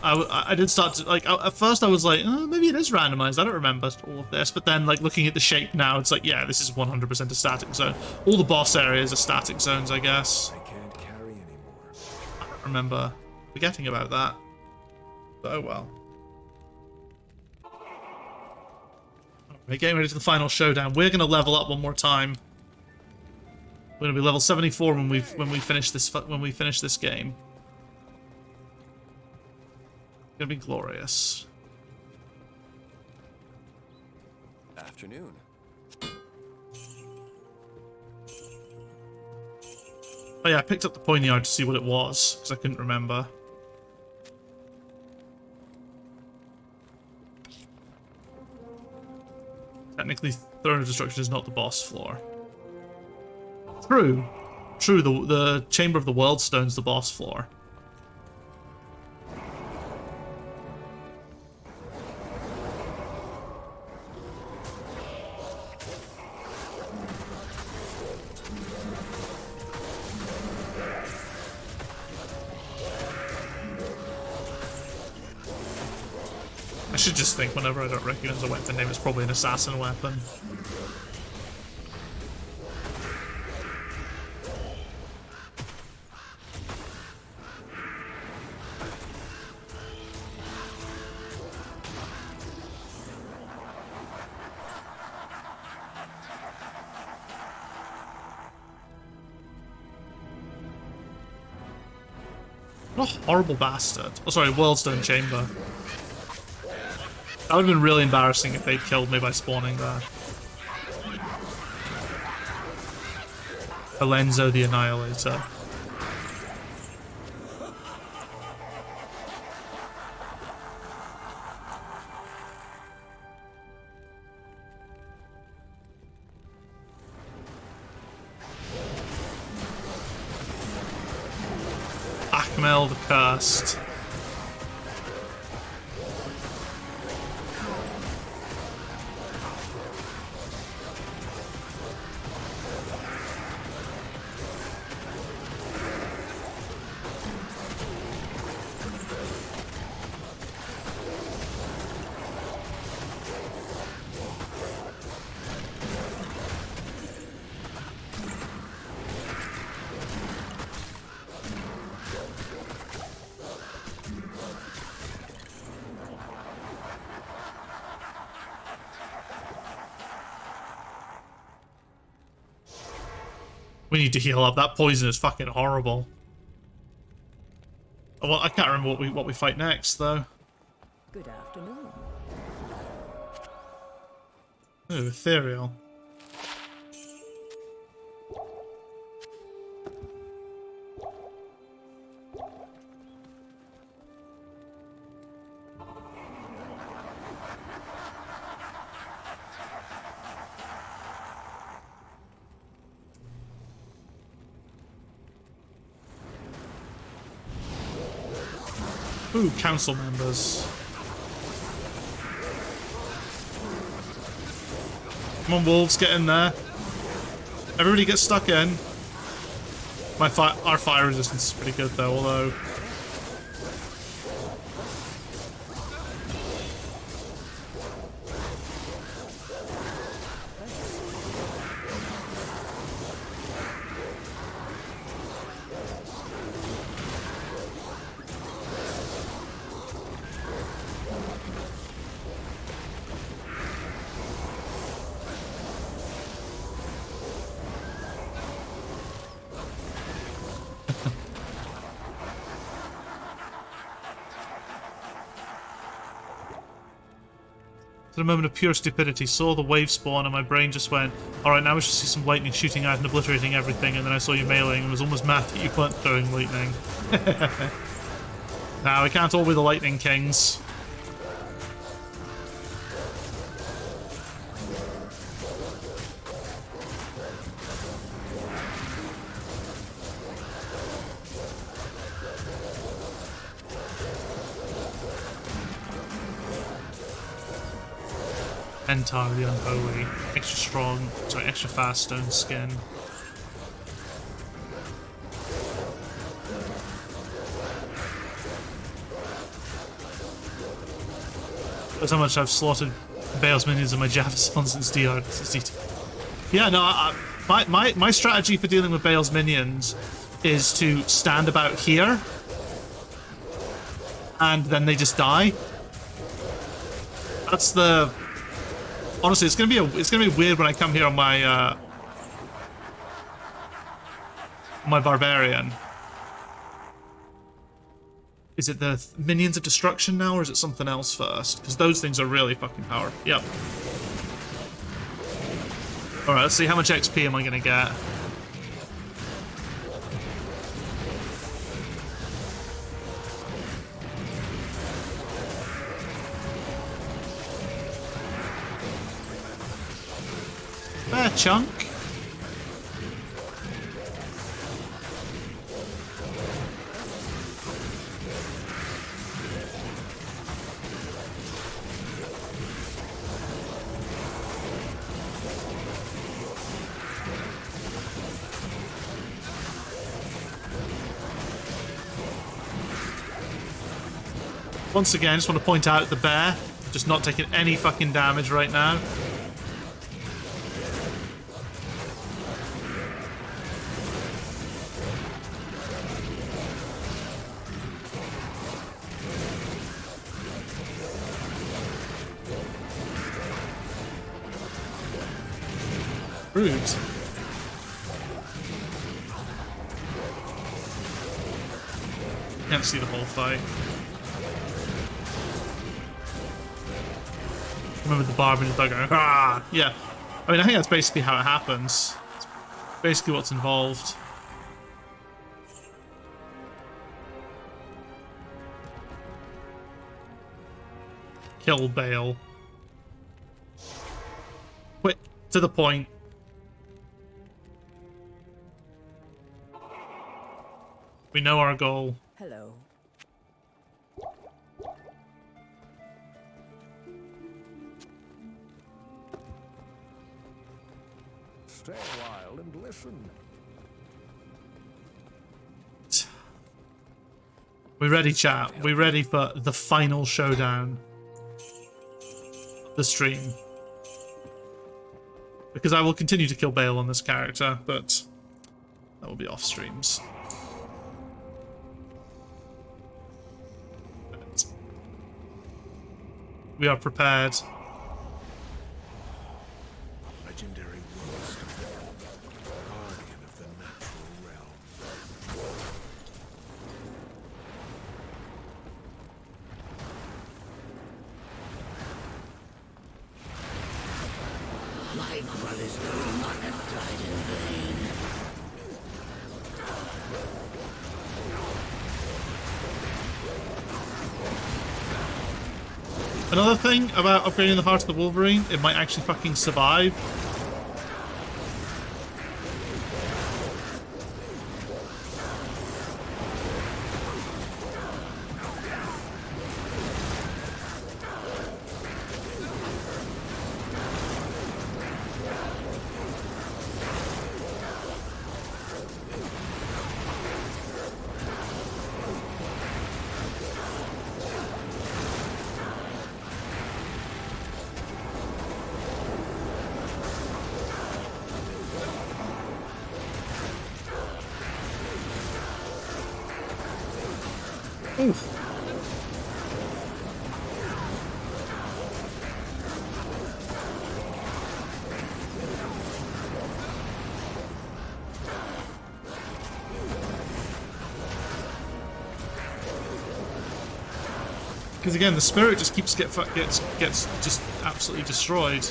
I did start to, like, at first I was like, oh, maybe it is randomized. I don't remember all of this, but then, like, looking at the shape now, it's like, yeah, this is 100% a static zone. All the boss areas are static zones, I guess. I can't carry anymore. I don't remember forgetting about that. But oh well. Alright, getting ready for the final showdown. We're gonna level up one more time. We're gonna be level 74 when we finish this game. It's gonna be glorious. Afternoon. Oh yeah, I picked up the poignard to see what it was, because I couldn't remember. Technically, Throne of Destruction is not the boss floor. True. True, the Chamber of the World Stone's the boss floor. I should just think whenever I don't recognize a weapon name, it's probably an assassin weapon. What a horrible bastard. Oh, sorry, Worldstone Chamber. That would have been really embarrassing if they'd killed me by spawning there. Alenzo the Annihilator. Akmel the Cursed. We need to heal up. That poison is fucking horrible. Oh, well, I can't remember what we fight next though. Good afternoon. Ooh, ethereal. Ooh, council members. Come on, wolves, get in there. Everybody get stuck in. Our fire resistance is pretty good though, although... At a moment of pure stupidity, saw the wave spawn and my brain just went, alright, now we should see some lightning shooting out and obliterating everything, and then I saw you mailing and was almost mad that you weren't throwing lightning. Now we can't all be the lightning kings. Entirely unholy. Extra strong, sorry, extra fast stone skin. That's how much I've slaughtered Baal's minions and my Javison since DR. Yeah, no, my strategy for dealing with Baal's minions is to stand about here, and then they just die. That's the... Honestly, it's gonna be weird when I come here on my my barbarian. Is it the minions of destruction now, or is it something else first? Because those things are really fucking powerful. Yep. All right, let's see how much XP am I gonna get. Fair chunk. Once again, I just want to point out the bear, just not taking any fucking damage right now. Rude. can't see the whole fight. Remember the barb and the dog going, ah! Yeah. I mean, I think that's basically how it happens. It's basically what's involved. Kill Baal. Quick, to the point. We know our goal. Hello. Stay a while and listen. We ready, chat? We ready for the final showdown? The stream. Because I will continue to kill Baal on this character, but that will be off streams. But we are prepared. Legendary Willowstone, guardian of the natural realm. My brothers will not have died in vain. Another thing about upgrading the Heart of the Wolverine, it might actually fucking survive. Oof. Because again, the spirit just keeps gets just absolutely destroyed.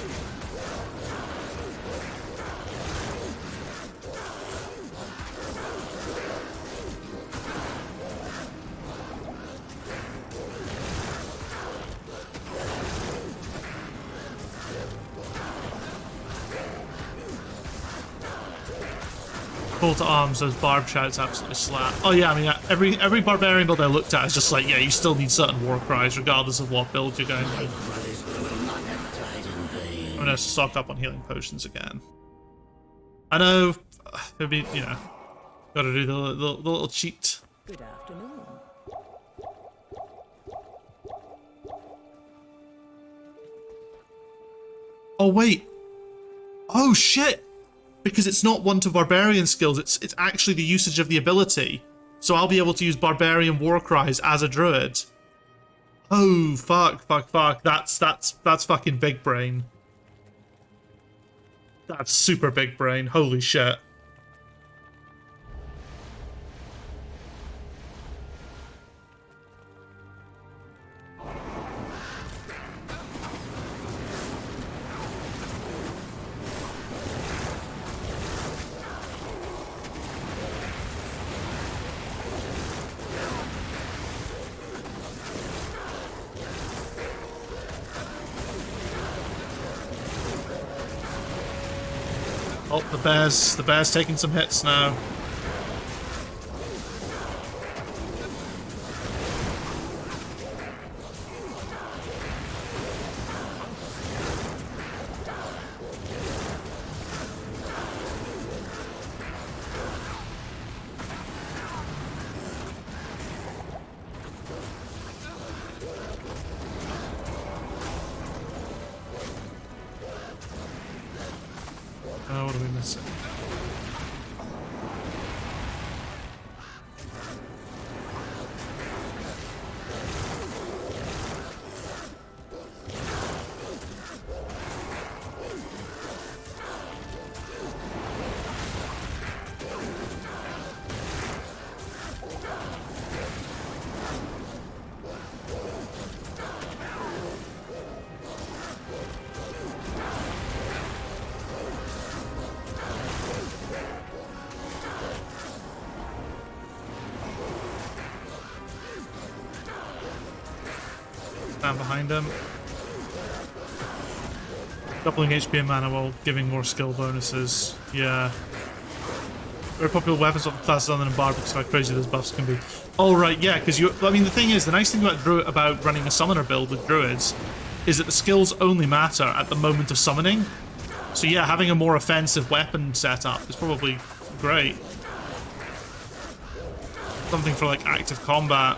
Call to arms, those barb shouts absolutely slap. Oh yeah, I mean, every barbarian build I looked at is just like, yeah, you still need certain war cries regardless of what build you're going with. I'm gonna stock up on healing potions again. I know, maybe, you know, gotta do the little cheat. Good afternoon. Oh wait. Oh shit! Because it's not one to barbarian skills, it's actually the usage of the ability. So I'll be able to use barbarian war cries as a druid. Oh fuck. That's fucking big brain. That's super big brain. Holy shit. Oh, the bear's taking some hits now. Oh, what are we missing? stand behind him. Doubling HP and mana while giving more skill bonuses. Yeah. Very popular weapons of the classes other than Bard because of how crazy those buffs can be. Oh, right, yeah, because you... I mean, the thing is, the nice thing about running a summoner build with druids is that the skills only matter at the moment of summoning. So yeah, having a more offensive weapon setup is probably great. Something for, like, active combat.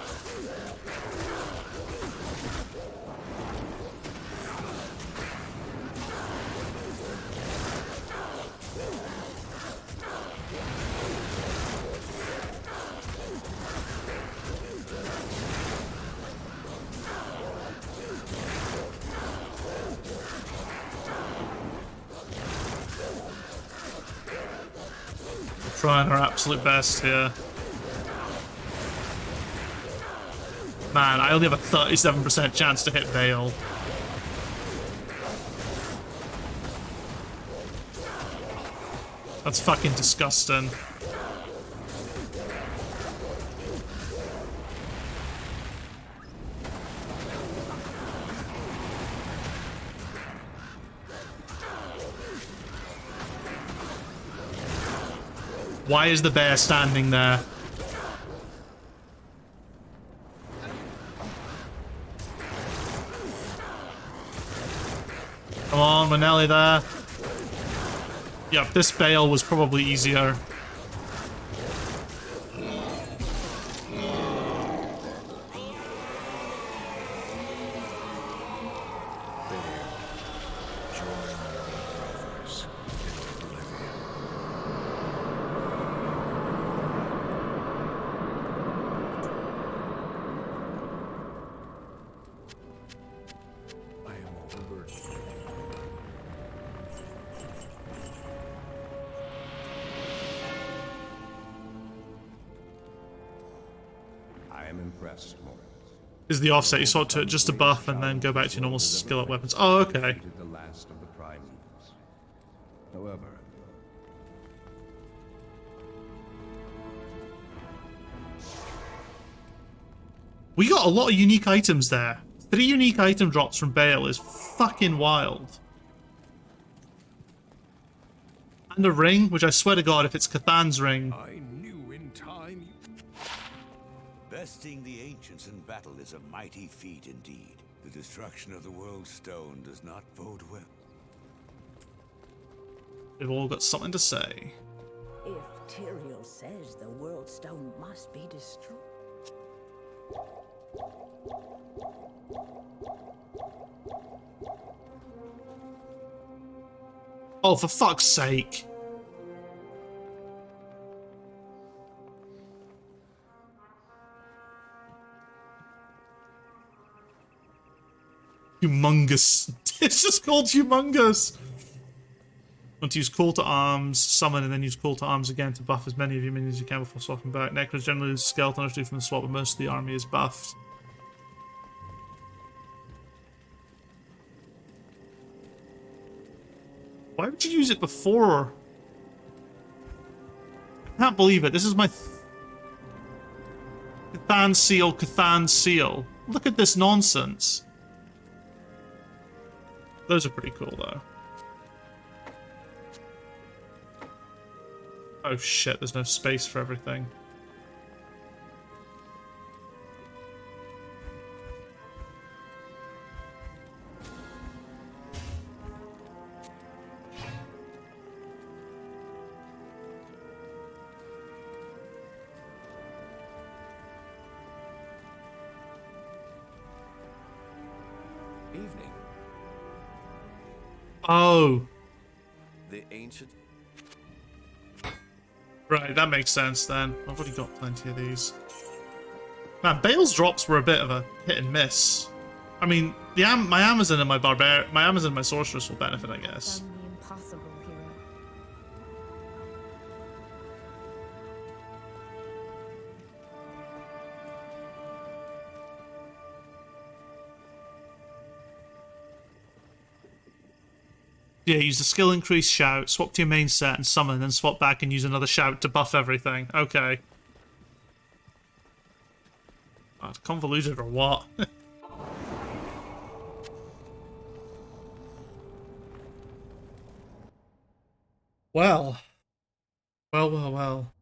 Trying our absolute best here. Man, I only have a 37% chance to hit Baal. That's fucking disgusting. Why is the bear standing there? Come on, we're nearly there. Yep, this Baal was probably easier. Is the offset you swap to it just a buff and then go back to your normal skill up weapons? Oh, okay. The last of the primevals. However, We got a lot of unique items there. 3 unique item drops from Baal is fucking wild. And a ring, which I swear to God, if it's Cathan's ring. I knew in time. Besting the ancients in battle is a mighty feat indeed. The destruction of the World Stone does not bode well. They've all got something to say. If Tyrael says the World Stone must be destroyed. Oh, for fuck's sake. Humongous. It's just called humongous. Want to use Call to Arms, summon, and then use Call to Arms again to buff as many of your minions as you can before swapping back. Necros generally lose skeleton or 2 from the swap, but most of the army is buffed. Why would you use it before? I can't believe it. This is my... Cathan Seal, Cathan Seal. Look at this nonsense. Those are pretty cool, though. Oh shit, there's no space for everything. Evening. Oh. The ancient... Right, that makes sense then. I've already got plenty of these. Man, Baal's drops were a bit of a hit and miss. I mean, my Amazon and my Amazon and my Sorceress will benefit, I guess. Done the impossible, hero. Yeah, use the skill increase shout, swap to your main set and summon, then swap back and use another shout to buff everything. Okay. Convoluted or what? Well. Well.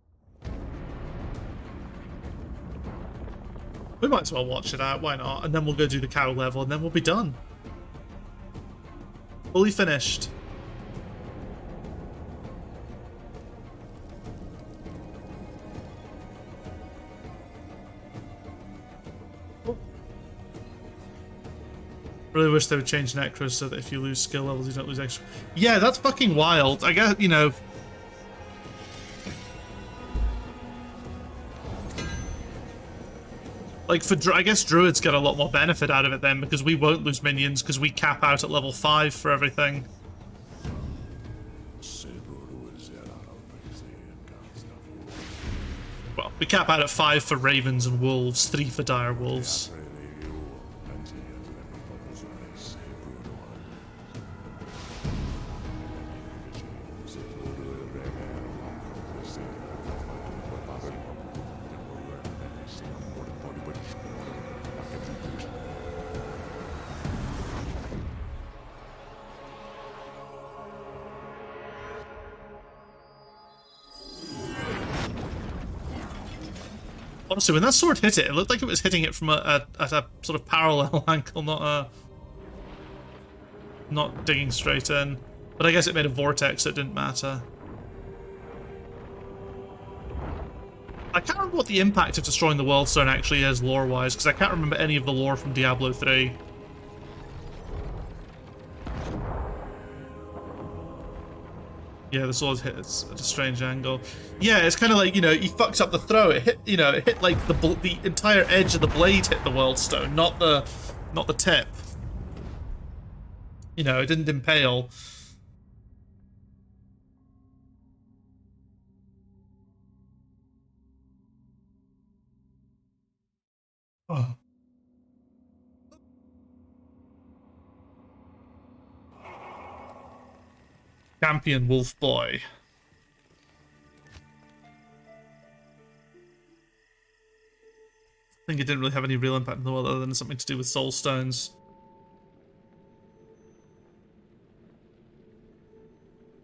We might as well watch it out, why not? And then we'll go do the cow level, and then we'll be done. Fully finished. Really wish they would change Necros so that if you lose skill levels, you don't lose extra. Yeah, that's fucking wild. I guess, you know. Like, I guess Druids get a lot more benefit out of it then, because we won't lose minions, because we cap out at level 5 for everything. Well, we cap out at 5 for Ravens and Wolves, 3 for Dire Wolves. Honestly, when that sword hit it, it looked like it was hitting it from at a sort of parallel angle, not digging straight in. But I guess it made a vortex, so it didn't matter. I can't remember what the impact of destroying the World Stone actually is lore-wise, because I can't remember any of the lore from Diablo 3. Yeah, the sword hits at a strange angle. Yeah, it's kind of like, you know, he fucks up the throw. It hit, you know, it hit like the entire edge of the blade hit the World Stone, not the tip. You know, it didn't impale. Oh. Champion Wolf Boy. I think it didn't really have any real impact in the world other than something to do with soul stones.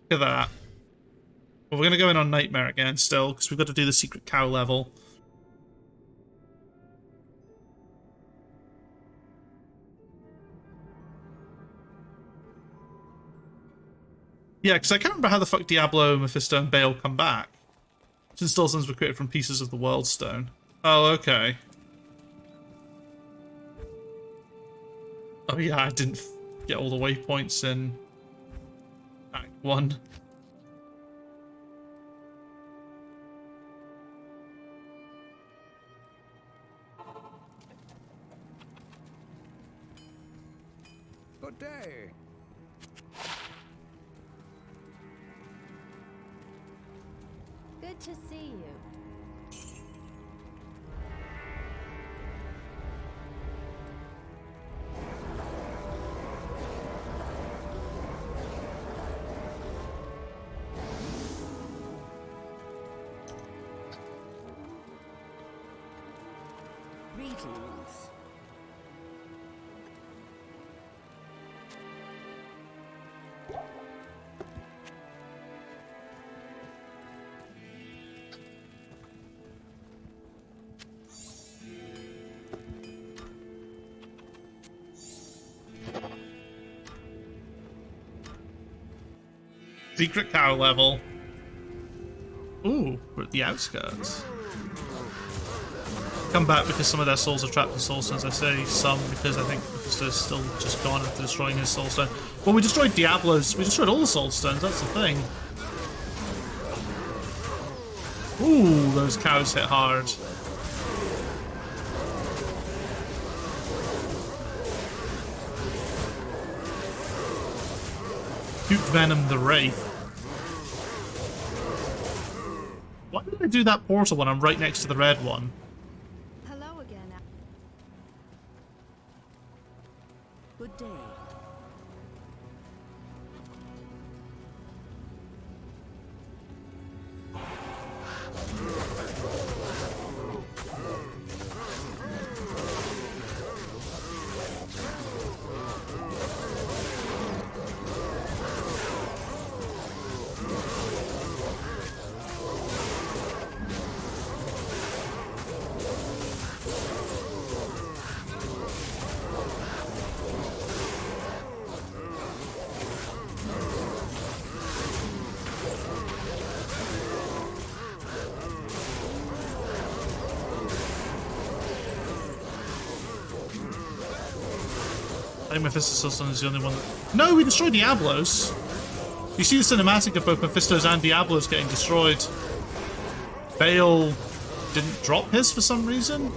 Look at that. Well, we're going to go in on Nightmare again still, because we've got to do the secret cow level. Yeah, because I can't remember how the fuck Diablo, Mephisto, and Baal come back. Since soul stones were created from pieces of the World Stone. Oh, okay. Oh yeah, I didn't get all the waypoints in Act 1. Good day. Good to see you. Greetings. Secret cow level. Ooh, we're at the outskirts. Come back because some of their souls are trapped in soul stones. I say some because I think Mephisto's still just gone after destroying his soul stone. Well, we destroyed Diablo's. We destroyed all the soul stones. That's the thing. Ooh, those cows hit hard. Shoot Venom the Wraith. Why did I do that portal when I'm right next to the red one? Hello again. Good day. think Mephisto's Soulstone is the only one that... No, we destroyed Diablo's. You see the cinematic of both Mephisto's and Diablo's getting destroyed. Baal didn't drop his for some reason.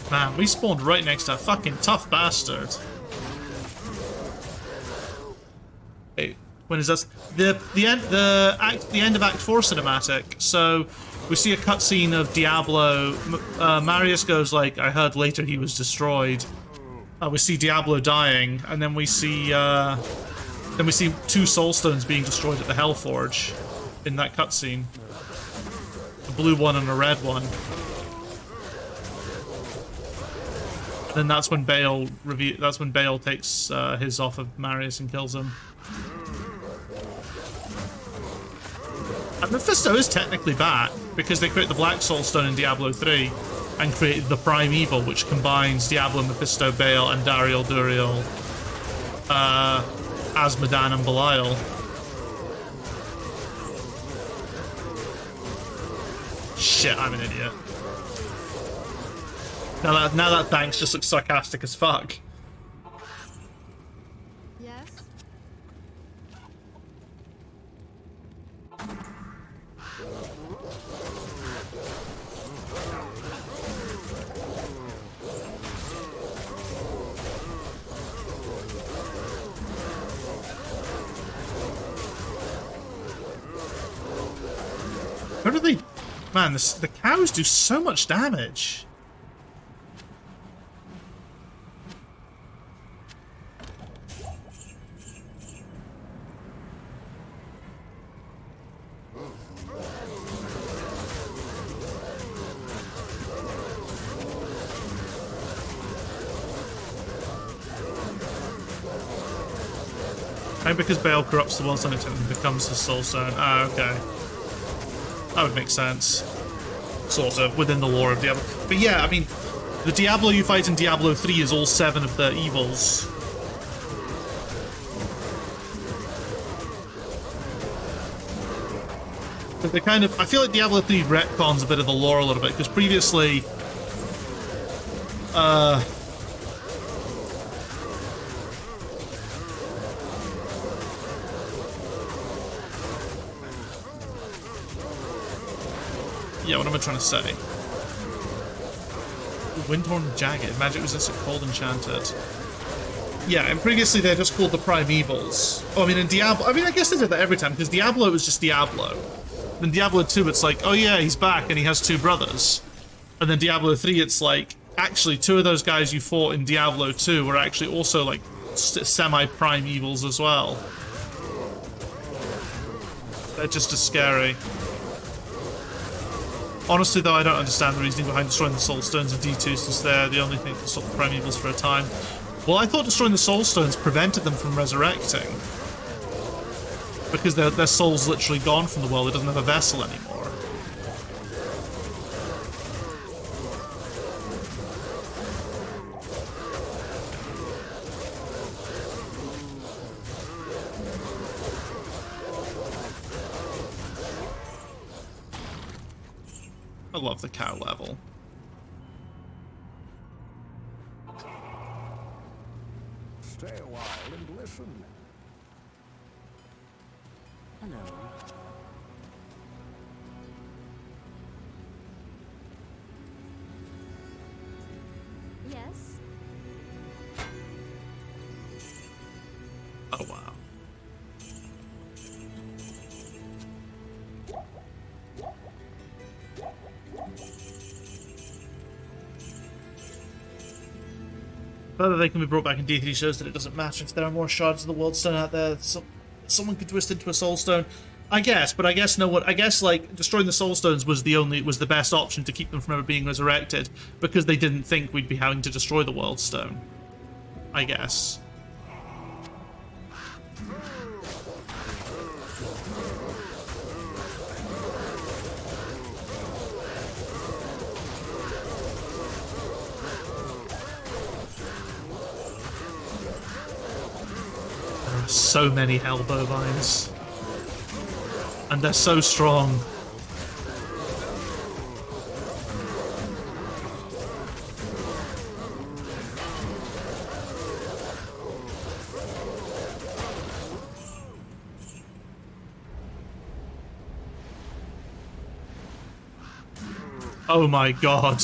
Man, we spawned right next to a fucking tough bastard. Hey, when is this? The end of Act 4 cinematic. So we see a cutscene of Diablo. Marius goes like, "I heard later he was destroyed." We see Diablo dying, and then we see two Soulstones being destroyed at the Hellforge in that cutscene. A blue one and a red one. And then that's when Baal takes his off of Marius and kills him. And Mephisto is technically back because they create the Black Soulstone in Diablo 3 and created the Prime Evil, which combines Diablo, Mephisto, Baal, and Dariel, Duriel, Asmodan, and Belial. Shit, I'm an idiot. Now that thanks just looks sarcastic as fuck. Yes? How do they... Man, the cows do so much damage. Maybe because Baal corrupts the world and becomes his Soulstone. Ah, okay. That would make sense. Sort of, within the lore of Diablo. But yeah, I mean, the Diablo you fight in Diablo 3 is all 7 of the evils. But they kind of... I feel like Diablo 3 retcons a bit of the lore a little bit, because previously... Yeah, what am I trying to say? Windhorn Jagged. Magic resistant cold enchanted. Yeah, and previously they're just called the Prime Evils. Oh, I mean, in Diablo... I mean, I guess they did that every time, because Diablo was just Diablo. In Diablo 2, it's like, oh yeah, he's back and he has 2 brothers. And then Diablo 3, it's like, actually, 2 of those guys you fought in Diablo 2 were actually also, like, semi-Prime Evils as well. They're just as scary. Honestly, though, I don't understand the reasoning behind destroying the Soulstones of D2 since they're the only thing to stop the Prime Evils for a time. Well, I thought destroying the Soulstones prevented them from resurrecting. Because their soul's literally gone from the world, it doesn't have a vessel anymore. I love the cow level. Stay a while and listen. Hello. Yes? Oh, wow. Whether they can be brought back in D3 shows that it doesn't matter if there are more shards of the World Stone out there. Someone could twist into a Soul Stone, I guess. But I guess I guess like destroying the Soul Stones was the best option to keep them from ever being resurrected because they didn't think we'd be having to destroy the World Stone. I guess. so many hell bovines. And they're so strong. Oh my god.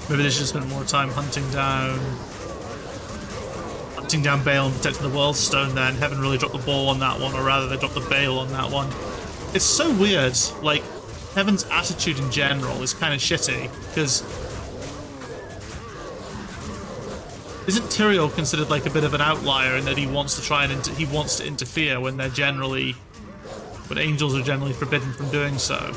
Maybe they should spend more time hunting down Baal and protecting the World Stone then. Heaven really dropped the ball on that one, or rather they dropped the Baal on that one. It's so weird, like, Heaven's attitude in general is kind of shitty, because isn't Tyrael considered like a bit of an outlier in that he wants to try and he wants to interfere when angels are generally forbidden from doing so?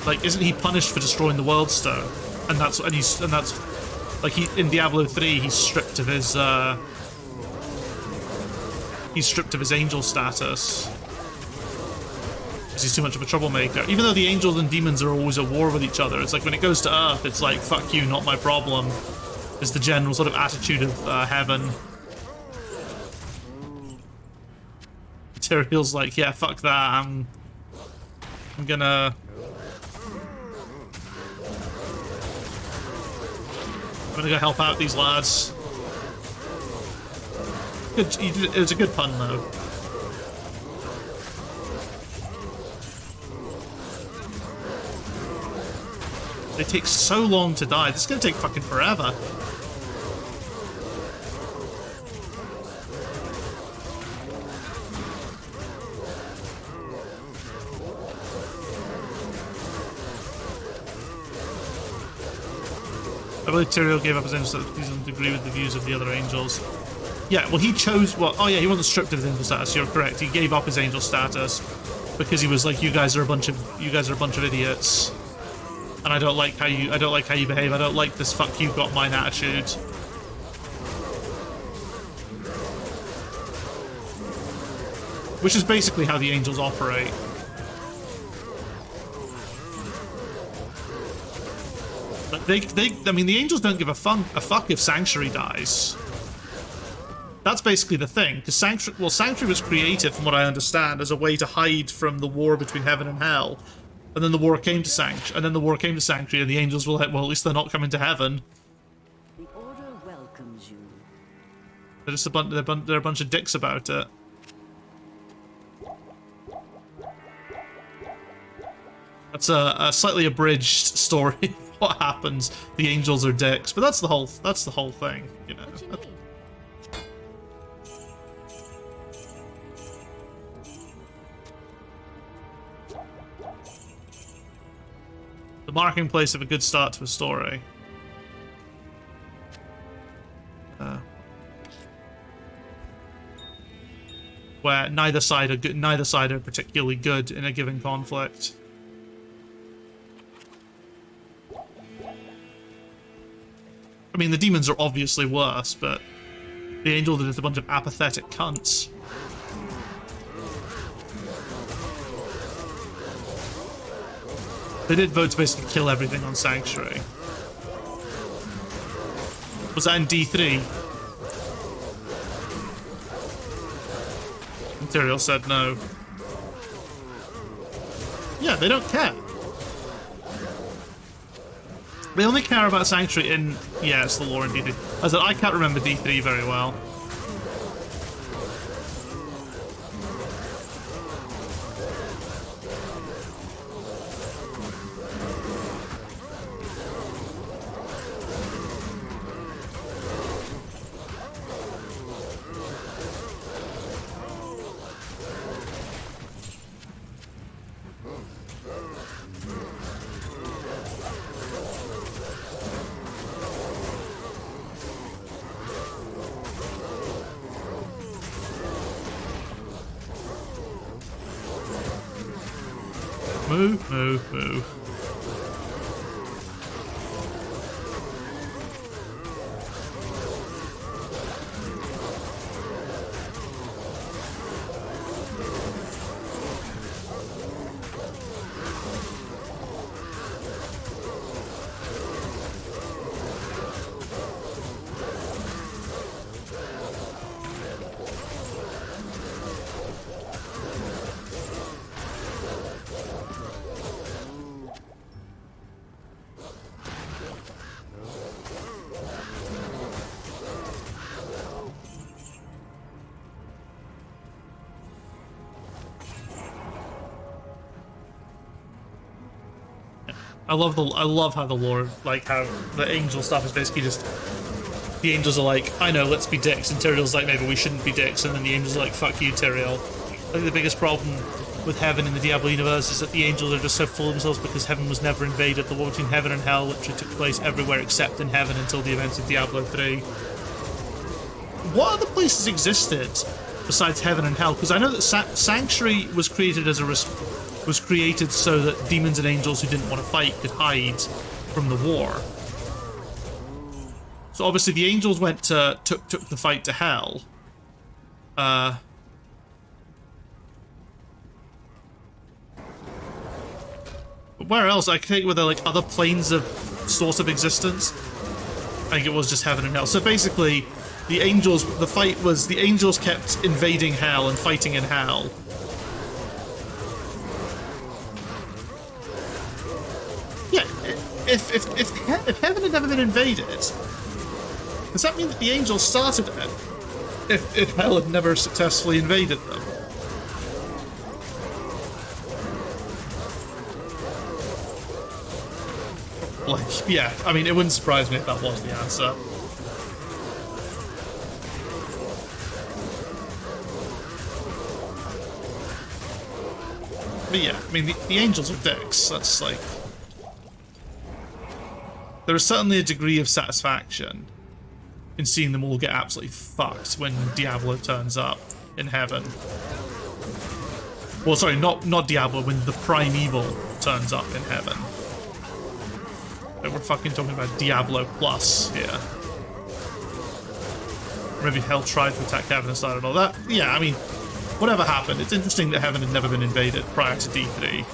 Like, isn't he punished for destroying the World Stone? And that's like in Diablo 3 he's stripped of his angel status because he's too much of a troublemaker. Even though the angels and demons are always at war with each other, it's like when it goes to Earth, it's like fuck you, not my problem. Is the general sort of attitude of Heaven. Tyrael's like, yeah, fuck that. I'm gonna go help out these lads. Good, it was a good pun though. They take so long to die. This is gonna take fucking forever. I believe Tyrael gave up his angel status because he doesn't agree with the views of the other angels. Yeah, well, he chose. Well, oh yeah, he wasn't stripped of his angel status. You're correct. He gave up his angel status because he was like, you guys are a bunch of idiots, and I don't like how you behave. I don't like this fuck you got mine attitude. Which is basically how the angels operate. But I mean, the angels don't give a fuck if Sanctuary dies. That's basically the thing, because Sanctuary was created, from what I understand, as a way to hide from the war between heaven and hell. And then the war came to Sanctuary, and the angels were like, well, at least they're not coming to heaven. The Order welcomes you. They're just they're a bunch of dicks about it. That's a slightly abridged story. What happens? The angels are dicks, but that's the whole thing, you know. What you need? The marking place of a good start to a story. Where neither side are particularly good in a given conflict. I mean, the demons are obviously worse, but the angels are just a bunch of apathetic cunts. They did vote to basically kill everything on Sanctuary. Was that in D3? Tyrael said no. Yeah, they don't care. They only care about Sanctuary in... Yeah, it's the lore in D3. I said, I can't remember D3 very well. Moo, moo, moo. I love how the lore, like how the angel stuff is basically just the angels are like, I know, let's be dicks, and Tyrael's like, maybe we shouldn't be dicks, and then the angels are like, fuck you, Tyrael. I think the biggest problem with heaven in the Diablo universe is that the angels are just so full of themselves because heaven was never invaded. The war between heaven and hell literally took place everywhere except in heaven until the events of Diablo 3. What other places existed besides heaven and hell? Because I know that Sanctuary was created as was created so that demons and angels who didn't want to fight could hide from the war. So obviously the angels went to took the fight to hell. But where else? I think were there like other planes of source of existence? I think it was just heaven and hell. So basically, the angels kept invading hell and fighting in hell. Yeah, if heaven had never been invaded, does that mean that the angels started it? If hell had never successfully invaded them? Like, yeah, I mean, it wouldn't surprise me if that was the answer. But yeah, I mean, the angels are dicks. That's like... There is certainly a degree of satisfaction in seeing them all get absolutely fucked when Diablo turns up in heaven. Well, sorry, not Diablo, when the Primeval turns up in heaven. We're fucking talking about Diablo Plus here. Maybe hell tried to attack heaven and started all that. Yeah, I mean, whatever happened, it's interesting that heaven had never been invaded prior to D3.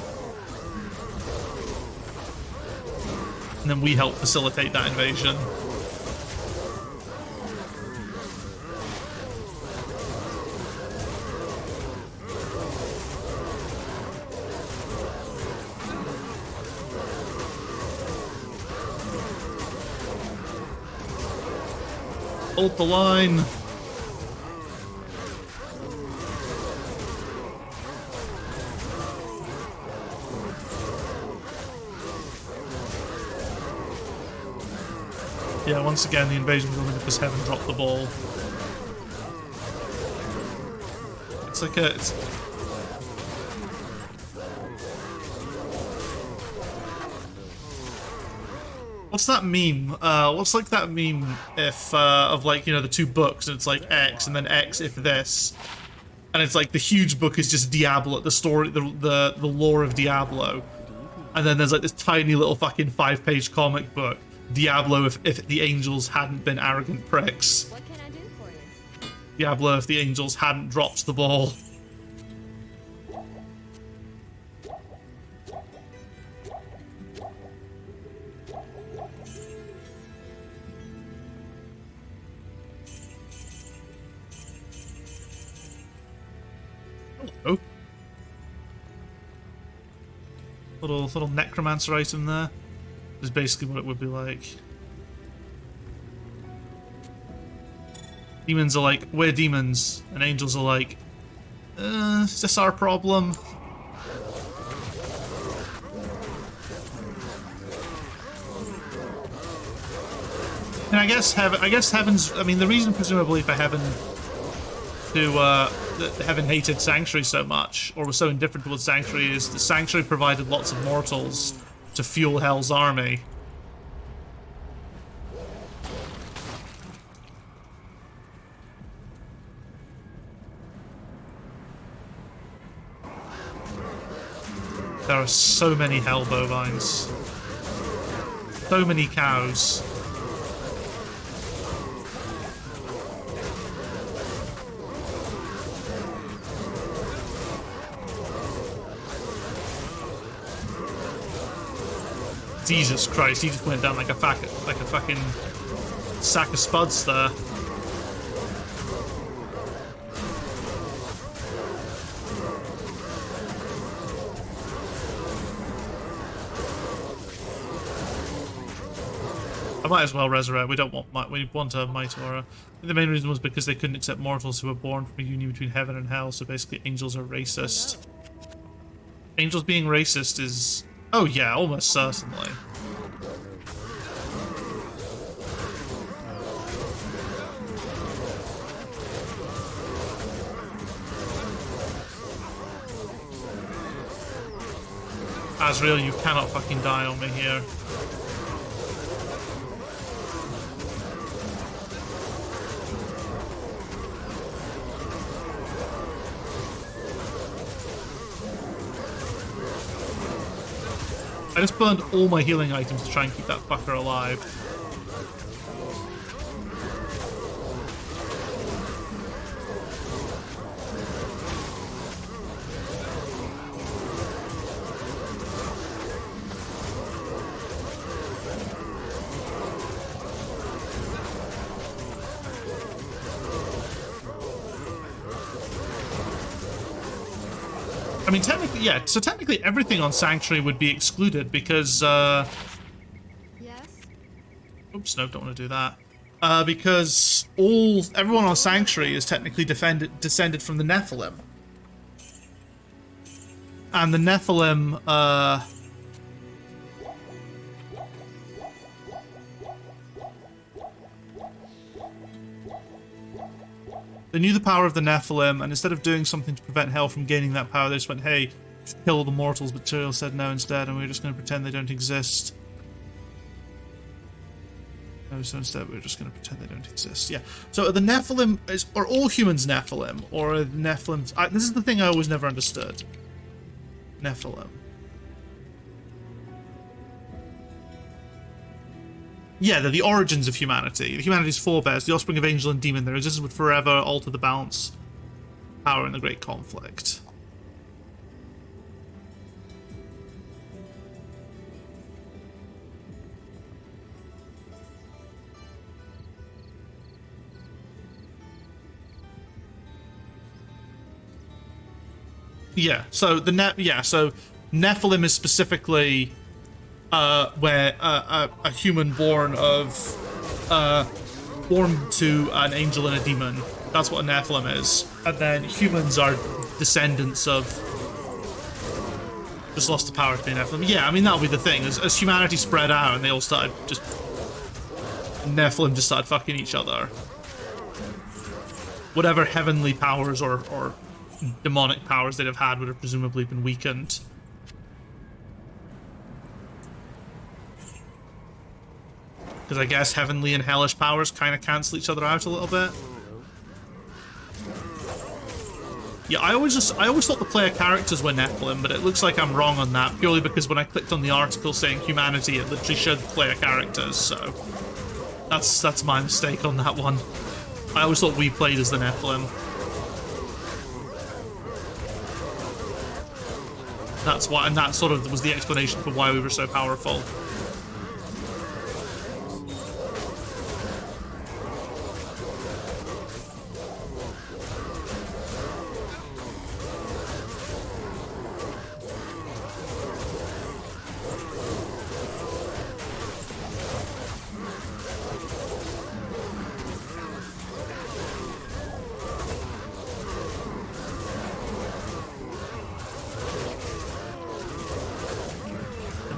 And then we helped facilitate that invasion. Hold the line. Yeah, once again, the invasion was only because heaven dropped the ball. It's like a... What's that meme? What's like that meme if of like, you know, the two books and it's like X and then X if this, and it's like the huge book is just Diablo, the story, the lore of Diablo, and then there's like this tiny little fucking 5-page comic book, Diablo if the angels hadn't been arrogant pricks. What can I do for you? Diablo if the angels hadn't dropped the ball. Oh. Little necromancer item there is basically what it would be like. Demons are like, we're demons, and angels are like, is this our problem? And I guess heaven's, I mean, the reason presumably for heaven to that heaven hated Sanctuary so much, or was so indifferent towards Sanctuary, is that Sanctuary provided lots of mortals to fuel Hell's army. are so many hell bovines. So many cows. Jesus Christ, he just went down like a fucking sack of spuds there. I might as well resurrect. We don't want we want a might aura. The main reason was because they couldn't accept mortals who were born from a union between heaven and hell. So basically, angels are racist. Angels being racist is, oh yeah, almost certainly. Azrael, you cannot fucking die on me here. I just burned all my healing items to try and keep that fucker alive. I mean, technically, yeah, so technically everything on Sanctuary would be excluded because, Yes? oops, no, don't want to do that. Because everyone on Sanctuary is technically descended from the Nephilim. And the Nephilim, they knew the power of the Nephilim, and instead of doing something to prevent hell from gaining that power, they just went, hey, kill all the mortals, but Tyrael said no instead, and we're just going to pretend they don't exist. No, so instead we're just going to pretend they don't exist. Yeah. So the Nephilim, are all humans Nephilim? Or are Nephilim... this is the thing I always never understood. Nephilim. Yeah, they're the origins of humanity. Humanity's forebears, the offspring of angel and demon. Their existence would forever alter the balance of power in the great conflict. Yeah, so so Nephilim is specifically where a human born to an angel and a demon. That's what a Nephilim is. And then humans are descendants of... just lost the power to be a Nephilim. Yeah, I mean, that'll be the thing. As humanity spread out and they all started just... Nephilim just started fucking each other. Whatever heavenly powers or demonic powers they'd have had would have presumably been weakened. Because I guess heavenly and hellish powers kind of cancel each other out a little bit. Yeah, I always thought the player characters were Nephilim, but it looks like I'm wrong on that, purely because when I clicked on the article saying humanity, it literally showed the player characters, so... That's my mistake on that one. I always thought we played as the Nephilim. That's why, and that sort of was the explanation for why we were so powerful.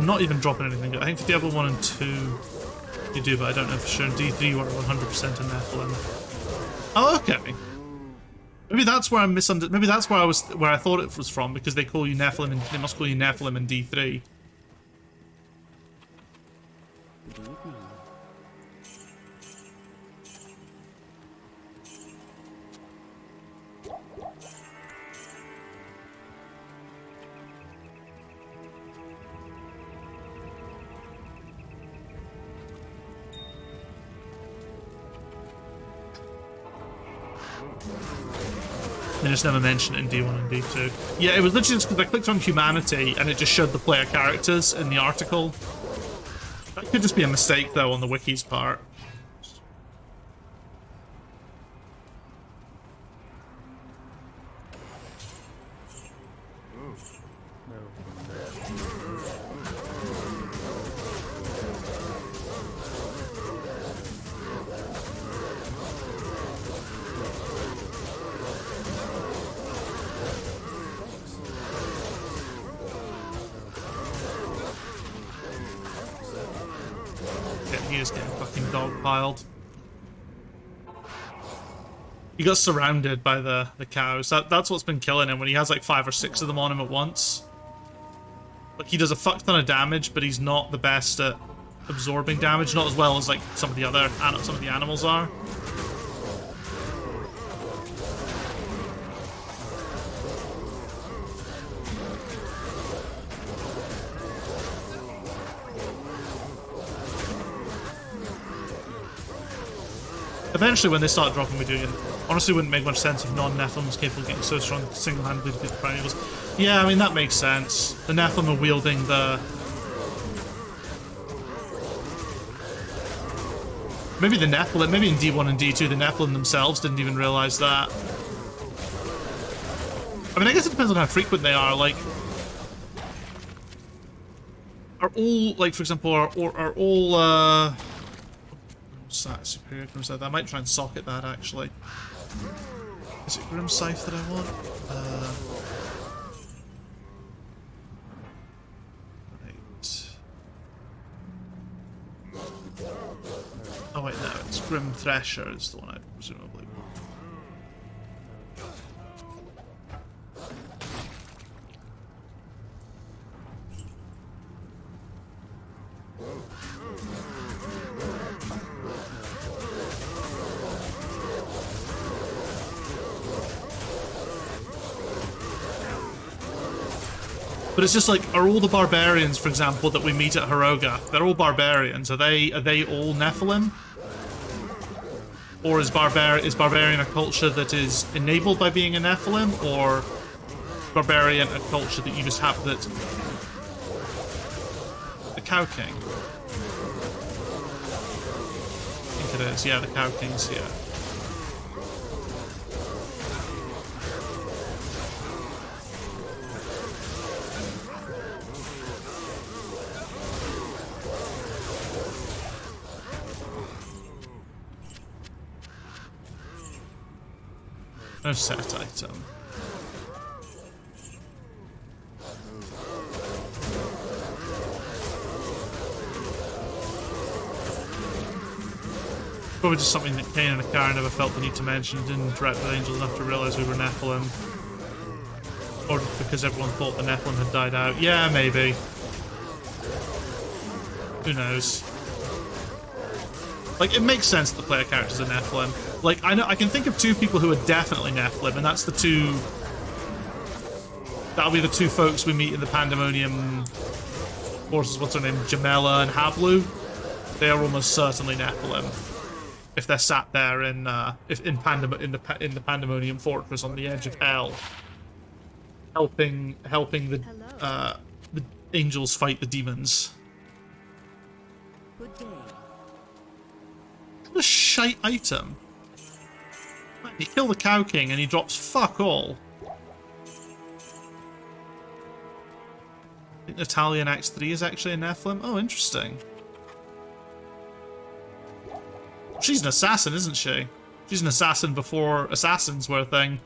Not even dropping anything. I think for Diablo 1 and 2 you do, but I don't know for sure. In D3 you are 100% a Nephilim. Oh, okay. Maybe that's where I misunderstood. Maybe that's where I thought it was from, because they call you Nephilim, and they must call you Nephilim in D3. They just never mentioned it in D1 and D2. Yeah, it was literally just because I clicked on humanity and it just showed the player characters in the article. That could just be a mistake, though, on the wiki's part. He is getting fucking dogpiled. He got surrounded by the cows. That's what's been killing him when he has like 5 or 6 of them on him at once. Like, he does a fuck ton of damage, but he's not the best at absorbing damage, not as well as like some of the animals are. Eventually, when they start dropping, we're doing it. Honestly, it wouldn't make much sense if non-Nephilim was capable of getting so strong single-handedly to beat the Primeval. Yeah, I mean, that makes sense. The Nephilim are wielding the... Maybe the Nephilim, maybe in D1 and D2, the Nephilim themselves didn't even realize that. I mean, I guess it depends on how frequent they are, like... Are all, like, for example, are all, superior Grim Scythe. I might try and socket that, actually. Is it Grim Scythe that I want? Right. Oh wait, no, it's Grim Thresher is the one I presumably want. But it's just like, are all the barbarians, for example, that we meet at Hiroga, they're all barbarians. Are they all Nephilim? Or is barbarian a culture that is enabled by being a Nephilim, or barbarian a culture that you just have that... The Cow King? I think it is, yeah, the Cow King's here. No set item. Probably just something that Kane and Akara never felt the need to mention. Didn't interact with angels enough to realize we were Nephilim. Or because everyone thought the Nephilim had died out. Yeah, maybe. Who knows? Like, it makes sense that the player characters are Nephilim. Like, I can think of 2 people who are definitely Nephilim, and that's the 2... That'll be the 2 folks we meet in the Pandemonium forces, what's her name, Jamela and Hablu. They are almost certainly Nephilim. If they're sat there in the Pandemonium fortress on the edge of hell. Helping the angels fight the demons. Good day. What a shite item. Man, you kill the Cow King and he drops fuck all. I think Natalia in Act 3 is actually a Nephilim. Oh, interesting. She's an assassin, isn't she? She's an assassin before assassins were a thing.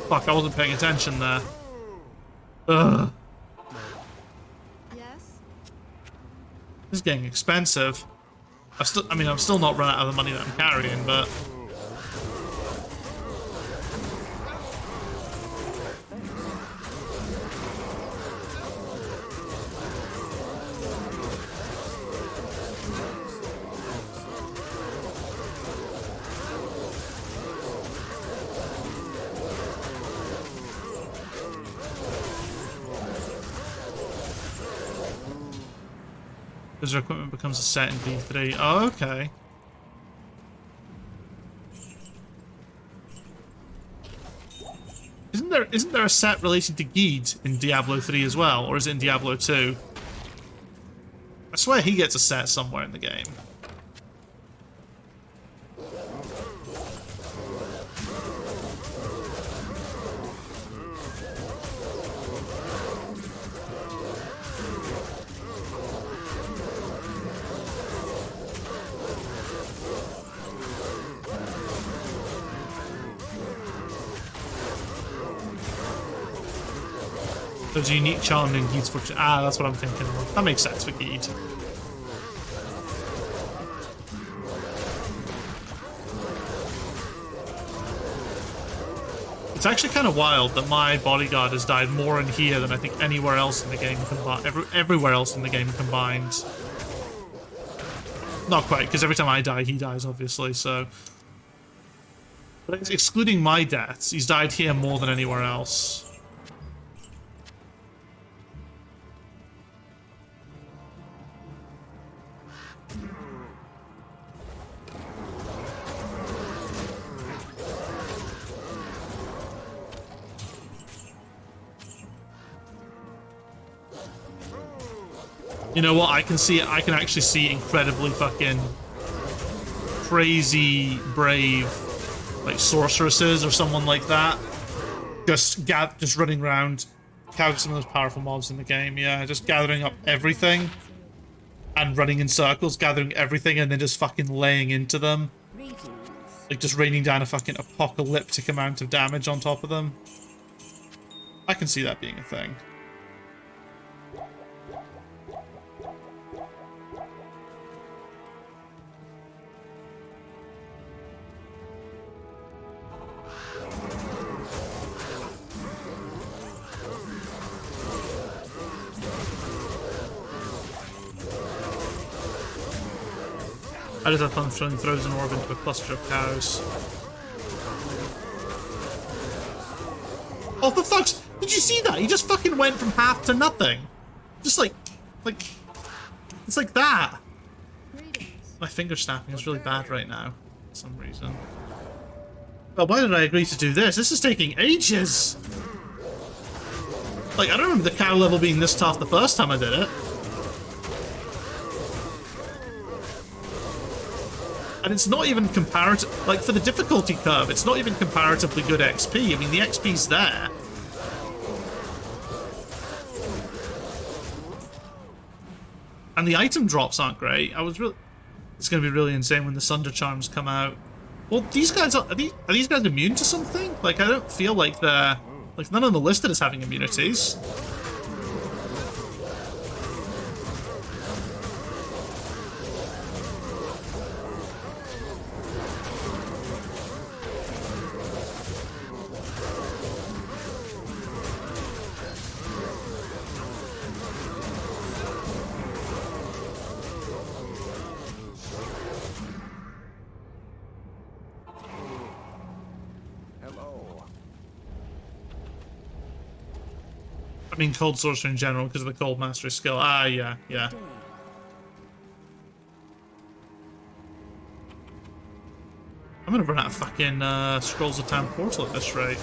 Fuck, I wasn't paying attention there. Ugh. Yes? This is getting expensive. I'm still not run out of the money that I'm carrying, but... Because their equipment becomes a set in D3. Oh, okay. Isn't there a set related to Geed in Diablo 3 as well? Or is it in Diablo 2? I swear he gets a set somewhere in the game. There's a unique charm in Geed's fortune. Ah, that's what I'm thinking of. That makes sense for Geed. It's actually kind of wild that my bodyguard has died more in here than I think anywhere else in the game combined. Everywhere else in the game combined. Not quite, because every time I die, he dies, obviously, so... But excluding my deaths, he's died here more than anywhere else. You know what? I can actually see incredibly fucking crazy brave, like sorceresses or someone like that, just running around, capturing some of those powerful mobs in the game. Yeah, just gathering up everything and running in circles, gathering everything and then just fucking laying into them, like just raining down a fucking apocalyptic amount of damage on top of them. I can see that being a thing. I just have fun throwing throws an orb into a cluster of cows. Oh, for fuck's... Did you see that? He just fucking went from half to nothing. Just like... It's like that. My finger snapping is really bad right now. For some reason. Well, why did I agree to do this? This is taking ages! Like, I don't remember the cow level being this tough the first time I did it. And it's not even comparative, like for the difficulty curve, it's not even comparatively good XP. I mean, the XP's there. And the item drops aren't great. It's going to be really insane when the Sunder Charms come out. Well, these guys are these guys immune to something? Like, I don't feel like they're, like, none of them are listed as having immunities. I mean, Cold Sorcerer in general, because of the Cold Mastery skill. Ah, yeah, yeah. I'm gonna run out of fucking Scrolls of Time Portal at this rate.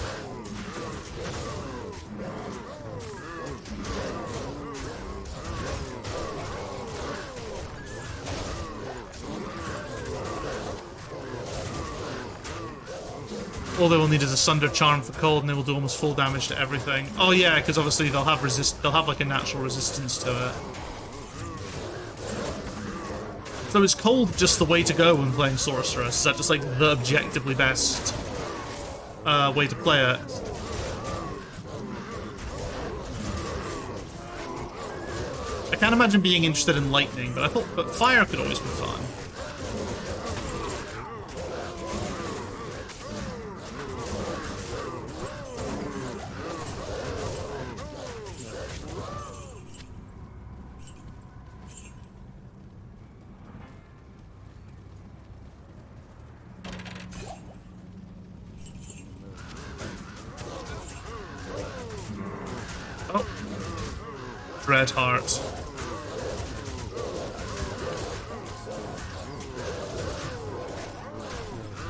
All they will need is a Sunder Charm for cold, and they will do almost full damage to everything. Oh yeah, because obviously they'll have like a natural resistance to it. So is cold just the way to go when playing Sorceress? Is that just like the objectively best way to play it? I can't imagine being interested in lightning, but fire could always be fun. Red Heart.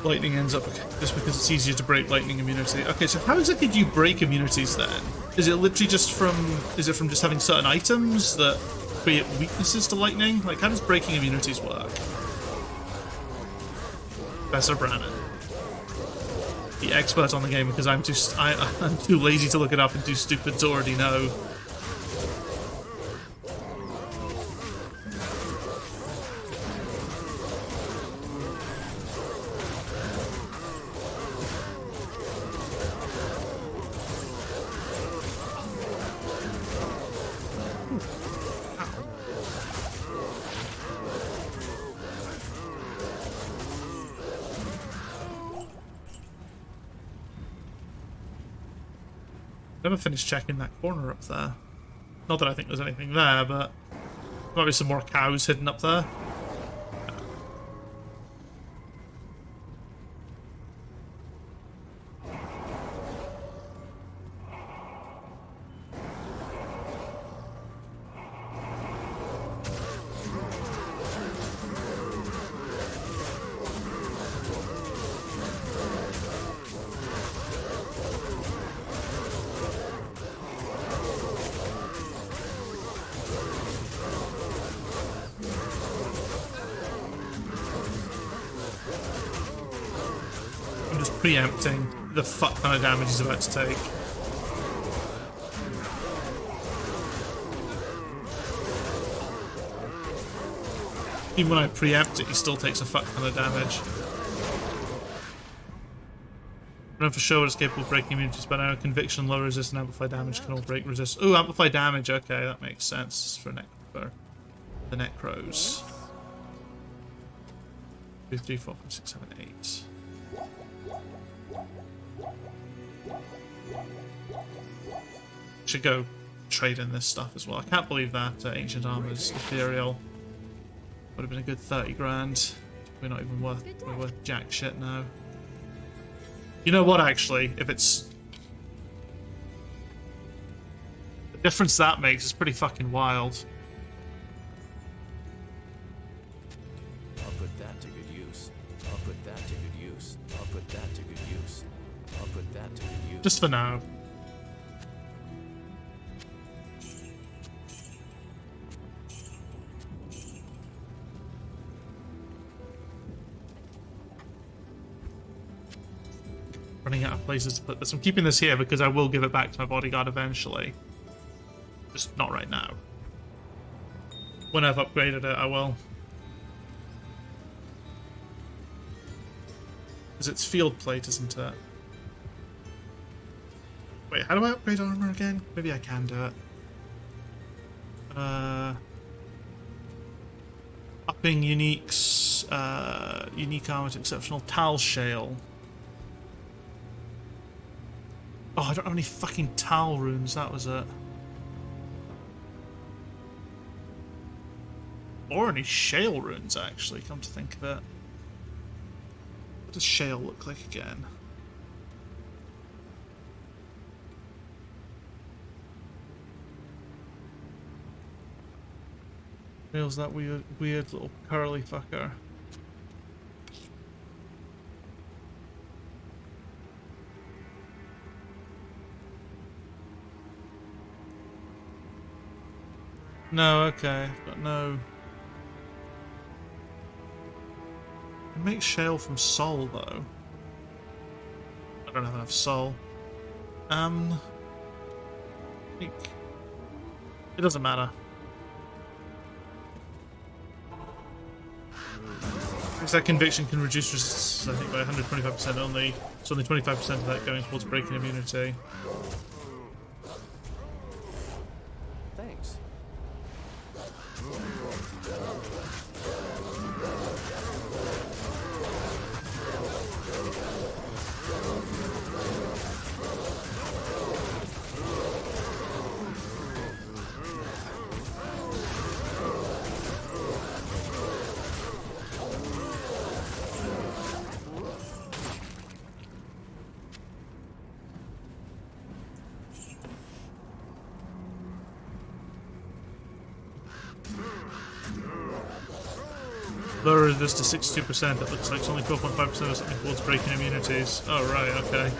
lightning ends up just because it's easier to break lightning immunity. Okay, so how exactly do you break immunities then? Is it literally just from... Is it from just having certain items that create weaknesses to lightning? Like, how does breaking immunities work? Professor Brannon, the expert on the game, because I'm too lazy to look it up and too stupid to already know. Never finished checking that corner up there. Not that I think there's anything there, but probably some more cows hidden up there. Preempting the fuck ton of damage he's about to take. Even when I preempt it, he still takes a fuck ton of damage. I know for sure it's capable of breaking immunities, but now conviction, low resist, and amplify damage can all break resist. Ooh, amplify damage, okay, that makes sense for the Necros. 2, 3, 4, 5, 6, 7, 8. Should go trade in this stuff as well. I can't believe that ancient armor's ethereal. Would have been a good 30 grand. We're not even worth jack shit now. You know what, actually, if it's... The difference that makes is pretty fucking wild. I'll put that to good use. I'll put that to good use. I'll put that to good use. I'll put that to good use. Just for now. Running out of places to put this. I'm keeping this here because I will give it back to my bodyguard eventually. Just not right now. When I've upgraded it, I will. Because it's field plate, isn't it? Wait, how do I upgrade armor again? Maybe I can do it. Upping uniques, unique armor to exceptional Tal Shale. Oh, I don't have any fucking Tal runes, that was it. Or any Shale runes, actually, come to think of it. What does Shale look like again? Shale's that weird little curly fucker. No, okay, I've got no... I can make shale from soul, though. I don't have enough soul. I think... It doesn't matter. Because that conviction can reduce resistance, I think, by 125% only. So only 25% of that going towards breaking immunity. Thanks. Lower this to 62%. It looks like it's only 12.5% or something towards breaking immunities. Oh, right, okay.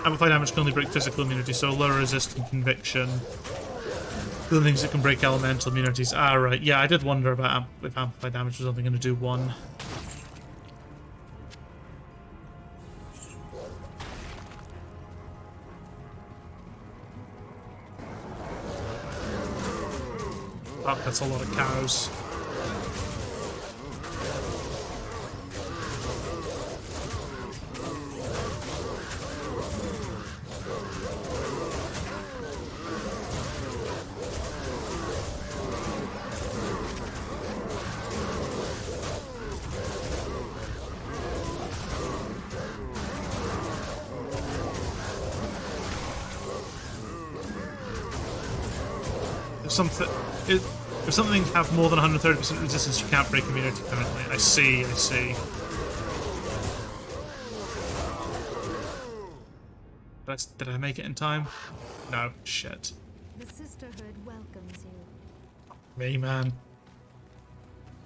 Amplified damage can only break physical immunity, so lower resistant conviction. The things that can break elemental immunities. Ah, right. Yeah, I did wonder about if amplified damage was only going to do one. Oh, that's a lot of cows. If something have more than 130% resistance, you can't break immunity currently. I see. Did I make it in time? No. Shit. The Sisterhood welcomes you. Me, man.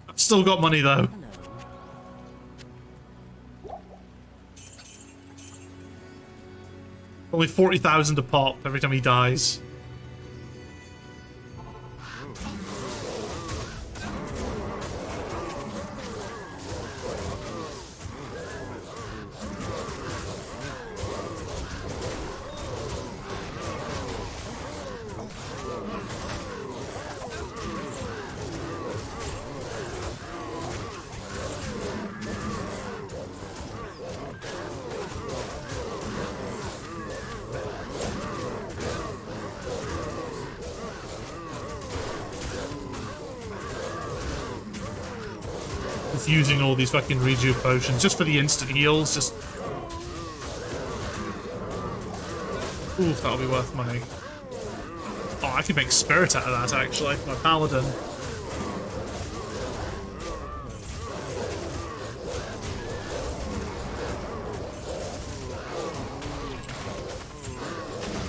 I've still got money, though. Only 40,000 a pop every time he dies. Using all these fucking rejuve potions just for the instant heals, just... Oof, that'll be worth money. Oh, I could make spirit out of that, actually. My paladin.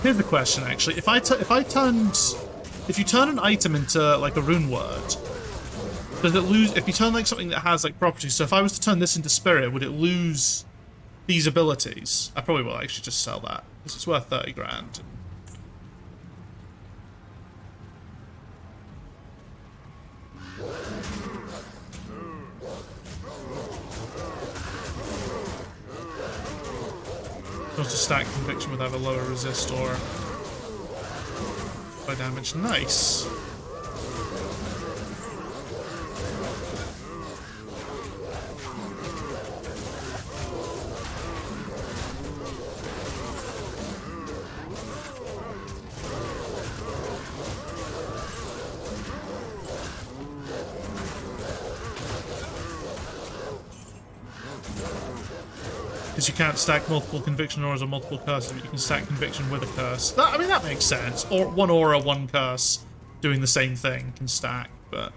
Here's the question, actually. If you turn an item into, like, a rune word, does it lose, if you turn like something that has like properties, so if I was to turn this into spirit, would it lose these abilities? I probably will actually just sell that, because it's worth 30 grand. Supposed to stack conviction with either lower resist or by damage. Nice. Because you can't stack multiple conviction auras or multiple curses, but you can stack conviction with a curse. I mean, that makes sense. Or one aura, one curse, doing the same thing can stack, but...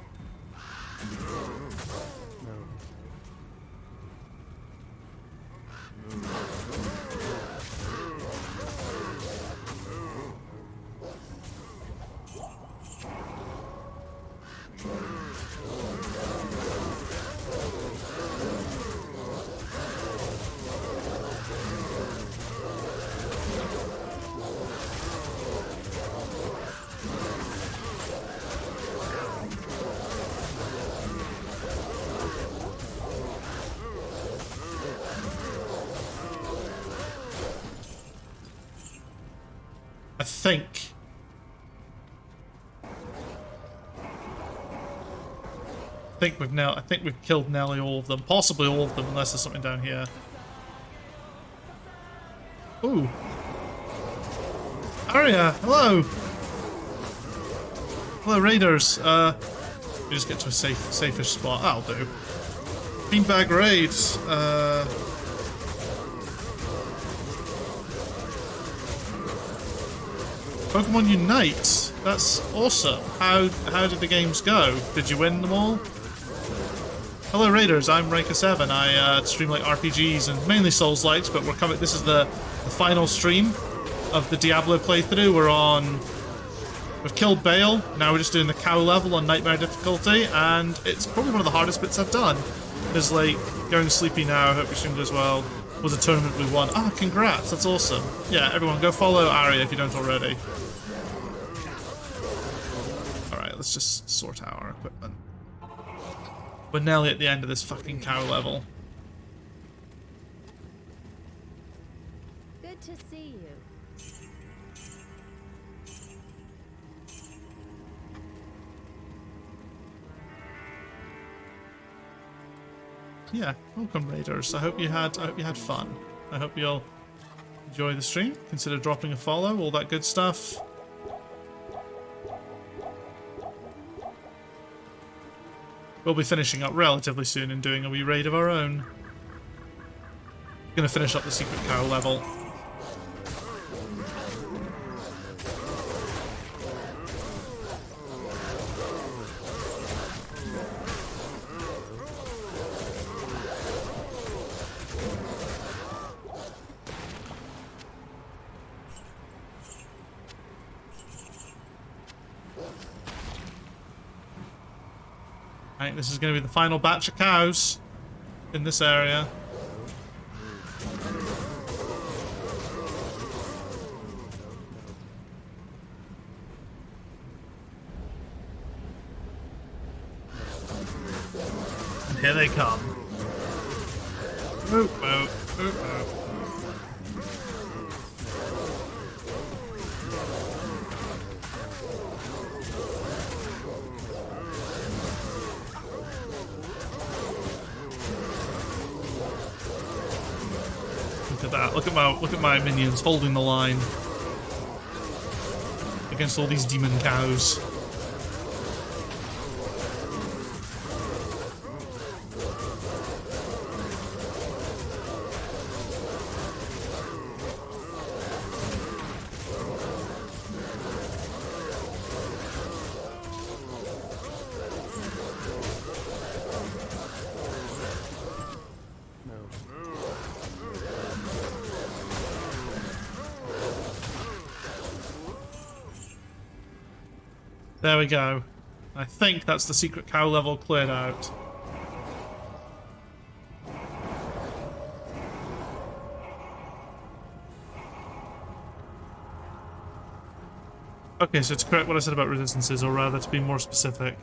I think we've killed nearly all of them. Possibly all of them, unless there's something down here. Ooh. Arya, hello. Hello, raiders. We just get to a safer spot. That'll do. Beanbag raids. Pokemon Unite. That's awesome. How did the games go? Did you win them all? Hello Raiders, I'm Raker7. I stream like RPGs and mainly Souls-likes, but we're coming. This is the final stream of the Diablo playthrough. We've killed Baal. Now we're just doing the cow level on Nightmare difficulty, and it's probably one of the hardest bits I've done. It's like going sleepy now. I hope your stream goes well. Was a tournament we won. Ah, congrats! That's awesome. Yeah, everyone go follow Arya if you don't already. All right, let's just sort out our equipment. We're nearly at the end of this fucking cow level. Good to see you. Yeah, welcome Raiders. I hope you had fun. I hope you'll enjoy the stream. Consider dropping a follow, all that good stuff. We'll be finishing up relatively soon and doing a wee raid of our own. Gonna finish up the secret cow level. I think this is going to be the final batch of cows in this area. And here they come. Oop, oop, oop, oop. Look at my minions holding the line against all these demon cows. There we go. I think that's the secret cow level cleared out. Okay, so to correct what I said about resistances, or rather to be more specific.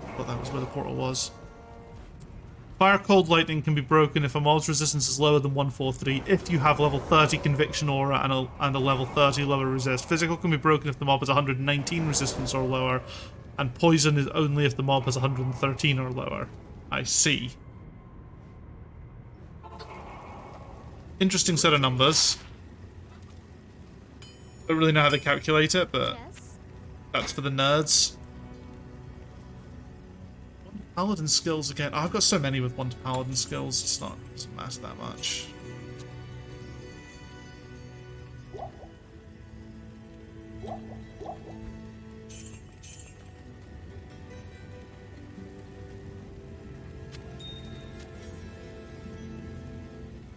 I thought that was where the portal was. Fire Cold Lightning can be broken if a mob's resistance is lower than 143, if you have level 30 Conviction Aura and a level 30 lower resist. Physical can be broken if the mob has 119 resistance or lower, and Poison is only if the mob has 113 or lower. I see. Interesting set of numbers. Don't really know how they calculate it, but Yes. that's for the nerds. Paladin skills again. Oh, I've got so many with 1 to Paladin skills, doesn't matter that much.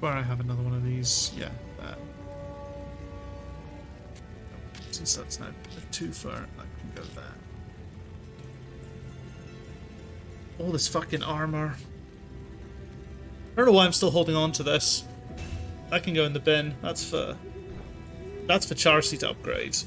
Where I have another one of these, yeah, that. Since that's now too far, that can go there. All this fucking armor. I don't know why I'm still holding on to this. That can go in the bin. That's for Charcy to upgrade.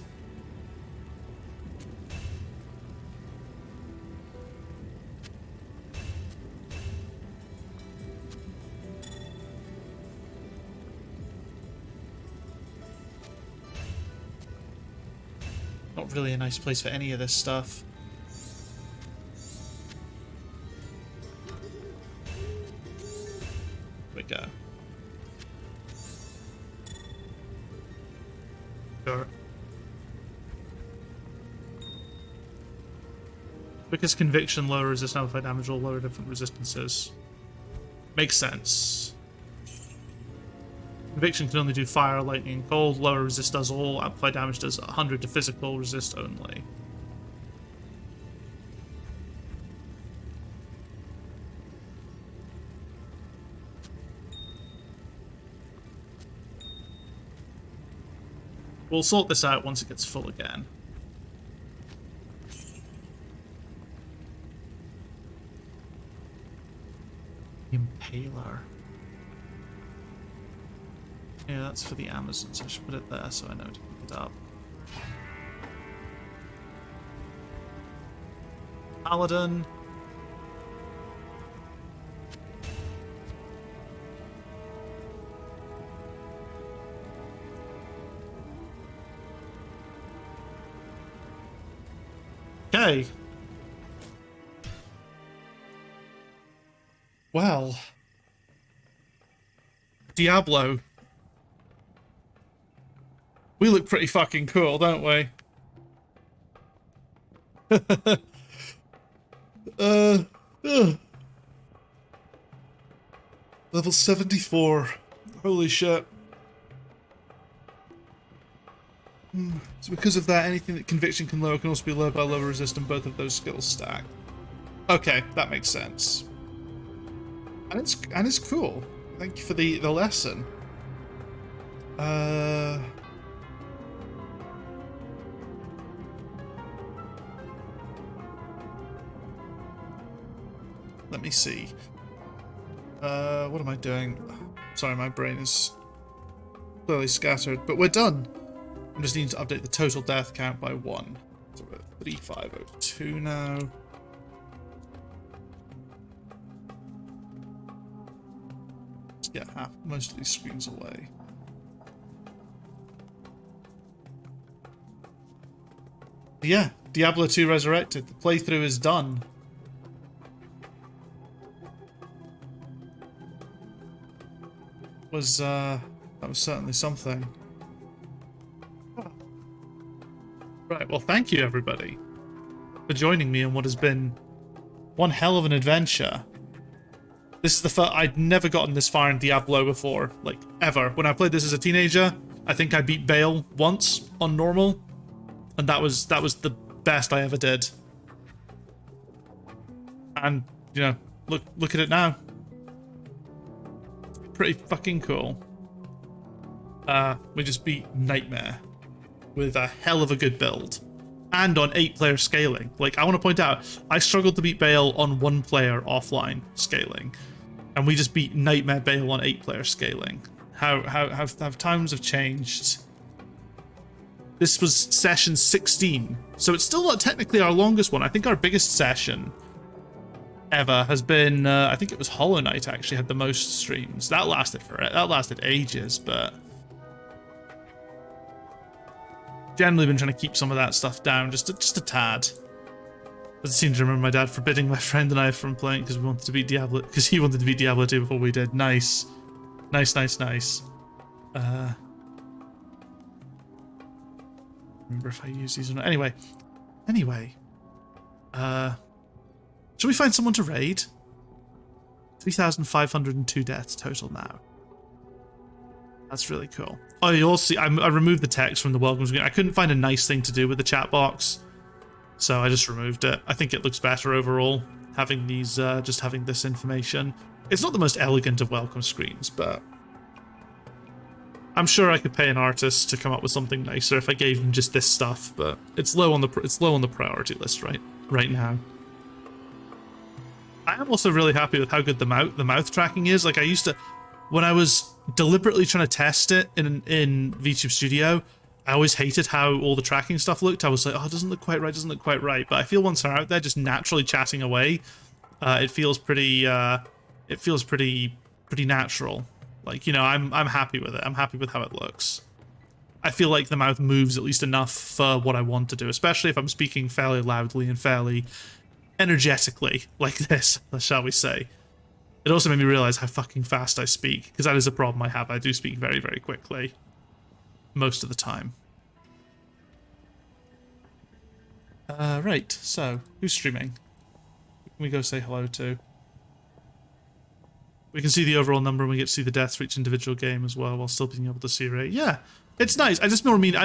Not really a nice place for any of this stuff. We go. Sure. Because conviction, lower resist amplified damage, or lower different resistances. Makes sense. Conviction can only do fire, lightning, and cold. Lower resist does all. Amplified damage does 100 to physical, resist only. We'll sort this out once it gets full again. Impaler. Yeah, that's for the Amazons. I should put it there so I know to pick it up. Paladin. Okay. Well. Diablo. We look pretty fucking cool, don't we? Level 74. Holy shit. So because of that, anything that conviction can lower can also be lowered by lower resist, and both of those skills stack. Okay, that makes sense. And it's cool. Thank you for the lesson. Let me see. What am I doing? Sorry, my brain is clearly scattered, but we're done. I just need to update the total death count by 1. So we're at 3502 now. Let's get most of these screens away. Yeah, Diablo 2 Resurrected. The playthrough is done. That was certainly something. Right, well, thank you everybody for joining me on what has been one hell of an adventure. This is the first. I'd never gotten this far in Diablo before, like ever. When I played this as a teenager, I think I beat Baal once on normal, and that was the best I ever did. And you know, look at it now. Pretty fucking cool. We just beat Nightmare with a hell of a good build, and on 8-player scaling. Like, I want to point out, I struggled to beat Baal on 1-player offline scaling, and we just beat Nightmare Baal on 8-player scaling. How times have changed. This was session 16, so it's still not technically our longest one. I think our biggest session ever has been, I think it was Hollow Knight actually had the most streams. That lasted ages, but generally been trying to keep some of that stuff down just a tad. I seem to remember my dad forbidding my friend and I from playing because he wanted to beat Diablo 2 before we did. Nice. Remember if I use these or not. Anyway. Should we find someone to raid? 3,502 deaths total now. That's really cool. Oh, you'll see, I removed the text from the welcome screen. I couldn't find a nice thing to do with the chat box, so I just removed it. I think it looks better overall, having these, just having this information. It's not the most elegant of welcome screens, but I'm sure I could pay an artist to come up with something nicer if I gave them just this stuff. But it's low on the priority list right now. I am also really happy with how good the mouth tracking is. Like, I used to, when I was deliberately trying to test it in VTube Studio, I always hated how all the tracking stuff looked. I was like, oh, it doesn't look quite right. But I feel once I'm out there just naturally chatting away, it feels pretty natural. Like, you know, I'm happy with it. I'm happy with how it looks. I feel like the mouth moves at least enough for what I want to do, especially if I'm speaking fairly loudly and fairly energetically like this, shall we say. It also made me realize how fucking fast I speak, because that is a problem I have. I do speak very, very quickly most of the time. Right, so, who's streaming? Who can we go say hello to? We can see the overall number and we get to see the deaths for each individual game as well while still being able to see rate. Yeah, it's nice. I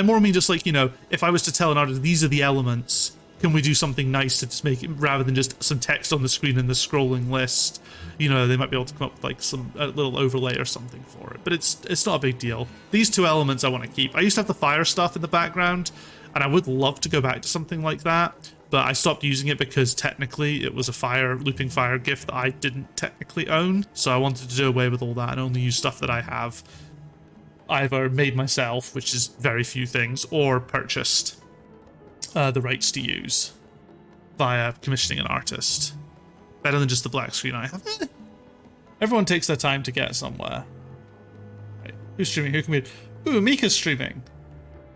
more mean just like, you know, if I was to tell an artist, these are the elements, can we do something nice to just make it, rather than just some text on the screen and the scrolling list, you know, they might be able to come up with like a little overlay or something for it. But it's not a big deal. These two elements I want to keep. I used to have the fire stuff in the background, and I would love to go back to something like that, but I stopped using it because technically it was a looping fire gift that I didn't technically own, so I wanted to do away with all that and only use stuff that I have either made myself, which is very few things, or purchased the rights to use via commissioning an artist. Better than just the black screen I have. Everyone takes their time to get somewhere. Right. Who's streaming? Who can we... Ooh, Mika's streaming.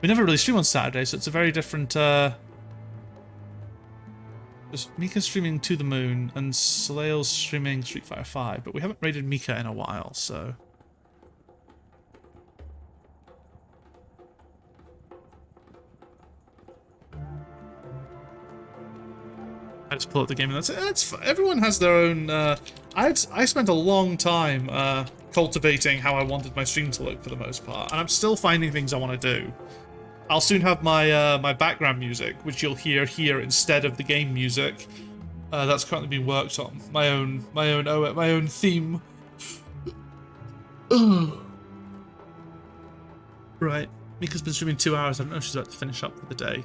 We never really stream on Saturday, so it's a very different... Mika's streaming To the Moon, and Soleil's streaming Street Fighter 5, but we haven't raided Mika in a while, so... I just pull up the game and that's it. Everyone has their own... I spent a long time cultivating how I wanted my stream to look for the most part, and I'm still finding things I want to do. I'll soon have my my background music, which you'll hear here instead of the game music. That's currently being worked on. My own theme. Right. Mika's been streaming 2 hours. I don't know if she's about to finish up for the day.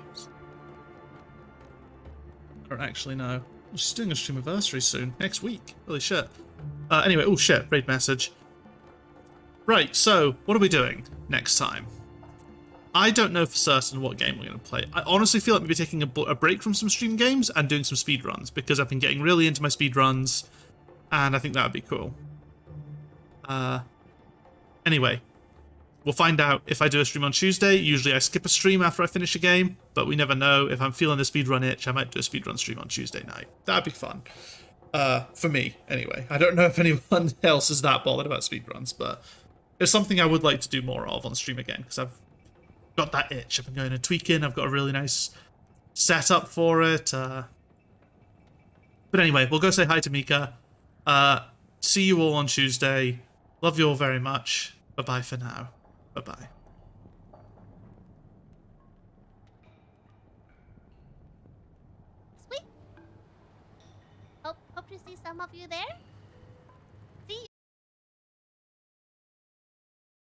I don't actually know. She's doing a streamiversary soon. Next week. Holy shit. Anyway, oh shit. Raid message. Right, so what are we doing next time? I don't know for certain what game we're going to play. I honestly feel like maybe taking a break from some stream games and doing some speedruns, because I've been getting really into my speedruns, and I think that would be cool. Anyway, we'll find out if I do a stream on Tuesday. Usually I skip a stream after I finish a game, but we never know. If I'm feeling the speedrun itch, I might do a speedrun stream on Tuesday night. That'd be fun. For me, anyway. I don't know if anyone else is that bothered about speedruns, but it's something I would like to do more of on stream again, because I've got that itch. I've been going and tweaking. I've got a really nice setup for it. But anyway, we'll go say hi to Mika. See you all on Tuesday. Love you all very much. Bye-bye for now. Bye-bye. Sweet. Hope to see some of you there.